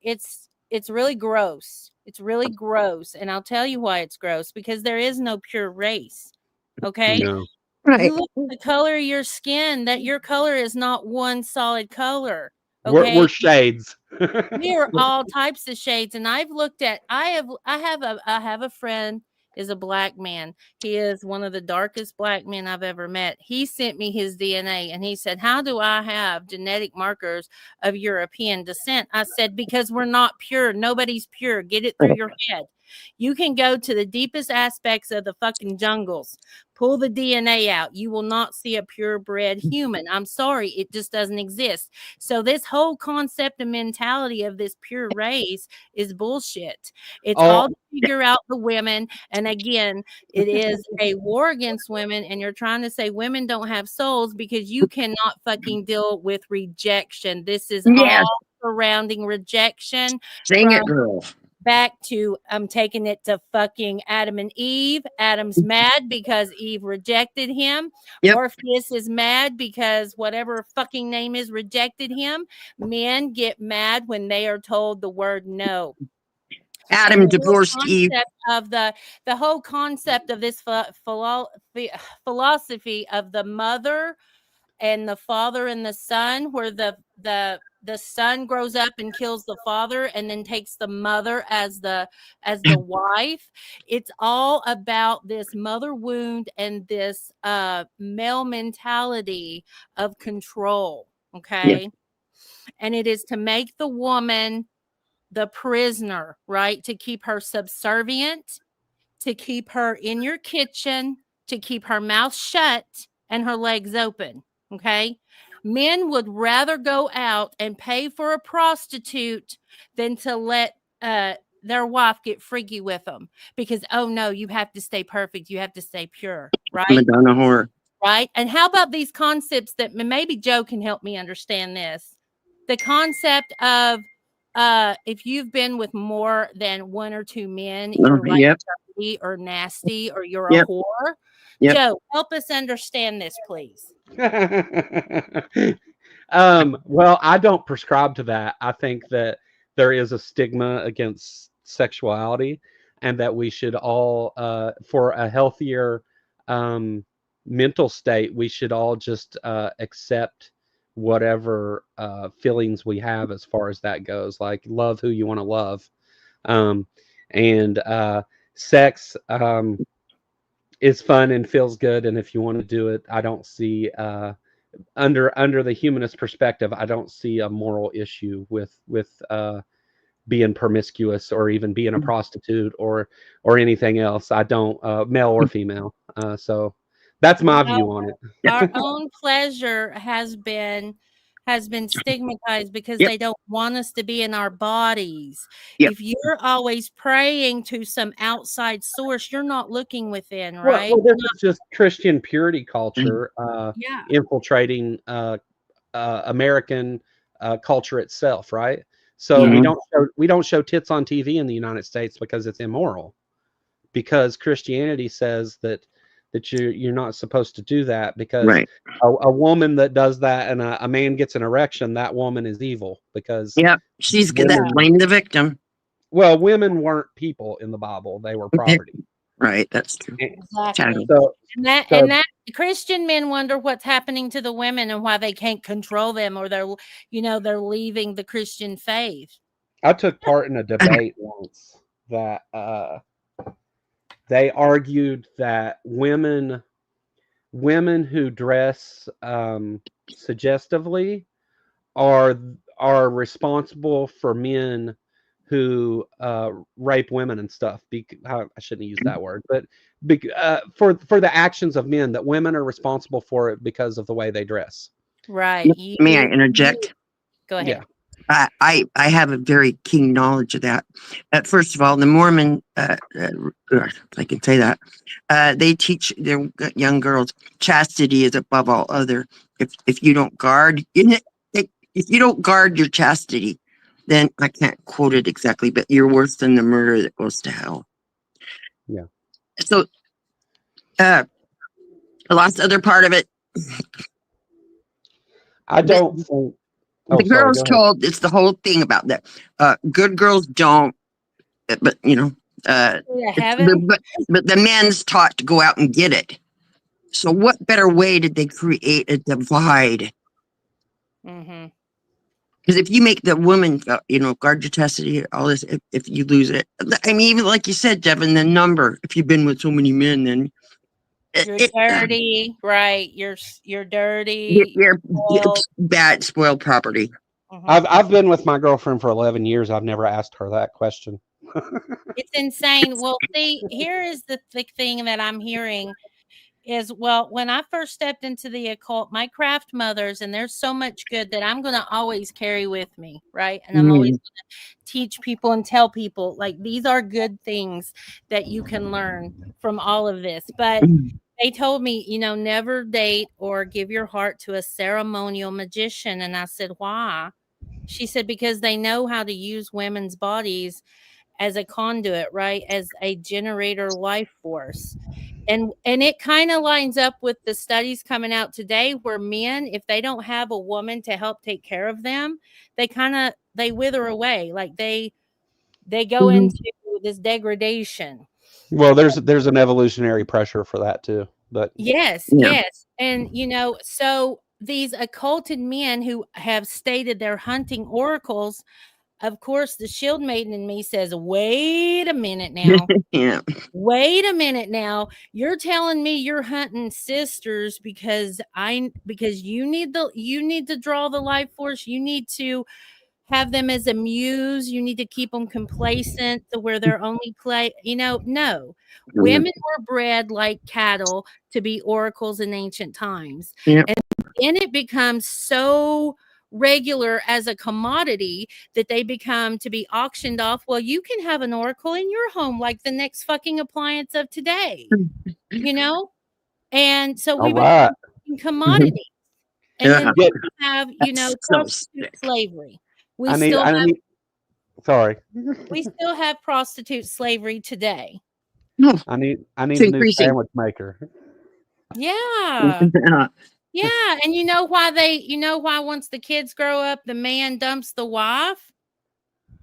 it's really gross. It's really gross. And I'll tell you why it's gross, because there is no pure race. Okay. No. Right. You look at the color of your skin, that your color is not one solid color. Okay. We're shades. We are all types of shades. And I've looked at, I have a friend is a black man. He is one of the darkest black men I've ever met. He sent me his DNA and he said, how do I have genetic markers of European descent? I said, because we're not pure. Nobody's pure. Get it through your head. You can go to the deepest aspects of the fucking jungles, pull the DNA out. You will not see a purebred human. I'm sorry. It just doesn't exist. So this whole concept and mentality of this pure race is bullshit. It's all to figure out the women. And again, it is a war against women. And you're trying to say women don't have souls because you cannot fucking deal with rejection. This is all surrounding rejection. Sing it, girl. Back to, I'm taking it to fucking Adam and Eve. Adam's mad because Eve rejected him. Orpheus is mad because whatever fucking name is rejected him. Men get mad when they are told the word no. Adam divorced Eve. Of the whole concept of this philosophy of the mother and the father and the son, where the son grows up and kills the father and then takes the mother as the wife. It's all about this mother wound and this male mentality of control. Okay. And it is to make the woman the prisoner, right? To keep her subservient, to keep her in your kitchen, to keep her mouth shut and her legs open. Okay. Men would rather go out and pay for a prostitute than to let their wife get freaky with them because, oh no, you have to stay perfect, you have to stay pure, right? Madonna horror. Right. And how about these concepts that maybe Joe can help me understand this? The concept of if you've been with more than one or two men, you're like Yep. dirty or nasty or you're a Yep. whore. Yep. Joe, help us understand this, please. Well, I don't prescribe to that. I think that there is a stigma against sexuality, and that we should all, for a healthier mental state, we should all just accept whatever feelings we have as far as that goes. Like, love who you want to love, and sex is fun and feels good, and if you want to do it, I don't see under the humanist perspective, I don't see a moral issue with being promiscuous or even being a prostitute or anything else. I don't, male or female. So that's my view on it. Our own pleasure has been stigmatized because they don't want us to be in our bodies. If you're always praying to some outside source, you're not looking within, right? Well, this is just Christian purity culture infiltrating American culture itself, right? So we don't show tits on TV in the United States because it's immoral, because Christianity says that you're not supposed to do that, because a woman that does that and a man gets an erection, that woman is evil, because she's gonna blame the victim. Well, women weren't people in the Bible; they were property. Right, that's true. Exactly. So, and that Christian men wonder what's happening to the women and why they can't control them, or they're leaving the Christian faith. I took part in a debate once that they argued that women who dress suggestively are responsible for men who rape women and stuff. I shouldn't use that word, but for the actions of men, that women are responsible for it because of the way they dress. Right. May I interject? Go ahead. Yeah. I have a very keen knowledge of that. First of all, the Mormon, if I can say that, they teach their young girls chastity is above all other. If you don't guard, if you don't guard your chastity, then I can't quote it exactly, but you're worse than the murderer that goes to hell. Yeah. So, the last other part of it, I don't think. The girls told, it's the whole thing about that. Good girls don't, but but the men's taught to go out and get it. So what better way did they create a divide? Because if you make the woman, guard your chastity, all this, if you lose it, I mean, even like you said, Jevim, the number, if you've been with so many men, then you're dirty, right? You're dirty. You're bad, spoiled property. I've been with my girlfriend for 11 years. I've never asked her that question. It's insane. Well, see, here is the thing that I'm hearing is, well, when I first stepped into the occult, my craft mothers, and there's so much good that I'm going to always carry with me, right? And I'm always going to teach people and tell people, like, these are good things that you can learn from all of this. But they told me, never date or give your heart to a ceremonial magician. And I said, why? She said, because they know how to use women's bodies as a conduit, right? As a generator life force. And it kind of lines up with the studies coming out today, where men, if they don't have a woman to help take care of them, they wither away. Like they go into this degradation. Well, there's an evolutionary pressure for that too. But yes. And so these occulted men who have stated they're hunting oracles, of course, the shield maiden in me says, wait a minute now. Wait a minute now. You're telling me you're hunting sisters because you need to draw the life force. You need to have them as a muse. You need to keep them complacent to where they're only no. Women were bred like cattle to be oracles in ancient times. And then it becomes so regular as a commodity that they become to be auctioned off. Well, you can have an oracle in your home like the next fucking appliance of today, you know? And so we All become commodities. And then Yeah. we have, you know, That's so prostitute sick. slavery. We I need. still I have need. Sorry. we still have prostitute slavery today. I need It's a new increasing. sandwich maker. Yeah. Yeah, and you know why once the kids grow up, the man dumps the wife?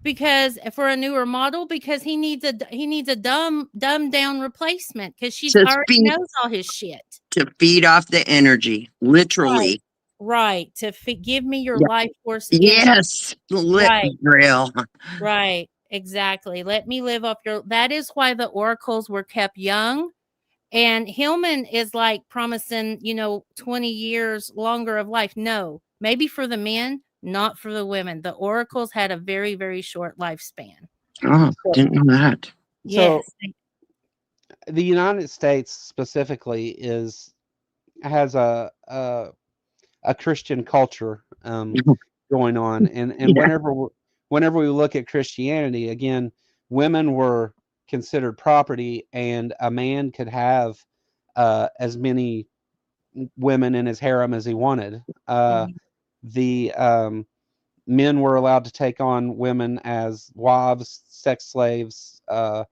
Because for a newer model, because he needs a dumbed down replacement because she's To already feed, knows all his shit. to feed off the energy, literally. Right. To give me your Yeah. life force energy. Yes, lit Right. grill. Right. Exactly. Let me live off your. That is why the oracles were kept young. And Hillman is like promising, 20 years longer of life. No, maybe for the men, not for the women. The oracles had a very, very short lifespan. Oh, didn't know that. So, Yes. the United States specifically has a Christian culture going on, and Yeah. whenever we look at Christianity, again, women were considered property, and a man could have as many women in his harem as he wanted. The men were allowed to take on women as wives, sex slaves. I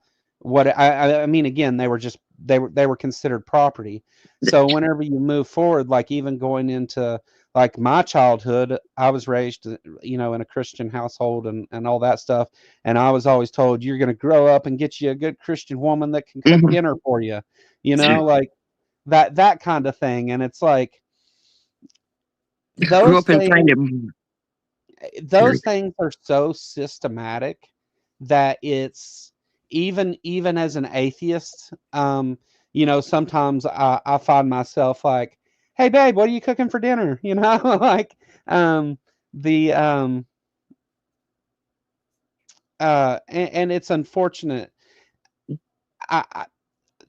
mean, again, they were considered property. So whenever you move forward, like even going into like my childhood, I was raised, in a Christian household and all that stuff. And I was always told, you're going to grow up and get you a good Christian woman that can cook dinner for you, like that kind of thing. And it's like, Grew up and kind of. those things are so systematic that it's even as an atheist, sometimes I find myself like, hey babe, what are you cooking for dinner? Like the and it's unfortunate.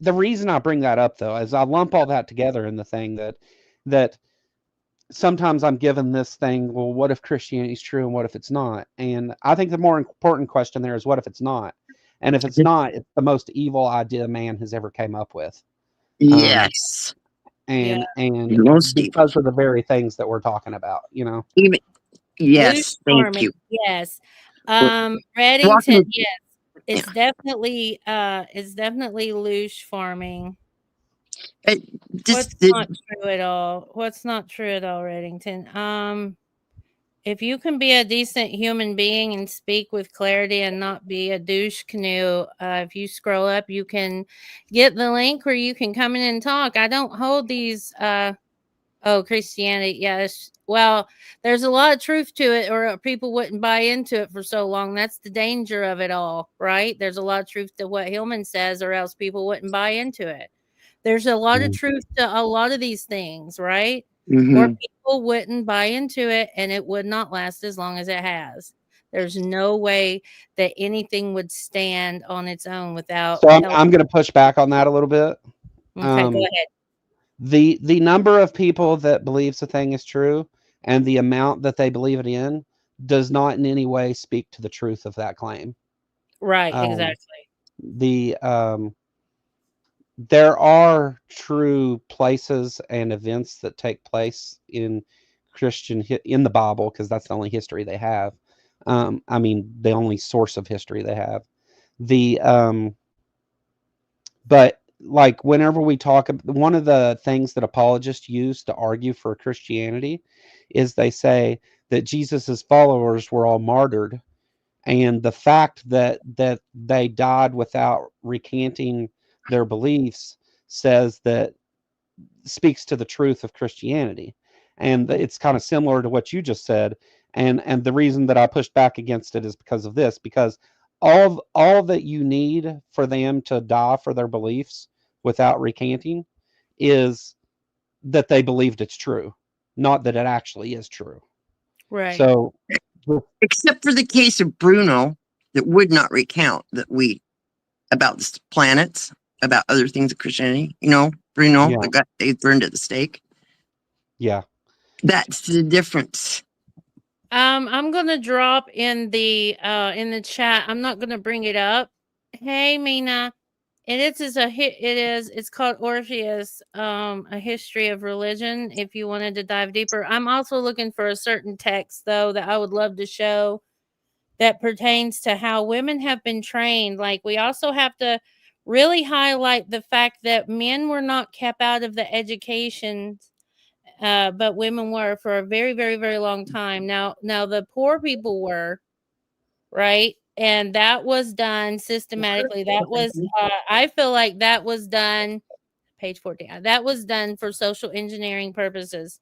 The reason I bring that up though is I lump all that together in the thing that sometimes I'm given this thing, well, what if Christianity is true and what if it's not? And I think the more important question there is, what if it's not? And if it's not, it's the most evil idea man has ever came up with. Yes. And Most because of the very things that we're talking about, Even, yes, Loose thank farming, you. yes. Walking- Reddington, yes. It's definitely loose farming. What's not true at all? What's not true at all, Reddington? If you can be a decent human being and speak with clarity and not be a douche canoe, if you scroll up, you can get the link where you can come in and talk. I don't hold these. Christianity, yes. Well, there's a lot of truth to it, or people wouldn't buy into it for so long. That's the danger of it all, right? There's a lot of truth to what Hillman says, or else people wouldn't buy into it. There's a lot of truth to a lot of these things, right? Or people wouldn't buy into it and it would not last as long as it has. There's no way that anything would stand on its own without. So I'm going to push back on that a little bit. Okay, go ahead. The number of people that believes a thing is true and the amount that they believe it in does not in any way speak to the truth of that claim. Right, exactly. There are true places and events that take place in in the Bible, because that's the only history they have. I mean, the only source of history they have. But like whenever we talk, one of the things that apologists use to argue for Christianity is they say that Jesus's followers were all martyred, and the fact that they died without recanting their beliefs speaks to the truth of Christianity. And it's kind of similar to what you just said. And the reason that I pushed back against it is because of this, because all that you need for them to die for their beliefs without recanting is that they believed it's true, not that it actually is true. Right. So, except for the case of Bruno, that would not recount about the planets, about other things of Christianity. Bruno, they burned at the stake. Yeah. That's the difference. I'm gonna drop in the chat. I'm not gonna bring it up. Hey, Mina. It's called Orpheus, a history of religion. If you wanted to dive deeper, I'm also looking for a certain text though that I would love to show that pertains to how women have been trained. Like, we also have to really highlight the fact that men were not kept out of the education, but women were for a very, very, very long time. Now the poor people were, right? And that was done systematically. That was, I feel like that was done, page 14, that was done for social engineering purposes,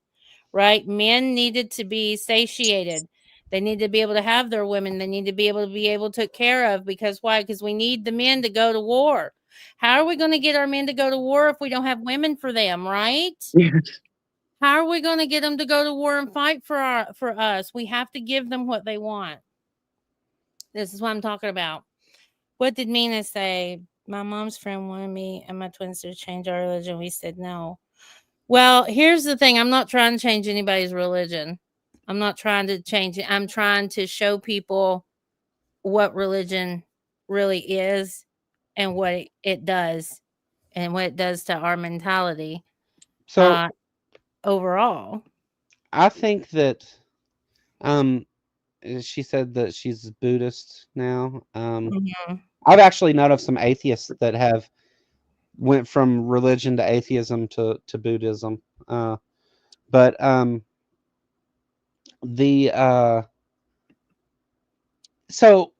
right? Men needed to be satiated. They need to be able to have their women. They need to be able to take care of, because why? Because we need the men to go to war. How are we going to get our men to go to war if we don't have women for them, right? How are we going to get them to go to war and fight for us? We have to give them what they want. This is what I'm talking about. What did Mina say? My mom's friend wanted me and my twins to change our religion. We said no. Well, here's the thing. I'm not trying to change anybody's religion. I'm not trying to change it. I'm trying to show people what religion really is and what it does and what it does to our mentality. So overall, I think that she said that she's Buddhist now. I've actually known of some atheists that have went from religion to atheism to Buddhism. But so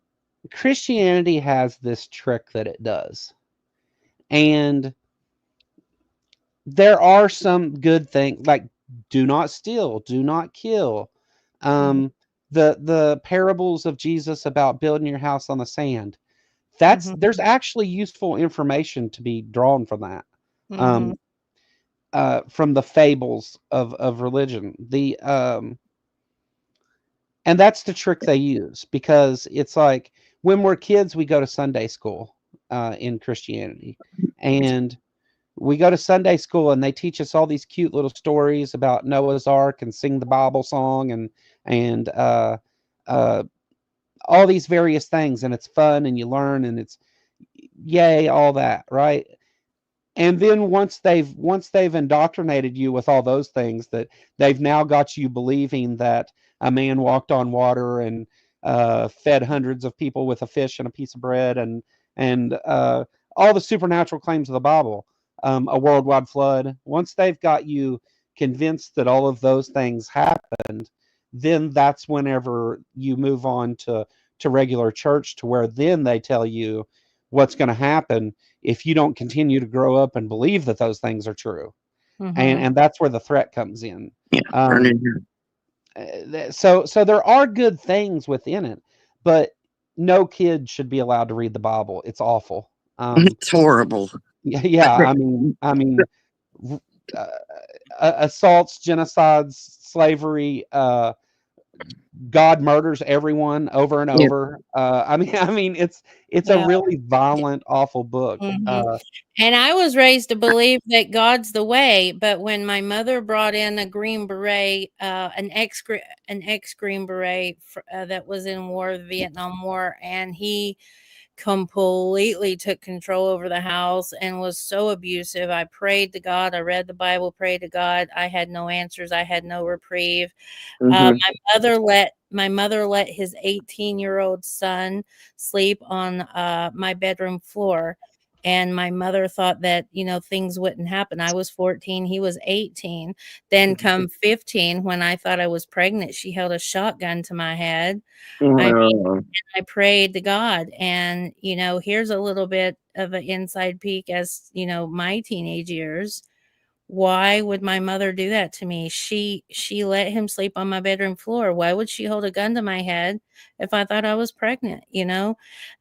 Christianity has this trick that it does. And there are some good things, like do not steal, do not kill. The parables of Jesus about building your house on the sand. There's actually useful information to be drawn from that. From the fables of religion. And that's the trick they use, because it's like when we're kids, we go to Sunday school in Christianity, and we go to Sunday school and they teach us all these cute little stories about Noah's Ark and sing the Bible song and all these various things, and it's fun and you learn and it's yay, all that, right? And then once they've indoctrinated you with all those things, that they've now got you believing that a man walked on water and fed hundreds of people with a fish and a piece of bread, and all the supernatural claims of the Bible, a worldwide flood. Once they've got you convinced that all of those things happened, then that's whenever you move on to regular church, to where then they tell you what's going to happen if you don't continue to grow up and believe that those things are true. And that's where the threat comes in. So there are good things within it, but no kid should be allowed to read the Bible. It's awful. It's horrible. Yeah. I mean, assaults, genocides, slavery, God murders everyone over and over. I mean, it's a really violent, awful book. And I was raised to believe that God's the way, but when my mother brought in a Green Beret, an ex Green Beret that was in the Vietnam War, and he completely took control over the house and was so abusive. I prayed to God. I read the Bible, prayed to God. I had no answers. I had no reprieve. My mother let his 18-year-old son sleep on my bedroom floor. And my mother thought that, things wouldn't happen. I was 14. He was 18. Then come 15, when I thought I was pregnant, she held a shotgun to my head. I prayed to God. And, here's a little bit of an inside peek as, my teenage years. Why would my mother do that to me? She let him sleep on my bedroom floor. Why would she hold a gun to my head if I thought I was pregnant?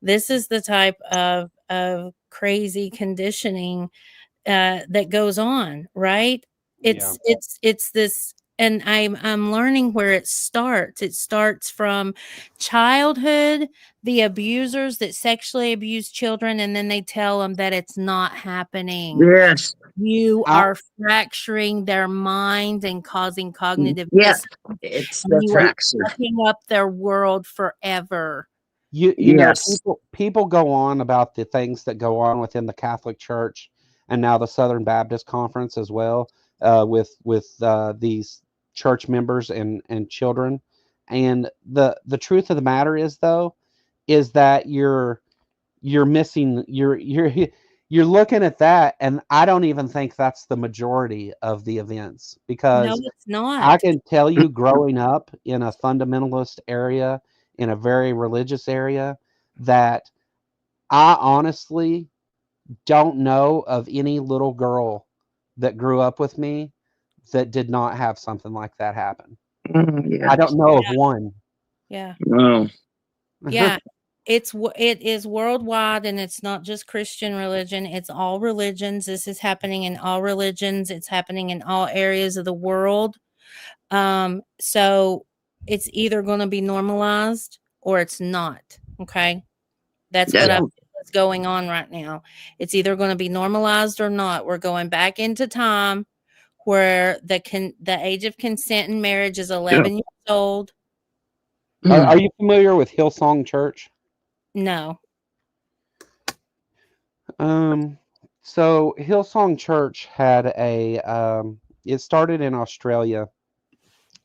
This is the type of crazy conditioning that goes on, right? It's this and I'm learning where it starts. It starts from childhood, the abusers that sexually abuse children, and then they tell them that it's not happening. Yes. You are fracturing their mind and causing cognitive Yes, dissonance, it's and the you are fracture. fucking up their world forever. You know, Yes. people go on about the things that go on within the Catholic Church and now the Southern Baptist Conference as well, with these church members and children. And the truth of the matter is, though, is that you're missing you're looking at that, and I don't even think that's the majority of the events, No, because it's not. I can tell you, growing up in a fundamentalist area, in a very religious area, that I honestly don't know of any little girl that grew up with me that did not have something like that happen. I don't know of one. Yeah. No. Yeah. It is worldwide, and it's not just Christian religion. It's all religions. This is happening in all religions. It's happening in all areas of the world. So it's either going to be normalized or it's not. Okay. That's what I feel is going on right now. It's either going to be normalized or not. We're going back into time where the age of consent in marriage is 11 years old. Are you familiar with Hillsong Church? No. So Hillsong Church had it started in Australia.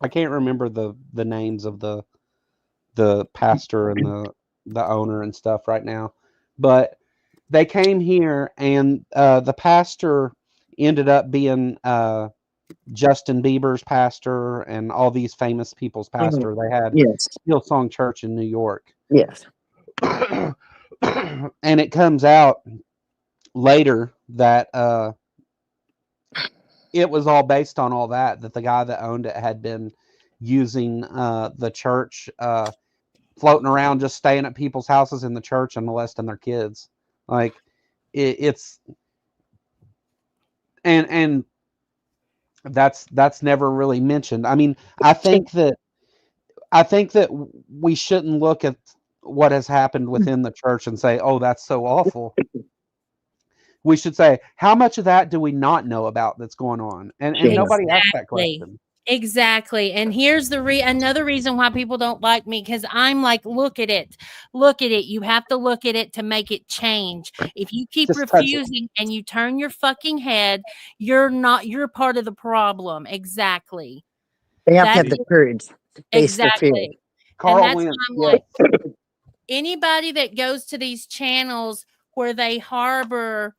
I can't remember the names of the pastor and the owner and stuff right now, but they came here, and the pastor ended up being Justin Bieber's pastor and all these famous people's pastor. They had Hillsong Church in New York. Yes. And it comes out later that it was all based on all that the guy that owned it had been using the church, floating around, just staying at people's houses in the church and molesting their kids. Like it's and that's never really mentioned. I mean, I think that we shouldn't look at what has happened within the church and say, "Oh, that's so awful." We should say, how much of that do we not know about that's going on? And nobody asked that question. Exactly. And here's another reason why people don't like me, because I'm like, look at it. You have to look at it to make it change. If you keep refusing and you turn your fucking head, you're part of the problem. Exactly. They have to have the courage to face the fear. Exactly. And that's why I'm like, anybody that goes to these channels where they harbor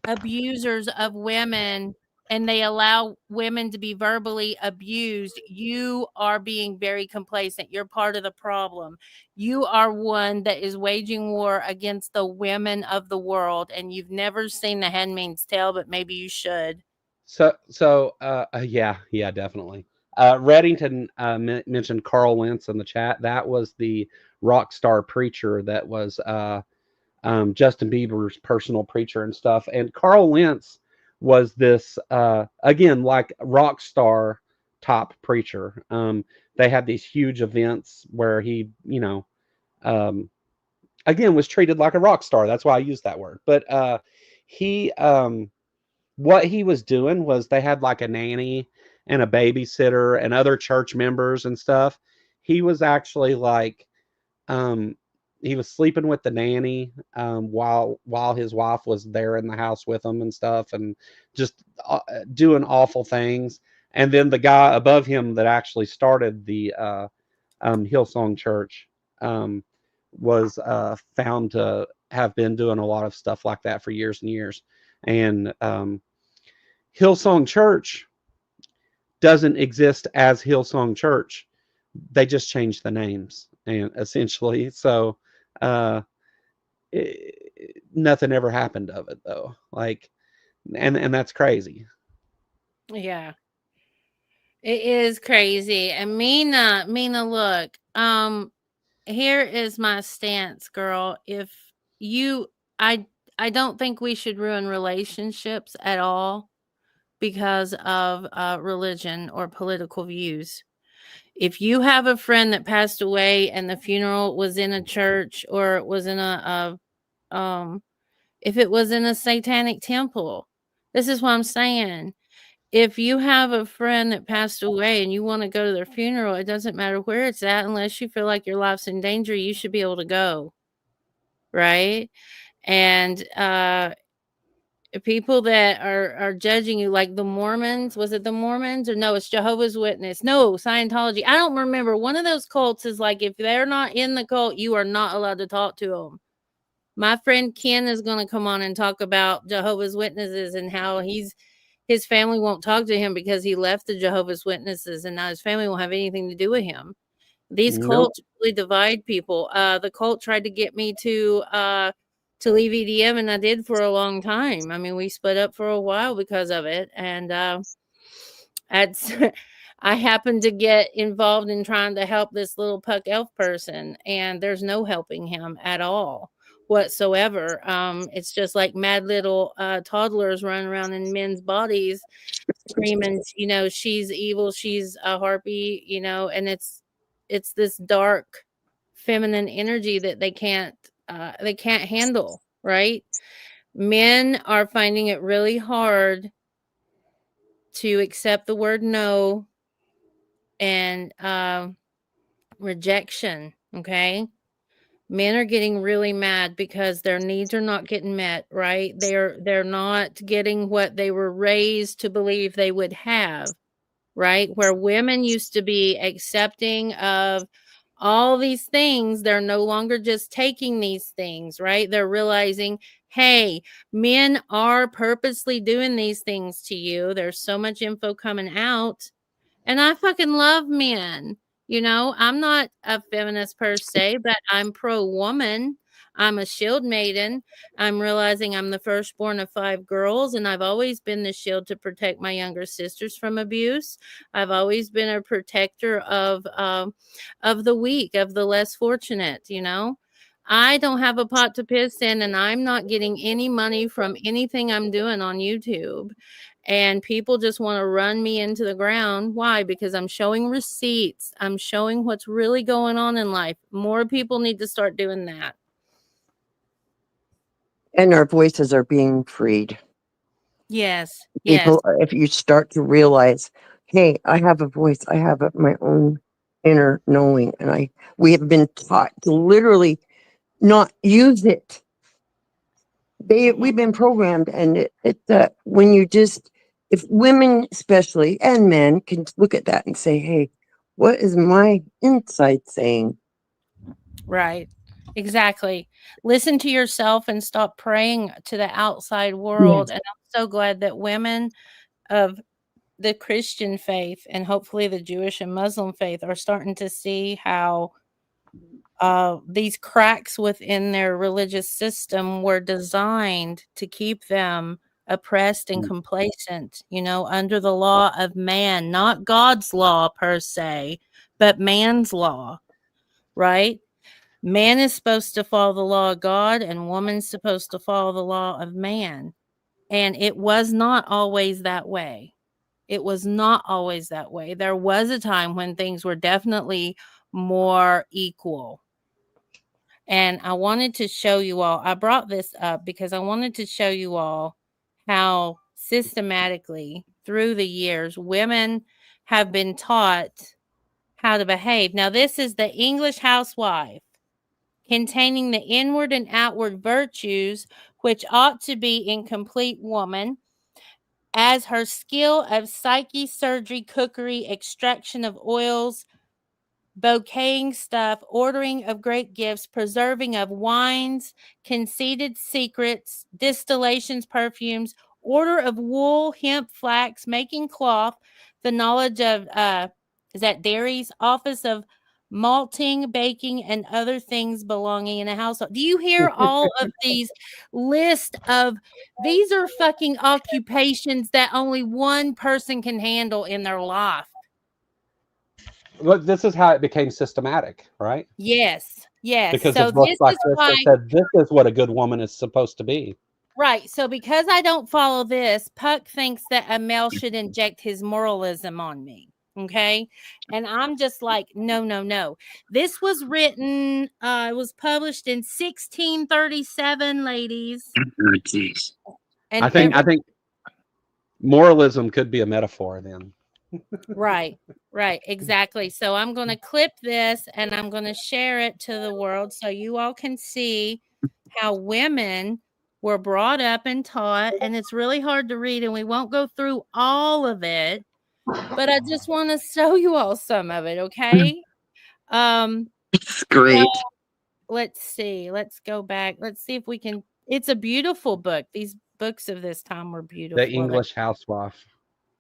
abusers of women and they allow women to be verbally abused, you are being very complacent. You're part of the problem. You are one that is waging war against the women of the world, and you've never seen The Handmaid's Tale, but maybe you should. Yeah, definitely. Reddington mentioned Carl Lentz in the chat. That was the rock star preacher that was Justin Bieber's personal preacher and stuff. And Carl Lentz was this again, like rock star top preacher. They had these huge events where he, again, was treated like a rock star. That's why I use that word. But he what he was doing was they had like a nanny and a babysitter and other church members and stuff. He was actually like he was sleeping with the nanny while his wife was there in the house with him and stuff, and just doing awful things. And then the guy above him that actually started the Hillsong Church was found to have been doing a lot of stuff like that for years and years. And Hillsong Church doesn't exist as Hillsong Church. They just changed the names, and essentially, so nothing ever happened of it though. Like, and that's crazy. Yeah, it is crazy. And Mina, look, here is my stance, girl. If you, I don't think we should ruin relationships at all. because of religion or political views. If you have a friend that passed away and the funeral was in a church, or it was in if it was in a satanic temple, this is what I'm saying. If you have a friend that passed away and you want to go to their funeral, it doesn't matter where it's at, unless you feel like your life's in danger, you should be able to go. Right? And people that are judging you, like the Mormons, was it the Mormons, or no, it's Jehovah's Witness, no, Scientology, I don't remember. One of those cults is like, if they're not in the cult, you are not allowed to talk to them. My friend Ken is going to come on and talk about Jehovah's Witnesses and how his family won't talk to him because he left the Jehovah's Witnesses, and now his family won't have anything to do with him. These cults really divide people. The cult tried to get me to leave EDM, and I did for a long time. I mean, we split up for a while because of it, and I happened to get involved in trying to help this little puck elf person, and there's no helping him at all whatsoever. It's just like mad little toddlers running around in men's bodies screaming, you know, she's evil, she's a harpy, you know, and it's this dark feminine energy that they can't handle, right? Men are finding it really hard to accept the word no and rejection. Okay, men are getting really mad because their needs are not getting met, right? They're not getting what they were raised to believe they would have, right? Where women used to be accepting of all these things, they're no longer just taking these things, right? They're realizing, hey, men are purposely doing these things to you. There's so much info coming out. And I fucking love men. You know, I'm not a feminist per se, but I'm pro-woman. I'm a shield maiden. I'm realizing I'm the firstborn of 5 girls, and I've always been the shield to protect my younger sisters from abuse. I've always been a protector of the weak, of the less fortunate, you know. I don't have a pot to piss in, and I'm not getting any money from anything I'm doing on YouTube. And people just want to run me into the ground. Why? Because I'm showing receipts. I'm showing what's really going on in life. More people need to start doing that. And our voices are being freed. Yes. People, if you start to realize, hey, I have a voice, I have my own inner knowing, and we have been taught to literally not use it. We've been programmed, and it's when you just, if women especially and men can look at that and say, hey, what is my inside saying? Right. Exactly. Listen to yourself and stop praying to the outside world. Yes. And I'm so glad that women of the Christian faith and hopefully the Jewish and Muslim faith are starting to see how these cracks within their religious system were designed to keep them oppressed and complacent, you know, under the law of man, not God's law per se, but man's law, right? Man is supposed to follow the law of God, and woman's supposed to follow the law of man. And it was not always that way. It was not always that way. There was a time when things were definitely more equal. And I wanted to show you all, I brought this up because I wanted to show you all how systematically through the years women have been taught how to behave. Now, this is the English housewife, containing the inward and outward virtues which ought to be in complete woman, as her skill of psyche, surgery, cookery, extraction of oils, bouqueting stuff, ordering of great gifts, preserving of wines, conceited secrets, distillations, perfumes, order of wool, hemp, flax, making cloth, the knowledge of is that dairies, office of malting, baking, and other things belonging in a household. Do you hear all of these list of these are fucking occupations that only one person can handle in their life? Look, this is how it became systematic, right? Yes, yes. Because So of books this like is this why that said this is what a good woman is supposed to be. Right. So because I don't follow this, Puck thinks that a male should inject his moralism on me. Okay. And I'm just like, no, no, no. This was written, it was published in 1637, ladies. Oh, geez. And I think moralism could be a metaphor then. Right, exactly. So I'm going to clip this and I'm going to share it to the world so you all can see how women were brought up and taught. And it's really hard to read, and we won't go through all of it, but I just want to show you all some of it, okay? It's great. So let's see. Let's go back. Let's see if we can. It's a beautiful book. These books of this time were beautiful. The English housewife.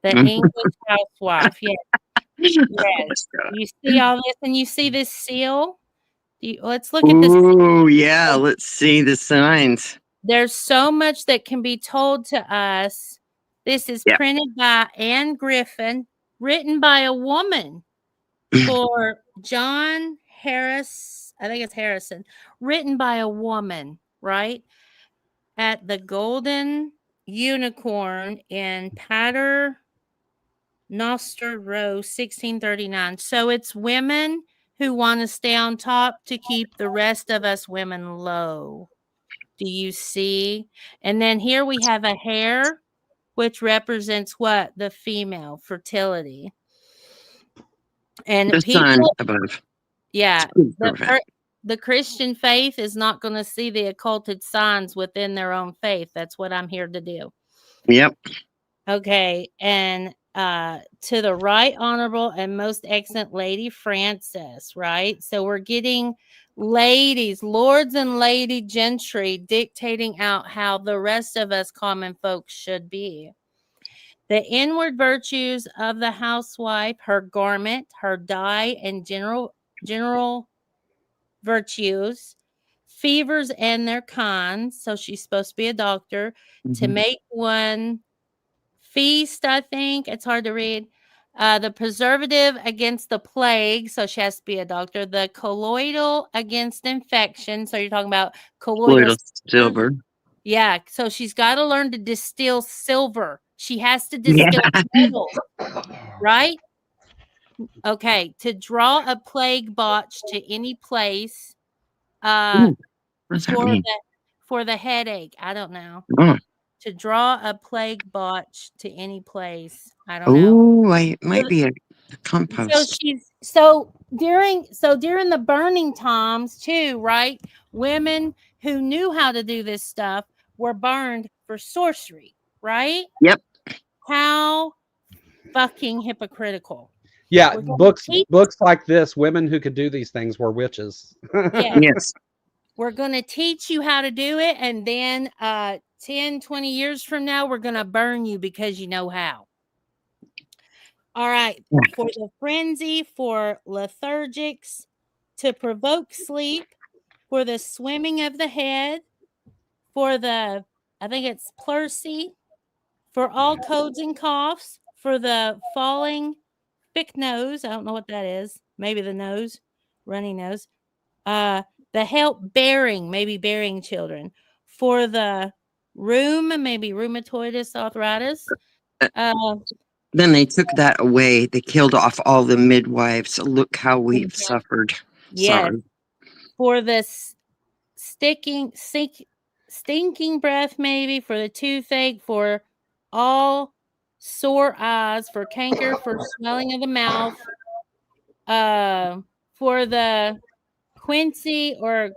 The English housewife, yes. Yes. You see all this, and you see this seal? Let's look at this. Oh, yeah. Let's see the signs. There's so much that can be told to us. This is printed by Anne Griffin, written by a woman for John Harris. I think it's Harrison. Written by a woman, right? At the Golden Unicorn in Pater Noster Row, 1639. So it's women who want to stay on top to keep the rest of us women low. Do you see? And then here we have a hare, which represents what? The female fertility. And the people, sun above. yeah, the Christian faith is not going to see the occulted signs within their own faith. That's what I'm here to do. Yep. Okay, and to the right honorable and most excellent Lady Frances, right? So we're getting ladies, lords and lady gentry dictating out how the rest of us common folks should be. The inward virtues of the housewife, her garment, her dye, and general virtues, fevers and their cons. So she's supposed to be a doctor to make one feast, I think. It's hard to read. The preservative against the plague. So she has to be a doctor. The colloidal against infection. So you're talking about colloidal silver. Yeah. So she's got to learn to distill silver. She has to distill metal, right? Okay. To draw a plague botch to any place. Ooh, what's that mean? For the headache. I don't know. Oh. To draw a plague botch to any place. I don't know. Oh, it might be a compost. So during the burning times too, right? Women who knew how to do this stuff were burned for sorcery, right? Yep. How fucking hypocritical. Yeah, books like this, women who could do these things were witches. Yes. We're going to teach you how to do it, and then 10, 20 years from now, we're going to burn you because you know how. All right. For the frenzy, for lethargics, to provoke sleep, for the swimming of the head, for the, I think it's pleurisy, for all colds and coughs, for the falling thick nose. I don't know what that is. Maybe the nose, runny nose. The help bearing, maybe bearing children. For the maybe rheumatoid arthritis. Then they took that away. They killed off all the midwives. Look how we've suffered. Yes. Sorry. For this stinking breath, maybe. For the toothache. For all sore eyes. For canker. For swelling of the mouth. For the quincy or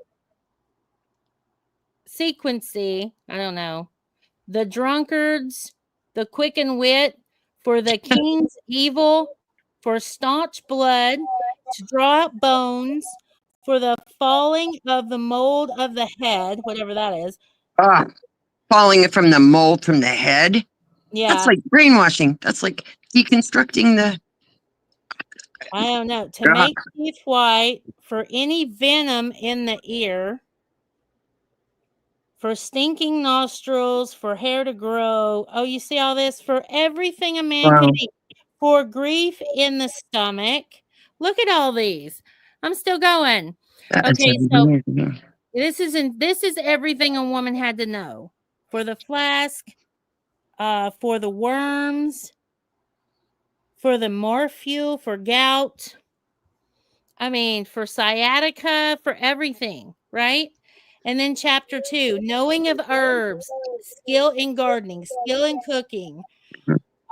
sequency. I don't know. The drunkards. The quicken wit. For the king's evil. For staunch blood. To draw out bones. For the falling of the mold of the head, whatever that is. Falling from the mold from the head? Yeah. That's like brainwashing. That's like deconstructing the... I don't know. To make teeth white. For any venom in the ear. For stinking nostrils. For hair to grow. Oh, you see all this? For everything a man can eat. For grief in the stomach. Look at all these. I'm still going. Okay, so this is everything a woman had to know for the flask, for the worms, for the morphine, for gout. I mean, for sciatica, for everything, right? And then chapter 2, knowing of herbs, skill in gardening, skill in cooking,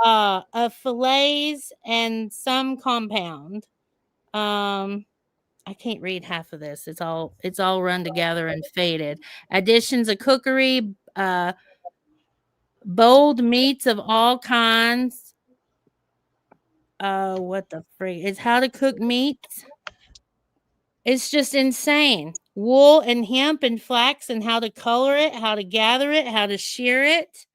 of fillets and some compound. I can't read half of this. It's all run together and faded. Additions of cookery, bold meats of all kinds. What the frig? It's how to cook meats. It's just insane. Wool and hemp and flax and how to color it, how to gather it, how to shear it.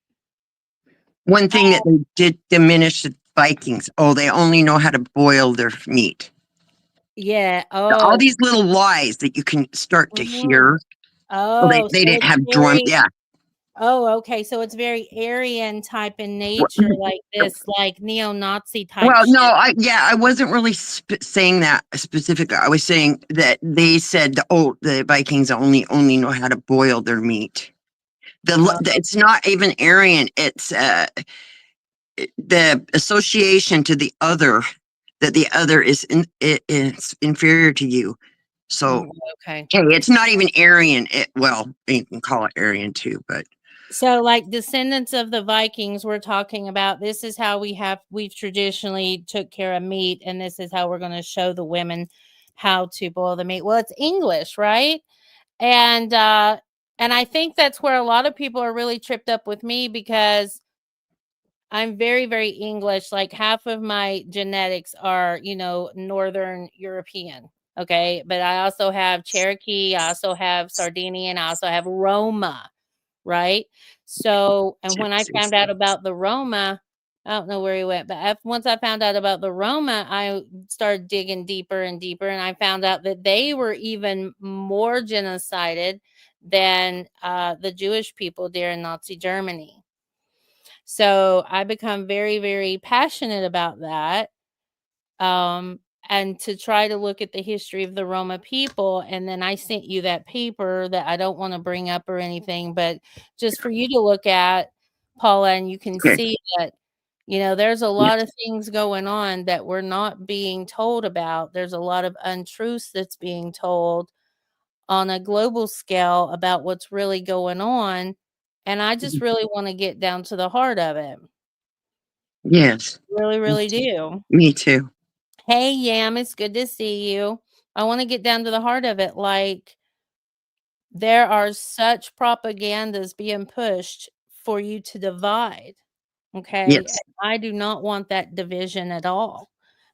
One thing that they did diminish the Vikings. Oh, they only know how to boil their meat. Yeah. All Oh. these little lies that you can start to hear. Oh, Well, they so didn't it's have drum. very Yeah. Oh, okay. So it's very Aryan type in nature, like this, like neo-Nazi type Well, no, shit. I wasn't really saying that specifically. I was saying that they said, the Vikings only know how to boil their meat. It's not even Aryan. It's the association to the other, that the other is it's inferior to you. So, Okay. hey, it's not even Aryan. Well, you can call it Aryan too, but. So, like descendants of the Vikings, we're talking about this is how we've traditionally took care of meat, and this is how we're going to show the women how to boil the meat. Well, it's English, right? And I think that's where a lot of people are really tripped up with me, because I'm very, very English. Like half of my genetics are, Northern European. Okay. But I also have Cherokee. I also have Sardinian. I also have Roma. Right. So, and when I found out about the Roma, I don't know where he went, but once I found out about the Roma, I started digging deeper and deeper. And I found out that they were even more genocided than the Jewish people during Nazi Germany. So I become very, very passionate about that. And to try to look at the history of the Roma people. And then I sent you that paper that I don't want to bring up or anything, but just for you to look at, Paula, and you can see that, there's a lot of things going on that we're not being told about. There's a lot of untruths that's being told on a global scale about what's really going on. And I just really want to get down to the heart of it. Yes. Really, really do. Me too. Hey, Yam, it's good to see you. I want to get down to the heart of it. Like, there are such propagandas being pushed for you to divide. Okay. Yes. And I do not want that division at all.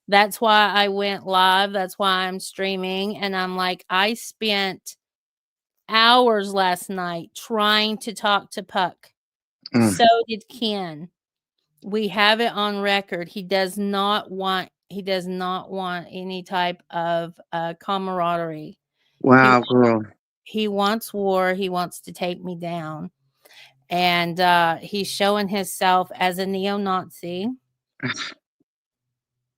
That's why I went live. That's why I'm streaming. And I'm like, I spent hours last night trying to talk to Puck. So did Ken. We have it on record. He does not want any type of camaraderie. Wow, girl. He wants war. He wants to take me down. And he's showing himself as a neo-Nazi.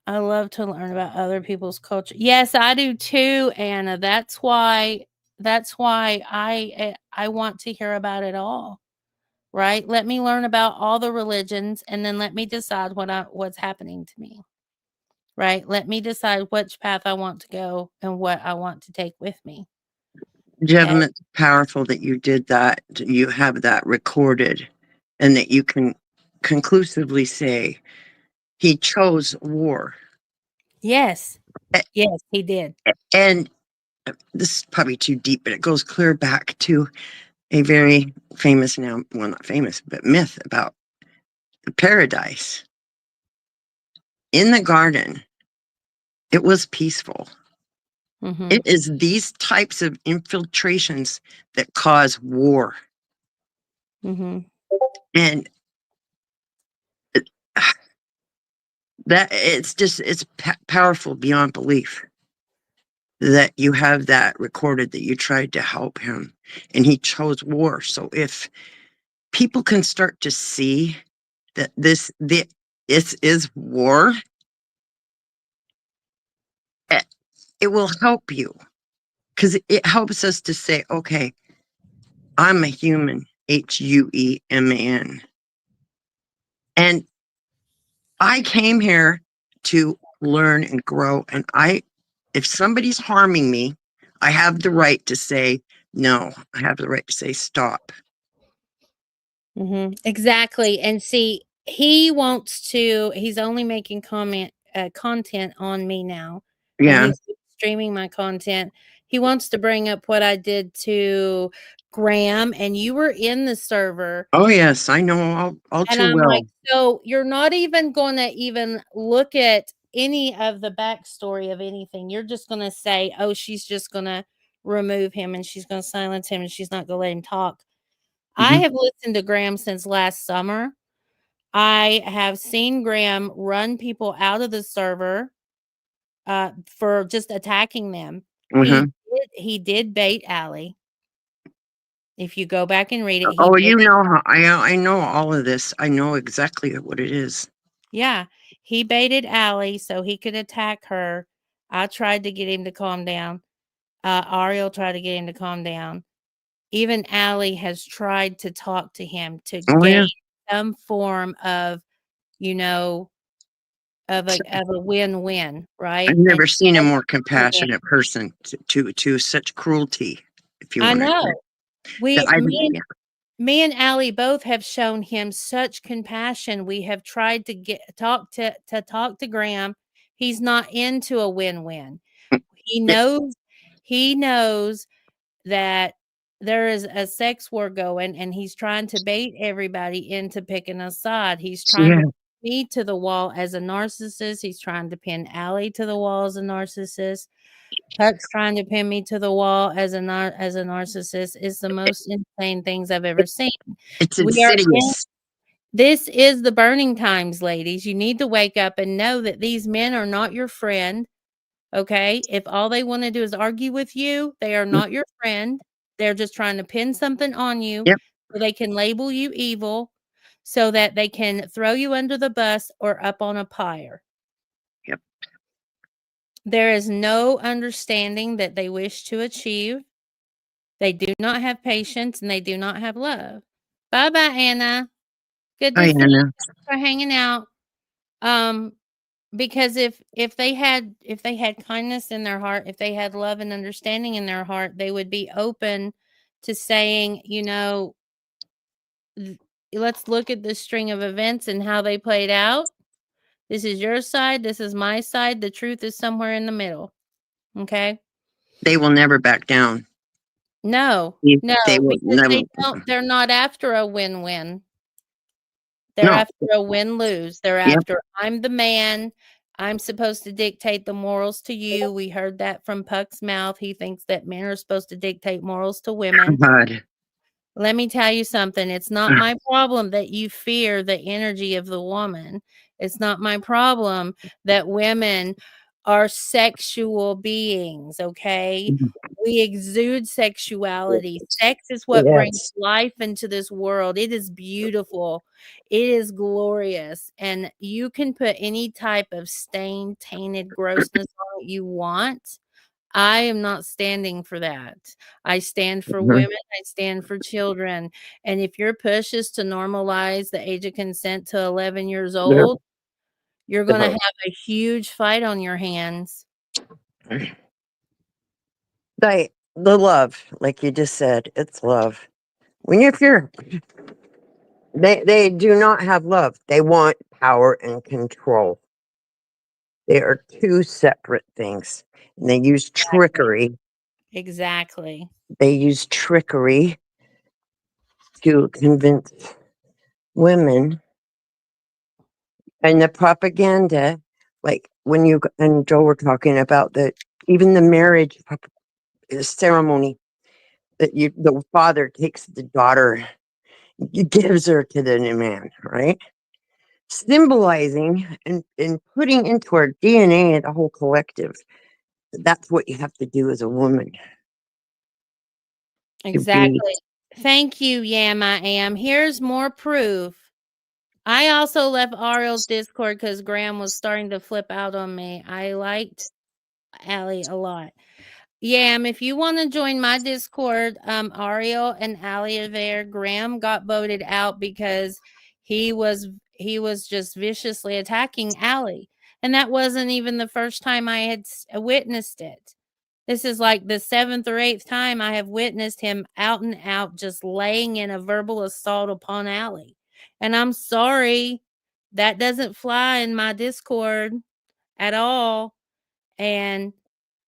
I love to learn about other people's culture. Yes, I do too, Anna. That's why I want to hear about it all. Right? Let me learn about all the religions, and then let me decide what's happening to me. Right? Let me decide which path I want to go and what I want to take with me. Jevim, it's powerful that you did that. You have that recorded, and that you can conclusively say he chose war. Yes. Yes, he did. And this is probably too deep, but it goes clear back to a very famous, now, well, not famous, but myth about the paradise. In the garden, it was peaceful. Mm-hmm. It is these types of infiltrations that cause war. Mm-hmm. And that it's powerful beyond belief that you have that recorded, that you tried to help him and he chose war. So if people can start to see that this is war, it will help you, because it helps us to say, okay, I'm a human. Hueman. And I came here to learn and grow. And if somebody's harming me, I have the right to say no. I have the right to say stop. Exactly. And see, he's only making content on me now. And Yeah. he's streaming my content. He wants to bring up what I did to Graham, and you were in the server. Oh, yes, I know all And too I'm well. like, so you're not even going to even look at any of the backstory of anything. You're just going to say, oh, she's just going to remove him and she's going to silence him and she's not going to let him talk. I have listened to Graham since last summer. I have seen Graham run people out of the server for just attacking them. He did bait Allie. If you go back and read it, Oh, you know how I know all of this. I know exactly what it is. Yeah, he baited Allie so he could attack her. I tried to get him to calm down. Ariel tried to get him to calm down. Even Allie has tried to talk to him to gain some form of, of a win-win, right? I've never seen a more compassionate person to such cruelty. If you I want to, know. Me and Allie both have shown him such compassion. We have tried to talk to Graham. He's not into a win-win. He knows that there is a sex war going, and he's trying to bait everybody into picking a side. He's trying to pin me to the wall as a narcissist. He's trying to pin Allie to the wall as a narcissist. Huck's trying to pin me to the wall as a narcissist. It's the most insane things I've ever seen. It's insidious. This is the burning times, ladies. You need to wake up and know that these men are not your friend. Okay? If all they want to do is argue with you, they are not your friend. They're just trying to pin something on you so they can label you evil, so that they can throw you under the bus or up on a pyre. Yep. There is no understanding that they wish to achieve. They do not have patience and they do not have love. Bye-bye, Anna. Good to see you. Thanks for hanging out. Because if they had kindness in their heart, if they had love and understanding in their heart, they would be open to saying, let's look at this string of events and how they played out. This is your side. This is my side. The truth is somewhere in the middle. Okay. They will never back down. No, because they're not after a win-win. They're after a win-lose. They're after, I'm the man. I'm supposed to dictate the morals to you. We heard that from Puck's mouth. He thinks that men are supposed to dictate morals to women. Let me tell you something. It's not my problem that you fear the energy of the woman. It's not my problem that women are sexual beings, okay? We exude sexuality. Sex is what brings life into this world. It is beautiful. It is glorious. And you can put any type of stained, tainted grossness on it you want. I am not standing for that. I stand for women. I stand for children. And if your push is to normalize the age of consent to 11 years old, you're going to have a huge fight on your hands. The love, like you just said, it's love. They do not have love. They want power and control. They are two separate things. And they use trickery. Exactly. They use trickery to convince women. And the propaganda, like when you and Joe were talking about even the marriage ceremony, that the father takes the daughter, gives her to the new man, right? Symbolizing and putting into our DNA, the whole collective. That's what you have to do as a woman. Exactly. Thank you, Yam I Am. Here's more proof. I also left Ariel's Discord because Graham was starting to flip out on me. I liked Allie a lot. Yam, if you want to join my Discord, Ariel and Ali are there. Graham got voted out because he was just viciously attacking Ali. And that wasn't even the first time I had witnessed it. This is like the 7th or 8th time I have witnessed him out and out just laying in a verbal assault upon Ali. And I'm sorry, that doesn't fly in my Discord at all. And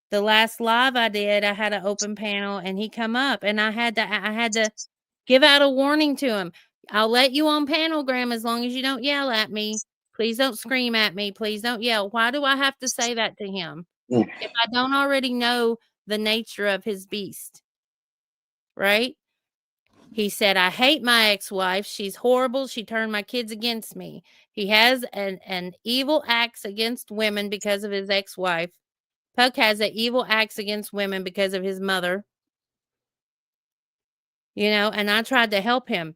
the last live I did, I had an open panel and he come up and I had to give out a warning to him. I'll let you on panel, Graham, as long as you don't yell at me. Please don't scream at me. Please don't yell. Why do I have to say that to him if I don't already know the nature of his beast? Right? He said, I hate my ex-wife. She's horrible. She turned my kids against me. He has an evil acts against women because of his ex-wife. Puck has an evil acts against women because of his mother. You know, and I tried to help him.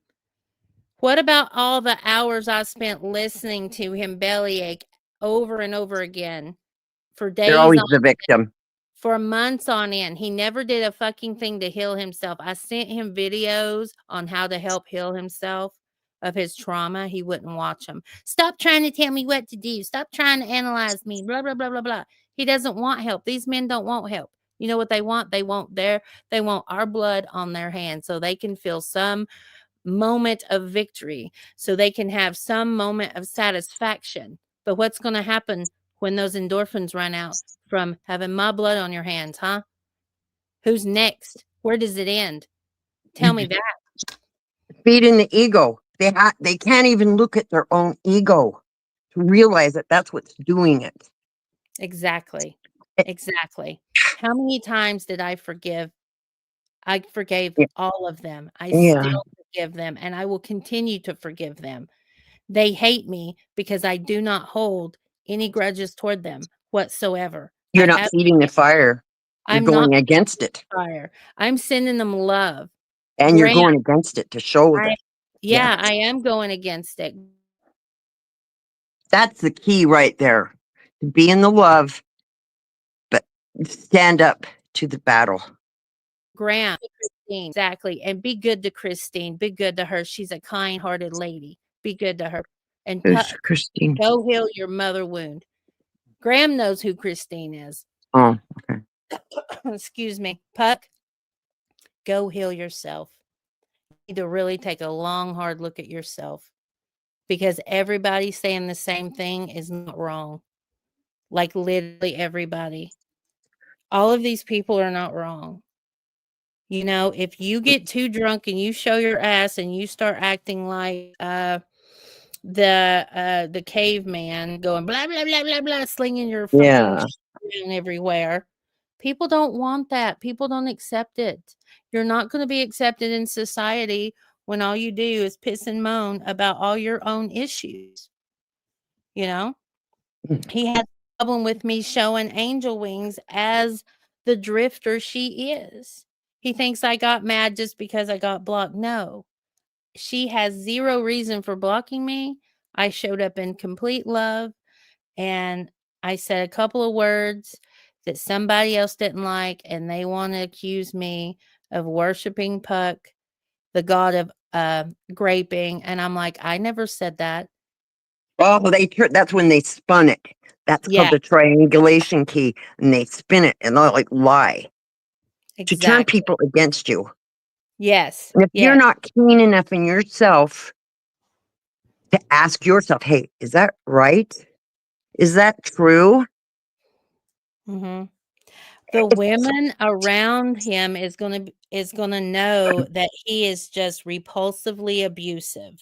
What about all the hours I spent listening to him bellyache over and over again for days You're always on the victim. for months on end? He never did a fucking thing to heal himself. I sent him videos on how to help heal himself of his trauma. He wouldn't watch them. Stop trying to tell me what to do. Stop trying to analyze me. Blah, blah, blah, blah, blah. He doesn't want help. These men don't want help. You know what they want? They want our blood on their hands so they can feel some moment of victory, so they can have some moment of satisfaction. But what's going to happen when those endorphins run out from having my blood on your hands, huh? Who's next? Where does it end? Tell me that. Feeding the ego. They can't even look at their own ego to realize that that's what's doing it. Exactly. Exactly. How many times did I forgive? I forgave all of them. I still forgive them, and I will continue to forgive them. They hate me because I do not hold any grudges toward them whatsoever. You're not feeding the fire. You're I'm going not against it. fire. I'm sending them love. And you're Grant, going against it to show them. yeah, I am going against it. That's the key right there. To be in the love, but stand up to the battle. Grant, Christine, exactly. And be good to Christine. Be good to her. She's a kind-hearted lady. Be good to her. And Who's Christine? go heal your mother wound. Graham knows who Christine is. Oh, okay. Excuse me. Puck, go heal yourself. You need to really take a long, hard look at yourself. Because everybody saying the same thing is not wrong. Like literally everybody. All of these people are not wrong. You know, if you get too drunk and you show your ass and you start acting like the caveman going blah blah blah blah blah, slinging your fucking shit around everywhere, people don't want that. People don't accept it. You're not going to be accepted in society when all you do is piss and moan about all your own issues. You know, he has a problem with me showing angel wings as the drifter she is. He thinks I got mad just because I got blocked. No, she has zero reason for blocking me. I showed up in complete love and I said a couple of words that somebody else didn't like, and they want to accuse me of worshiping Puck, the god of graping. And I'm like, I never said that. Oh, that's when they spun it. That's called the triangulation key, and they spin it and they'll like lie to turn people against you. Yes. And if you're not keen enough in yourself to ask yourself, hey, is that right? Is that true? Mm-hmm. The women around him is gonna know that he is just repulsively abusive.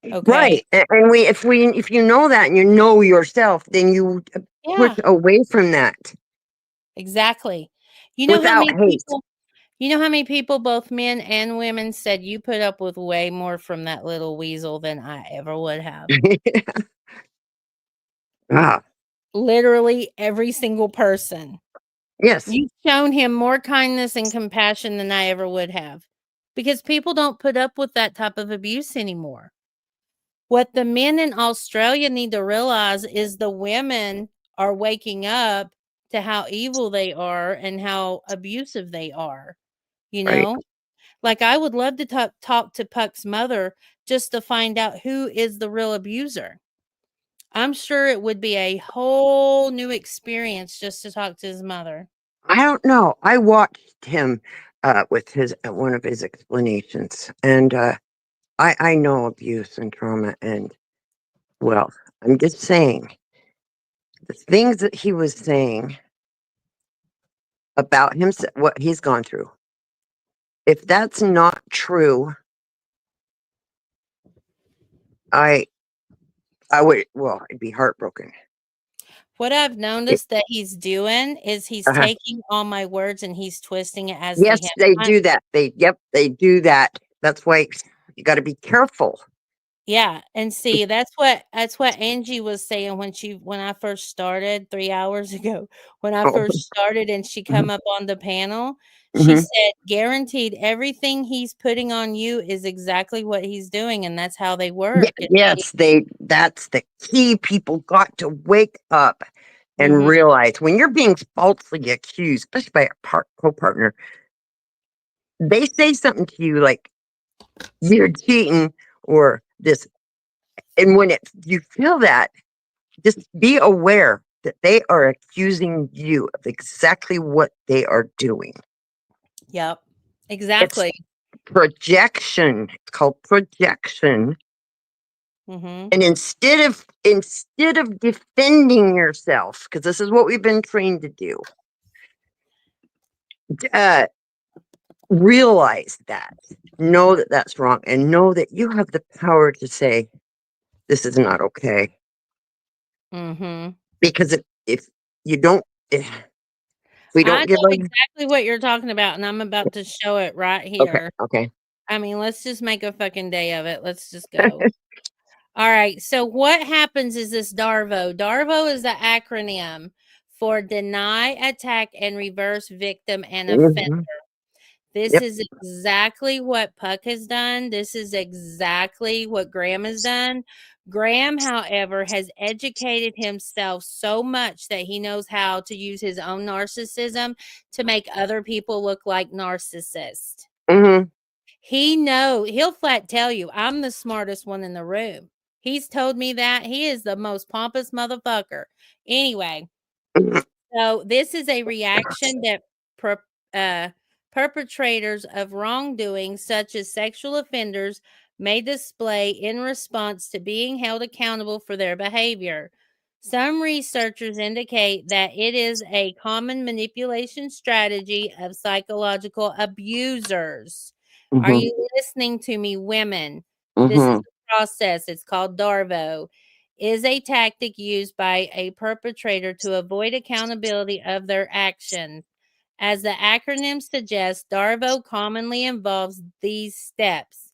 Okay. Right. And if you know that and you know yourself, then you push away from that. Exactly. You know without how many hate. people you know how many people, both men and women, said you put up with way more from that little weasel than I ever would have. Literally every single person. Yes. You've shown him more kindness and compassion than I ever would have. Because people don't put up with that type of abuse anymore. What the men in Australia need to realize is the women are waking up to how evil they are and how abusive they are, you Right. know? Like, I would love to talk to Puck's mother just to find out who is the real abuser. I'm sure it would be a whole new experience just to talk to his mother. I don't know. I watched him with his one of his explanations, and I know abuse and trauma, and well, I'm just saying the things that he was saying about himself, what he's gone through. If that's not true, I would, well, I'd be heartbroken. What I've noticed that he's doing is he's Uh-huh. taking all my words and he's twisting it as Yes, to him. they do that. They do that. That's why you got to be careful. Yeah, and see, that's what Angie was saying when I first started 3 hours ago. When I Oh. first started and she come up on the panel, she Mhm. said, "Guaranteed everything he's putting on you is exactly what he's doing, and that's how they work." Yes, that's the key. People got to wake up and Mhm. realize when you're being falsely accused, especially by a co-partner, they say something to you like you're cheating or this, and when you feel that, just be aware that they are accusing you of exactly what they are doing. Yep. Exactly. It's projection. It's called projection. Mhm. And instead of defending yourself, because this is what we've been trained to do, realize that, know that that's wrong, and know that you have the power to say, "This is not okay." Mhm. Because if you don't, if we I don't give know a exactly what you're talking about, and I'm about to show it right okay, here. okay. I mean, let's just make a fucking day of it. Let's just go. All right. So what happens is this DARVO. DARVO is the acronym for deny, attack, and reverse victim and offender. Mhm. This Yep. is exactly what Puck has done. This is exactly what Graham has done. Graham, however, has educated himself so much that he knows how to use his own narcissism to make other people look like narcissists. Mhm. He'll flat tell you, I'm the smartest one in the room. He's told me that. He is the most pompous motherfucker. Anyway, so this is a reaction that perpetrators of wrongdoing, such as sexual offenders, may display in response to being held accountable for their behavior. Some researchers indicate that it is a common manipulation strategy of psychological abusers. Are Mhm. you listening to me, women? This is Mhm. the process. It's called DARVO. Is a tactic used by a perpetrator to avoid accountability of their actions. As the acronym suggests, DARVO commonly involves these steps.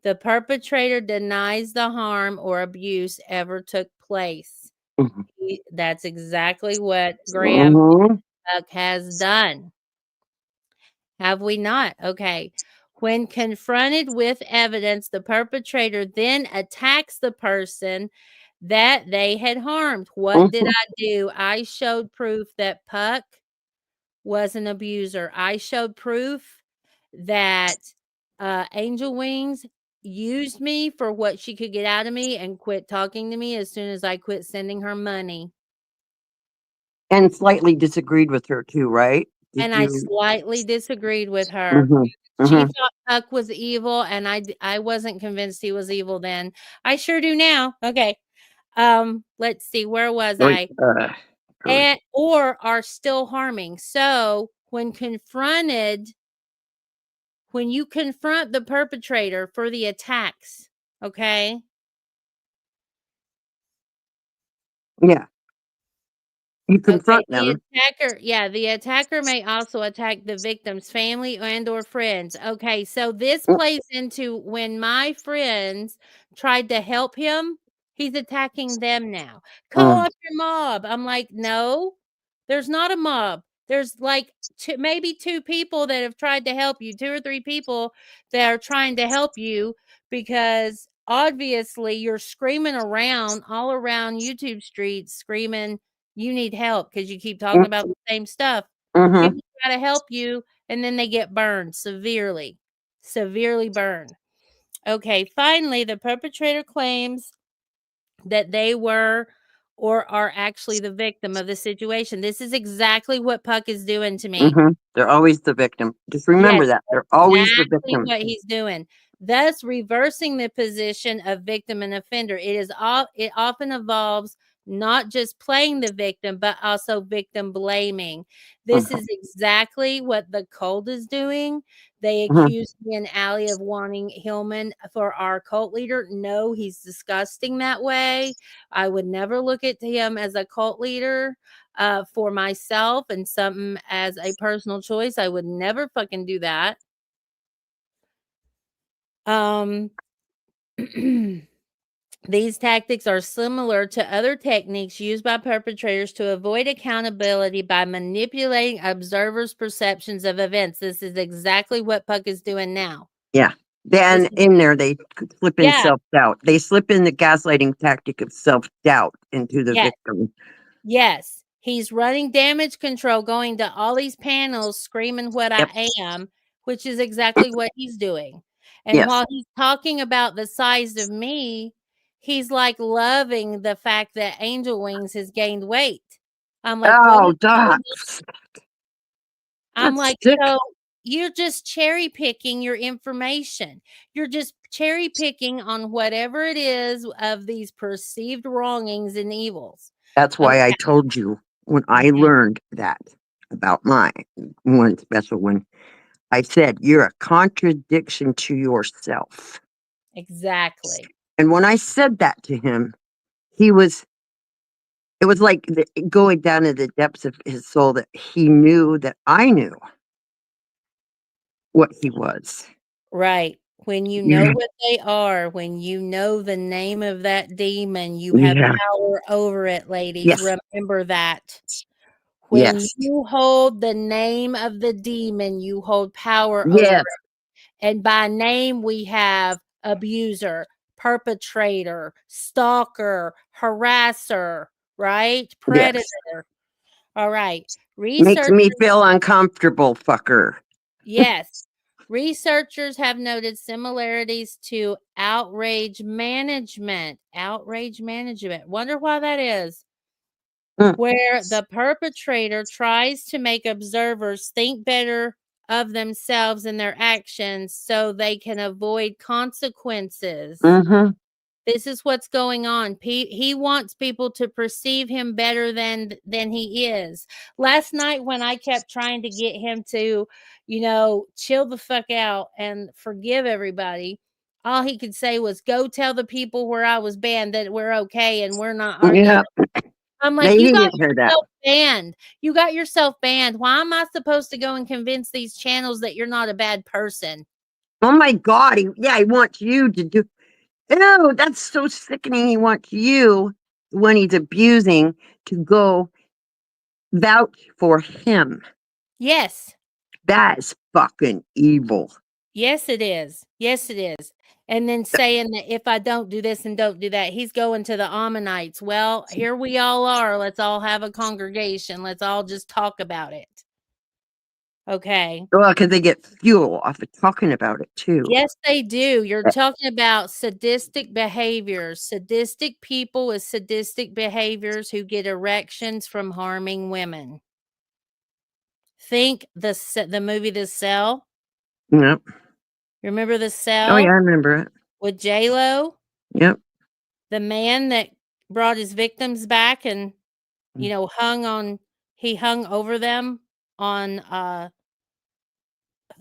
The perpetrator denies the harm or abuse ever took place. Mhm. That's exactly what Graham Mhm. has done. Have we not? Okay. When confronted with evidence, the perpetrator then attacks the person that they had harmed. What did Mhm. I do? I showed proof that Puck was an abuser. I showed proof that Angel Wings used me for what she could get out of me and quit talking to me as soon as I quit sending her money. And slightly disagreed with her too, right? Did And I you? slightly disagreed with her. Mhm. She Mhm. thought Puck was evil, and I wasn't convinced he was evil then. I sure do now. Okay. Let's see, where was Like, I? Or are still harming. So when you confront the perpetrator for the attacks, okay? yeah, you Okay, confront the them. attacker may also attack the victim's family and or friends. Okay, so this Mm. plays into when my friends tried to help him, he's attacking them now. Call Mm. up your mob. I'm like, no, there's not a mob. There's like maybe two people that have tried to help you, two or three people that are trying to help you because obviously you're screaming around all around YouTube streets, screaming You need help because you keep talking about the same stuff. Mm-hmm. People try to help you, and then they get burned severely burned. Okay, finally, the perpetrator claims that they were or are actually the victim of the situation. This is exactly what Puck is doing to me. Mm-hmm. They're always the victim. Just remember that. They're always the Exactly victim. what he's doing, thus reversing the position of victim and offender. It often involves not just playing the victim, but also victim blaming. This is exactly what the cult is doing. They accused me and Allie of wanting Hillman for our cult leader. No, he's disgusting that way. I would never look at him as a cult leader. For myself and something as a personal choice, I would never fucking do that. These tactics are similar to other techniques used by perpetrators to avoid accountability by manipulating observers' perceptions of events. This is exactly what Puck is doing now. Yeah. Then in there, they slip in self-doubt. They slip in the gaslighting tactic of self-doubt into the victim. Yes. He's running damage control, going to all these panels, screaming what I am, which is exactly what he's doing. And while he's talking about the size of me, he's like loving the fact that Angel Wings has gained weight. I'm like, oh, I'm like, so you're just cherry picking your information. You're just cherry picking on whatever it is of these perceived wrongings and evils. That's why I told you when I learned that about my one special one. I said, you're a contradiction to yourself. Exactly. And when I said that to him, it was like going down to the depths of his soul that he knew that I knew what he was. Right. When you know what they are, when you know the name of that demon, you have power over it, ladies. Remember that. When you hold the name of the demon, you hold power over it. And by name, we have abuser, perpetrator, stalker, harasser, right? Predator. All right. Makes me feel uncomfortable, fucker. Yes. Researchers have noted similarities to outrage management. Outrage management. Wonder why that is. Where the perpetrator tries to make observers think better of themselves and their actions so they can avoid consequences. This is what's going on. He wants people to perceive him better than he is. Last night when I kept trying to get him to, chill the fuck out and forgive everybody, all he could say was, go tell the people where I was banned that we're okay and we're not arguing. I'm like, you got yourself banned. You got yourself banned. Why am I supposed to go and convince these channels that you're not a bad person? Oh my God. He wants you to do. Ew, that's so sickening. He wants you, when he's abusing, to go vouch for him. Yes. That is fucking evil. Yes, it is. Yes, it is. And then saying that if I don't do this and don't do that, he's going to the Ammonites. Well, here we all are. Let's all have a congregation. Let's all just talk about it. Okay. Well, because they get fuel off of talking about it too. Yes, they do. You're talking about sadistic behaviors. Sadistic people with sadistic behaviors who get erections from harming women. Think the movie The Cell. Yep. Remember The Cell? Oh yeah, I remember it. With J-Lo? Yep. The man that brought his victims back and, he hung over them on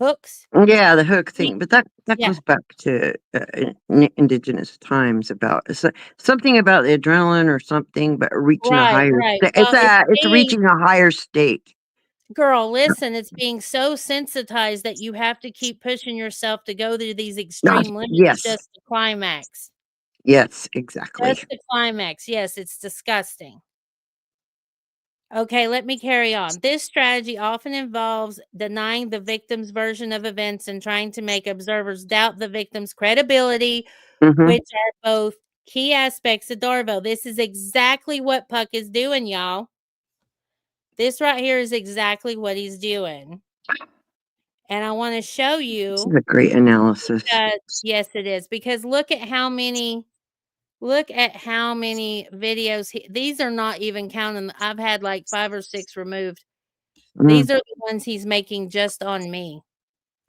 hooks. Yeah, the hook thing. But that goes back to indigenous times about something about the adrenaline or something, but reaching a higher state. It's reaching a higher state. Girl, listen, it's being so sensitized that you have to keep pushing yourself to go to these extreme limits just to climax. Yes, exactly. Just the climax. Yes, it's disgusting. Okay, let me carry on. This strategy often involves denying the victim's version of events and trying to make observers doubt the victim's credibility, which are both key aspects of Darvo. This is exactly what Puck is doing, y'all. This right here is exactly what he's doing. And I want to show you. This is a great analysis. Yes, it is. Because look at how many videos. These are not even counting. I've had like 5 or 6 removed. These are the ones he's making just on me.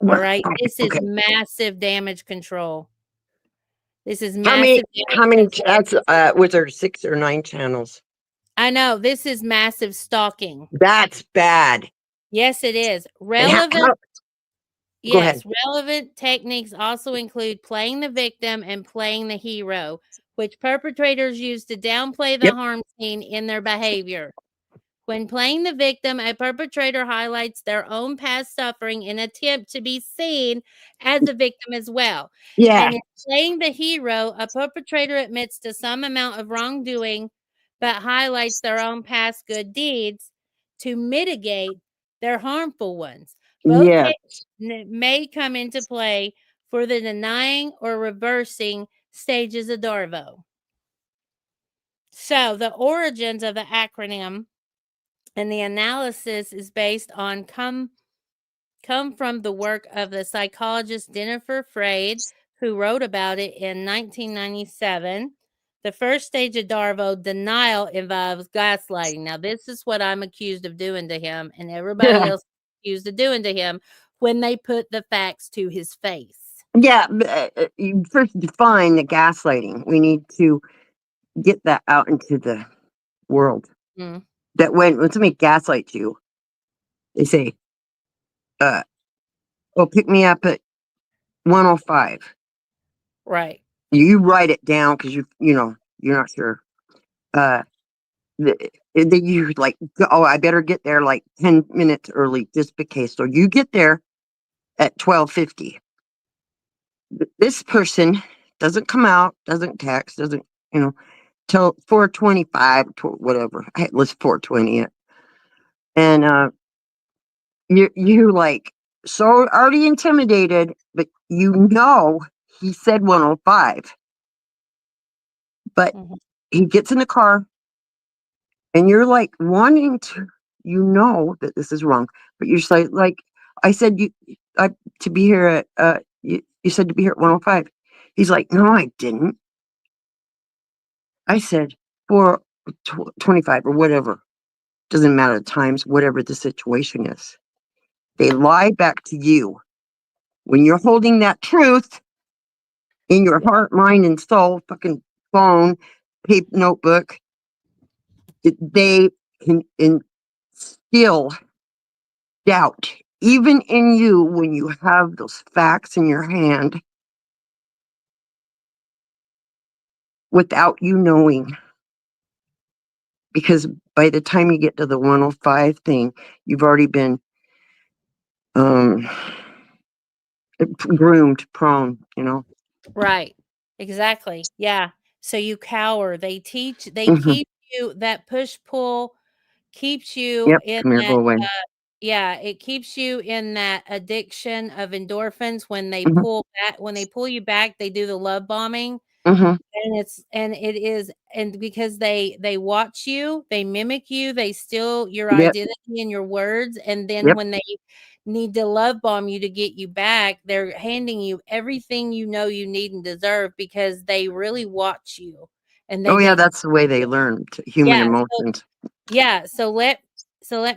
All right. This is massive damage control. This is massive. How many chats? Was there 6 or 9 channels? I know. This is massive stalking. That's bad. Yes, it is. Relevant techniques also include playing the victim and playing the hero, which perpetrators use to downplay the harm seen in their behavior. When playing the victim, a perpetrator highlights their own past suffering in an attempt to be seen as a victim as well. Yeah. And in playing the hero, a perpetrator admits to some amount of wrongdoing, but highlights their own past good deeds to mitigate their harmful ones. Both techniques may come into play for the denying or reversing stages of Darvo. So the origins of the acronym and the analysis is based on come from the work of the psychologist Jennifer Freyd, who wrote about it in 1997. The first stage of Darvo, denial, involves gaslighting. Now, this is what I'm accused of doing to him, and everybody else accused of doing to him when they put the facts to his face. Yeah, you first define the gaslighting. We need to get that out into the world. That when somebody gaslights you, they say, "Oh, pick me up at 1:05." Right. You write it down because you're not sure. You like, oh, I better get there like 10 minutes early just in case. So you get there at 12:50. This person doesn't come out, doesn't text, doesn't, till 4:25, whatever. Let's 4:20 it. And you like so already intimidated, but he said 1:05. But he gets in the car, and you're like wanting to, that this is wrong, but you're like I said, to be here at you said to be here at 1:05. He's like, no, I didn't. I said 4:25 or whatever. Doesn't matter the times, whatever the situation is. They lie back to you. When you're holding that truth in your heart, mind, and soul, fucking phone, paper, notebook, they can instill doubt, even in you when you have those facts in your hand, without you knowing. Because by the time you get to the 1:05 thing, you've already been groomed, prone, Right. Exactly. Yeah. So you cower. They keep you, that push-pull keeps you in come here, that, go away. it keeps you in that addiction of endorphins. When they pull you back, they do the love bombing. And it is, and because they watch you, they mimic you, they steal your identity and your words, and then when they need to love bomb you to get you back, they're handing you everything you need and deserve, because they really watch you. And That's the way they learn human emotions. So let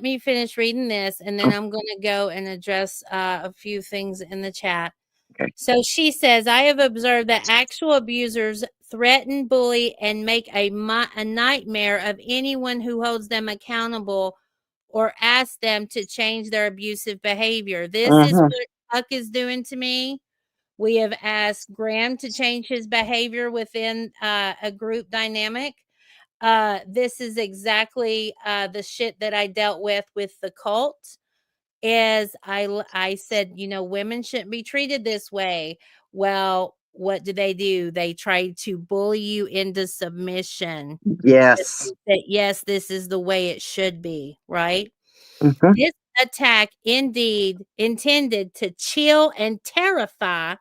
me finish reading this, and then I'm going to go and address a few things in the chat. Okay. So she says, I have observed that actual abusers threaten, bully, and make a nightmare of anyone who holds them accountable or asks them to change their abusive behavior. This is what Huck is doing to me. We have asked Graham to change his behavior within a group dynamic. This is exactly the shit that I dealt with the cult. Is I said, women shouldn't be treated this way. Well, what do? They try to bully you into submission. Yes. That yes, this is the way it should be, right? This attack indeed intended to chill and terrify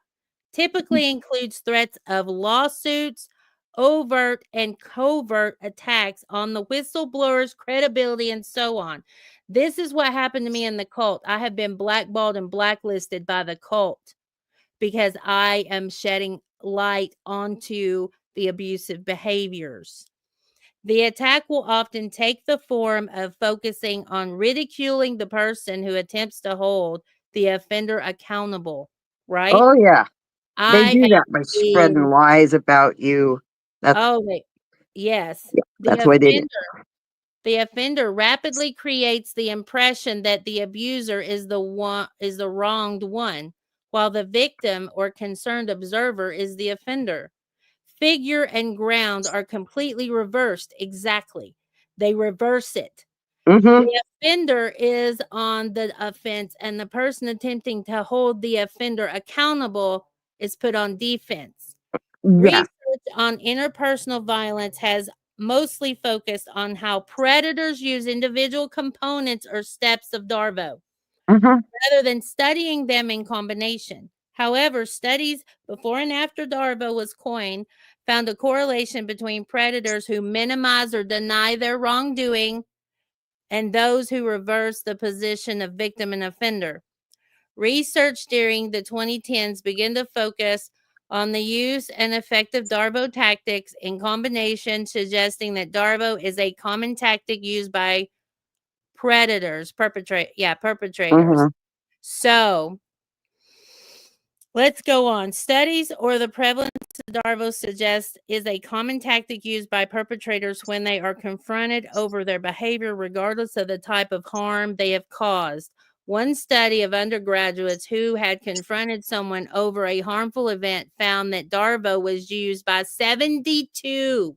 typically includes threats of lawsuits, overt and covert attacks on the whistleblower's credibility and so on. This is what happened to me in the cult. I have been blackballed and blacklisted by the cult because I am shedding light onto the abusive behaviors. The attack will often take the form of focusing on ridiculing the person who attempts to hold the offender accountable, right? Oh yeah, they I do have that by spreading been, lies about you. That's yes. that's why they did. The offender rapidly creates the impression that the abuser is the wronged one, while the victim or concerned observer is the offender. Figure and ground are completely reversed. Exactly. They reverse it. The offender is on the offense, and the person attempting to hold the offender accountable is put on defense. Research on interpersonal violence has mostly focused on how predators use individual components or steps of DARVO rather than studying them in combination. However, studies before and after DARVO was coined found a correlation between predators who minimize or deny their wrongdoing and those who reverse the position of victim and offender. Research during the 2010s began to focus on the use and effective DARVO tactics in combination, suggesting that DARVO is a common tactic used by perpetrators. So let's go on. Studies or the prevalence of DARVO suggests is a common tactic used by perpetrators when they are confronted over their behavior, regardless of the type of harm they have caused. One study of undergraduates who had confronted someone over a harmful event found that DARVO was used by 72%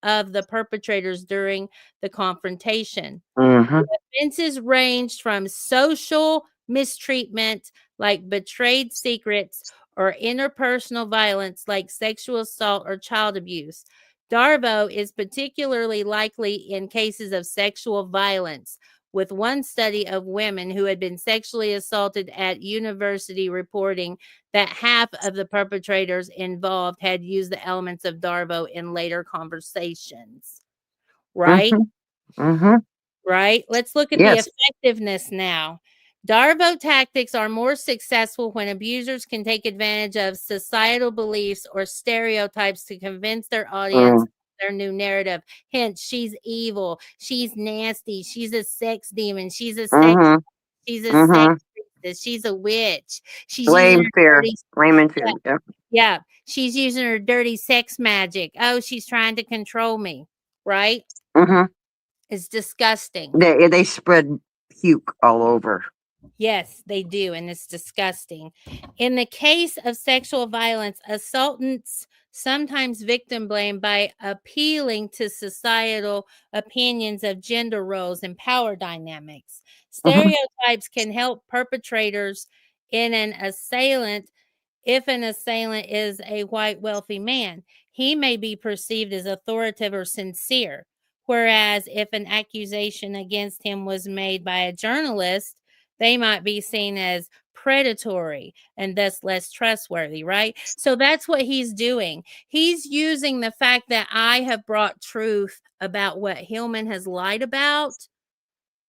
of the perpetrators during the confrontation. The offenses ranged from social mistreatment, like betrayed secrets, or interpersonal violence, like sexual assault or child abuse. DARVO is particularly likely in cases of sexual violence, with one study of women who had been sexually assaulted at university reporting that half of the perpetrators involved had used the elements of DARVO in later conversations. Right? Right? Let's look at the effectiveness now. DARVO tactics are more successful when abusers can take advantage of societal beliefs or stereotypes to convince their audience their new narrative. Hence, she's evil, she's nasty, she's a sex demon, she's a sex priestess, she's a witch, she's using her dirty she's using her dirty sex magic. Oh, she's trying to control me, right? It's disgusting. They spread puke all over. Yes, they do, and it's disgusting. In the case of sexual violence, assaultants sometimes victim blame by appealing to societal opinions of gender roles and power dynamics. Stereotypes can help perpetrators in an assailant. If an assailant is a white wealthy man, he may be perceived as authoritative or sincere. Whereas if an accusation against him was made by a journalist, they might be seen as predatory and thus less trustworthy, right? So that's what he's doing. He's using the fact that I have brought truth about what Hillman has lied about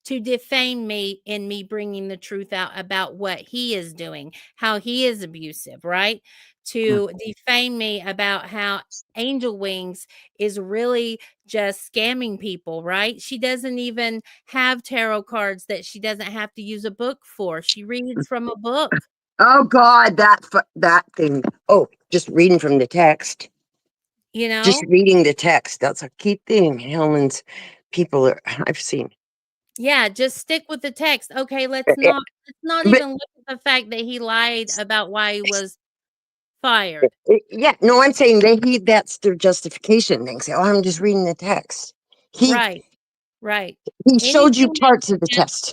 to defame me in me bringing the truth out about what he is doing, how he is abusive, right? To defame me about how Angel Wings is really just scamming people, right? She doesn't even have tarot cards that she doesn't have to use a book for. She reads from a book. Oh God, that thing. Oh, just reading from the text. You know? Just reading the text. That's a key thing. Hillman's people I've seen. Yeah, just stick with the text. Okay, let's not even look at the fact that he lied about why he was fired. Yeah, no, I'm saying that's their justification. They say, "Oh, I'm just reading the text." Right. He showed you parts of the text.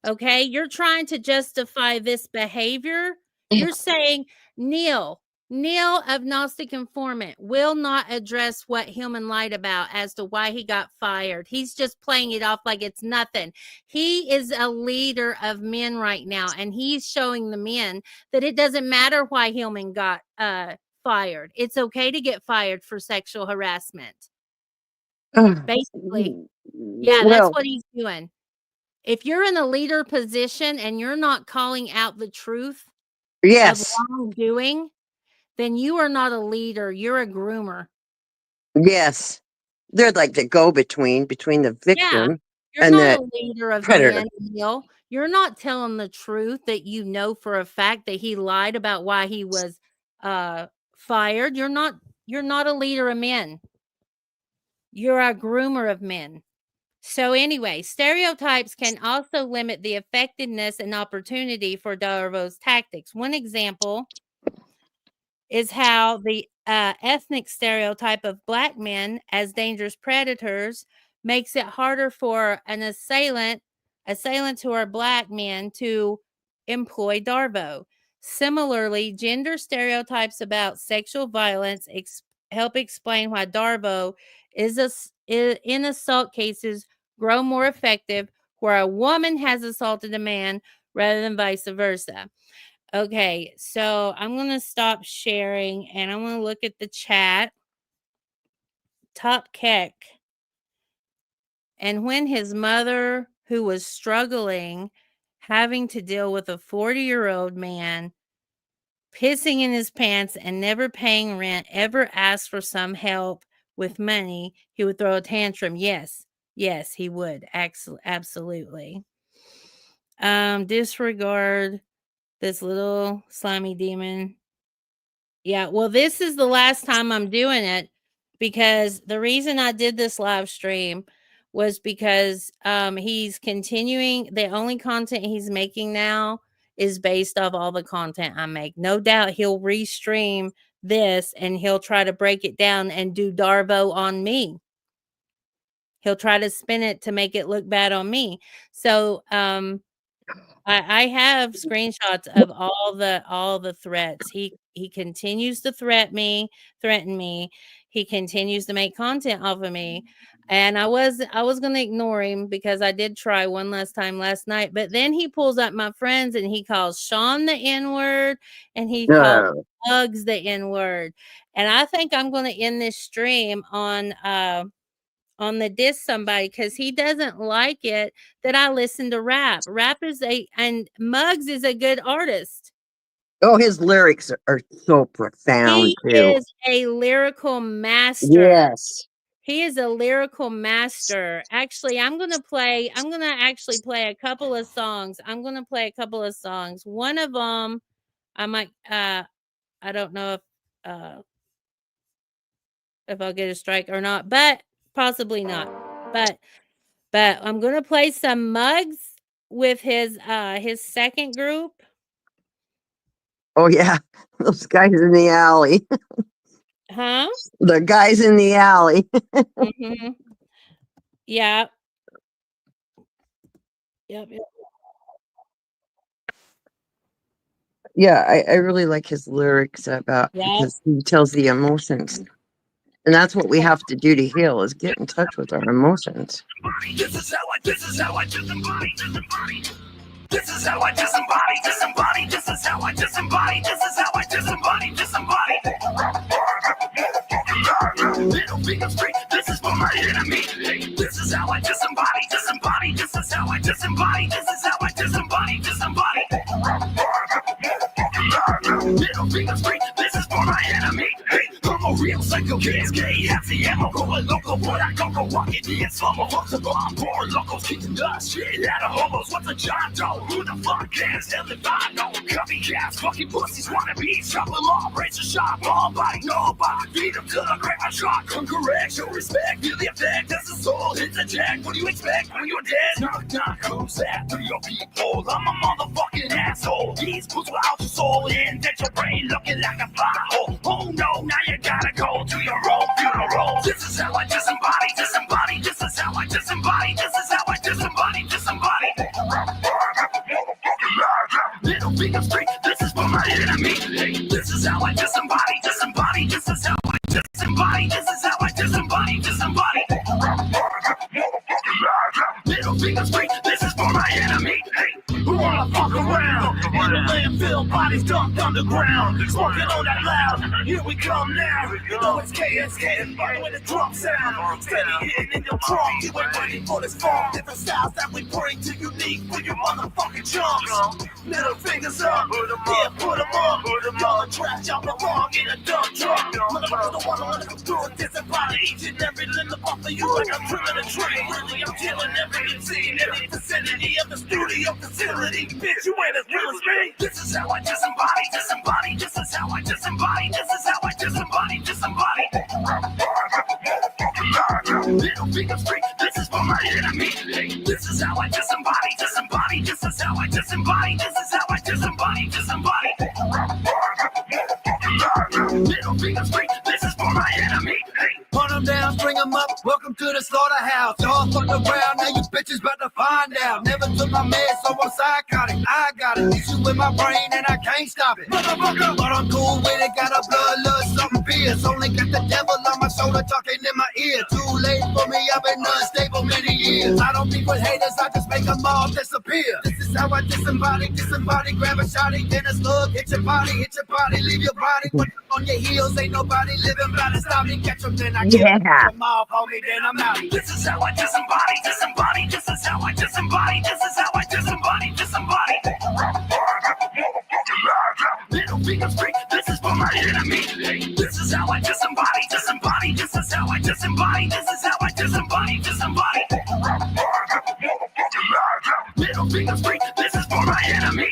Okay, you're trying to justify this behavior. You're saying Neil of Gnostic Informant will not address what Hillman lied about as to why he got fired. He's just playing it off like it's nothing. He is a leader of men right now, and he's showing the men that it doesn't matter why Hillman got fired. It's okay to get fired for sexual harassment. Basically. Yeah, that's Well, what he's doing. If you're in a leader position and you're not calling out the truth of yes, wrongdoing, then you are not a leader. You're a groomer. yes. They're like the go-between between the Yeah. victim You're and not the a leader of predator. men, Neil. You're not telling the truth that you know for a fact that he lied about why he was fired. You're not a leader of men. You're a groomer of men. So anyway, stereotypes can also limit the effectiveness and opportunity for Darbo's tactics. One example is how the ethnic stereotype of black men as dangerous predators makes it harder for an assailants who are black men to employ Darbo. Similarly, gender stereotypes about sexual violence help explain why Darbo in assault cases grow more effective where a woman has assaulted a man rather than vice versa. Okay, so I'm going to stop sharing and I'm going to look at the chat. Top Keck. And when his mother, who was struggling, having to deal with a 40-year-old man pissing in his pants and never paying rent, ever asked for some help with money, he would throw a tantrum. Yes, he would. Absolutely. Disregard this little slimy demon. Yeah, well, this is the last time I'm doing it because the reason I did this live stream was because he's continuing. The only content he's making now is based off all the content I make. No doubt he'll restream this and he'll try to break it down and do Darbo on me. He'll try to spin it to make it look bad on me. So I have screenshots of all the threats. He continues to threaten me. He continues to make content off of me. And I was going to ignore him because I did try one last time last night, but then he pulls up my friends and he calls Sean the N-word and he calls Bugs the N-word. And I think I'm going to end this stream on the diss somebody because he doesn't like it that I listen to rap. And Muggs is a good artist. Oh, his lyrics are so profound He too. is a lyrical master. Yes. He is a lyrical master. Actually, I'm going to actually play a couple of songs. One of them, I might, I don't know if I'll get a strike or not, but possibly not. But I'm going to play some Muggs with his second group. Oh yeah, those guys in the alley. Huh? The guys in the alley. Mm-hmm. Yeah. Yep. Yeah, I really like his lyrics about because he tells the emotions. And that's what we have to do to heal is get in touch with our emotions. This is how I disembody. This is how I disembody. This is how I disembody. Middle finger straight. This is for my enemy. This is how I disembody. This is how I disembody. Middle finger straight. This is for my enemy. I'm a real psycho kid. KFC, going local. What I go walking the slumber. Fuck the bomb. Poor locals kicking the shit out of homos. What's a John Doe? Who the fuck cares? Tell if I know. Copycats, fucking pussies, wannabes. Chop them all, razor sharp, all body, nobody. Beat them to the grave, I shot. Come correct, show respect, feel the effect. That's the soul, hits the jack. What do you expect when you're dead? Knock, knock, who's that? To your people, I'm a motherfucking asshole. These boots will out your soul in, that your brain looking like a pothole. Oh no, now you gotta go to your own funeral. This is how I disembody. This is how I disembody. Middle finger straight. This is for my enemy. This is how I disembody. This is how I disembody. Middle finger straight. This is for my enemy. Who who wanna fuck around. In the landfill, bodies dumped underground. Smoking on that loud, here we come now. You know it's KSK, with the drum sound. Steady hitting in your trunk, you ain't ready for this form. Different styles that we bring to unique for your motherfucking chumps. Middle fingers up, yeah, put them up. Y'all are trapped, y'all belong in a dump truck. Motherfuckers don't wanna let them through it, disembody each and every limb off of you like I'm trimming a tree. Really, I'm killing every scene, every vicinity of the studio facility. Bitch, you ain't as real as me. This is how I disembody. This is how I disembody. This is how I disembody. Little fingers free, this is for my enemy. This is how I disembody. This is how I disembody. This is how I disembody. Little fingers free, this is for my enemy. Hunt them down, string them up, welcome to the slaughterhouse. Y'all fuck around, now you bitches about to find out. Never took my meds, so I'm psychotic. I got an issue with my brain and I can't stop it. Motherfucker, but I'm cool with it, got a bloodlust, something fierce. Only got the devil on my shoulder talking in my ear. Too late for me, I've been unstable many years. I don't beef with haters, I just make them all disappear. This is how I disembody, grab a shotty, then a slug, hit your body, leave your body. Put on your heels, ain't nobody living by to stop me, catch them, then I kill them. Them off, homie, then I'm out. This is how I disembody. This is how I disembody. This is how I disembody. Little fingers free, this is for my enemy. This is how I disembody. This is how I disembody. This is how I disembody. Little fingers free, this is for my enemy.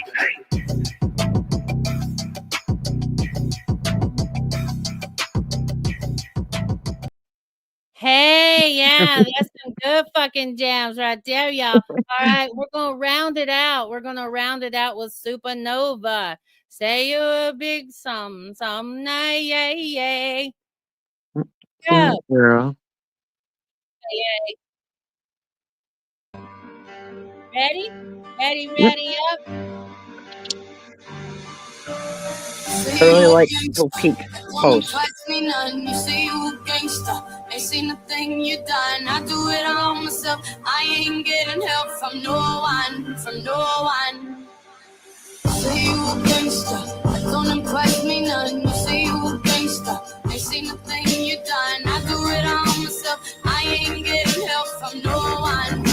Hey, yeah, that's some good fucking jams right there, y'all. All right, we're gonna round it out. We're gonna round it out with Supernova. Say you're a big some night, yay. Go. Girl. Yay. Ready up. I really like Little Peak post. You say you a gangster, ain't seen a thing you done. I do it all myself. I ain't getting help from no one. Say you a gangster, don't impress me none. You say you a gangster, ain't seen a thing you done. I do it all myself. I ain't getting help from no one.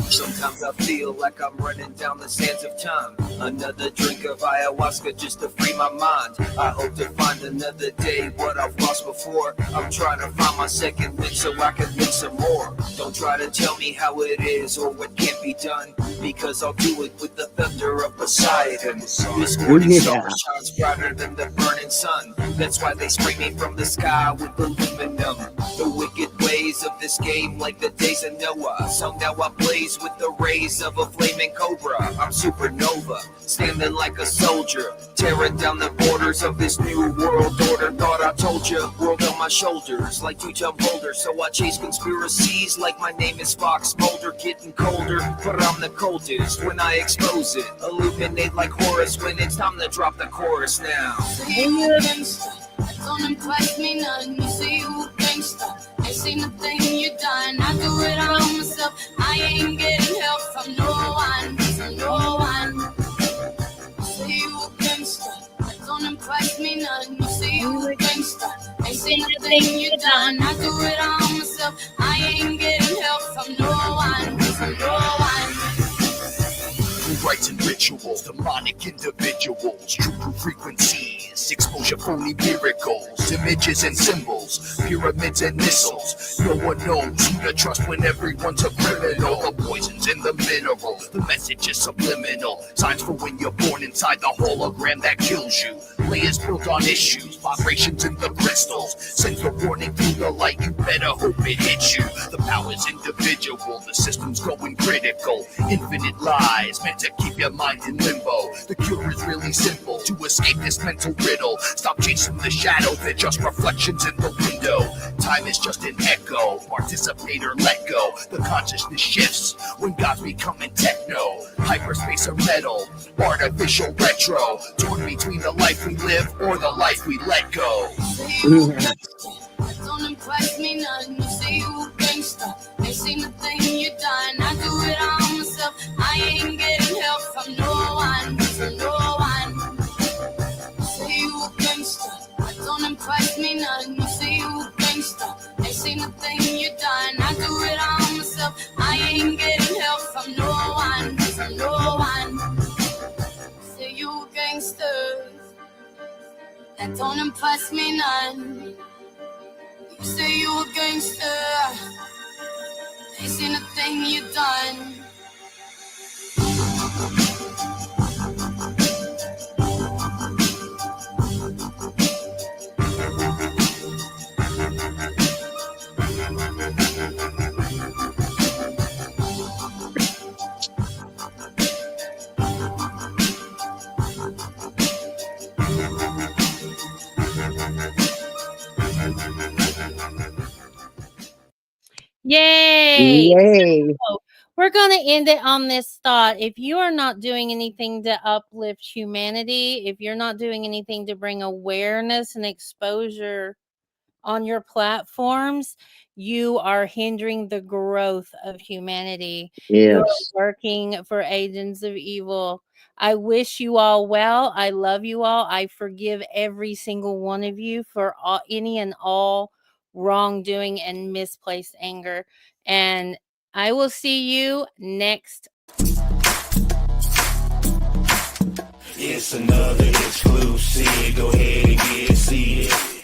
Sometimes I feel like I'm running down the sands of time. Another drink of ayahuasca just to free my mind. I hope to find another day what I've lost before. I'm trying to find my second wind so I can win some more. Don't try to tell me how it is or what can't be done, because I'll do it with the thunder of Poseidon. This morning star shines brighter than the burning sun. That's why they spray me from the sky with aluminum. The wicked ways of this game like the days of Noah. So now I blaze with the rays of a flaming cobra. I'm supernova, standing like a soldier, tearing down the borders of this new world order. Thought I told you, world on my shoulders like two jump boulders. So I chase conspiracies like my name is Fox Mulder. Getting colder, but I'm the coldest when I expose it. Illuminate like Horus when it's time to drop the chorus now. Don't impress me none. You say you a gangster, ain't seen a thing you done. I do it all myself. I ain't getting help from no one. Say you a gangster, don't impress me none. You say you a gangster, ain't seen a thing you done. I do it all myself. I ain't getting help from no one. Rites and rituals, demonic individuals, true frequencies, exposure phony miracles, images and symbols, pyramids and missiles. No one knows who to trust when everyone's a criminal. The poison's in the mineral, the message is subliminal. Signs for when you're born inside the hologram that kills you. Layers built on issues, vibrations in the crystals. Sends the warning through the light, you better hope it hits you. The power's individual, the system's going critical. Infinite lies meant to keep your mind in limbo. The cure is really simple, to escape this mental riddle. Stop chasing the shadows, they're just reflections in the window. Time is just an echo, participate or let go. The consciousness shifts when gods becoming techno. Hyperspace or metal, artificial retro. Torn between the life we live or the life we let go. Don't impress me none. You say you a gangster, ain't seen a thing you done. I do it all myself. none. You say you a gangster, ain't seen a thing you done. I do it all myself, I ain't getting help from no one, from no one. Say you a gangster, that don't impress me none. You say you a gangster, ain't seen a thing you done. Yay! Yay. So, we're going to end it on this thought. If you are not doing anything to uplift humanity, if you're not doing anything to bring awareness and exposure on your platforms, you are hindering the growth of humanity. You're Yes. working for agents of evil. I wish you all well. I love you all. I forgive every single one of you for any and all wrongdoing and misplaced anger. And I will see you next. It's another exclusive. Go ahead and get seated.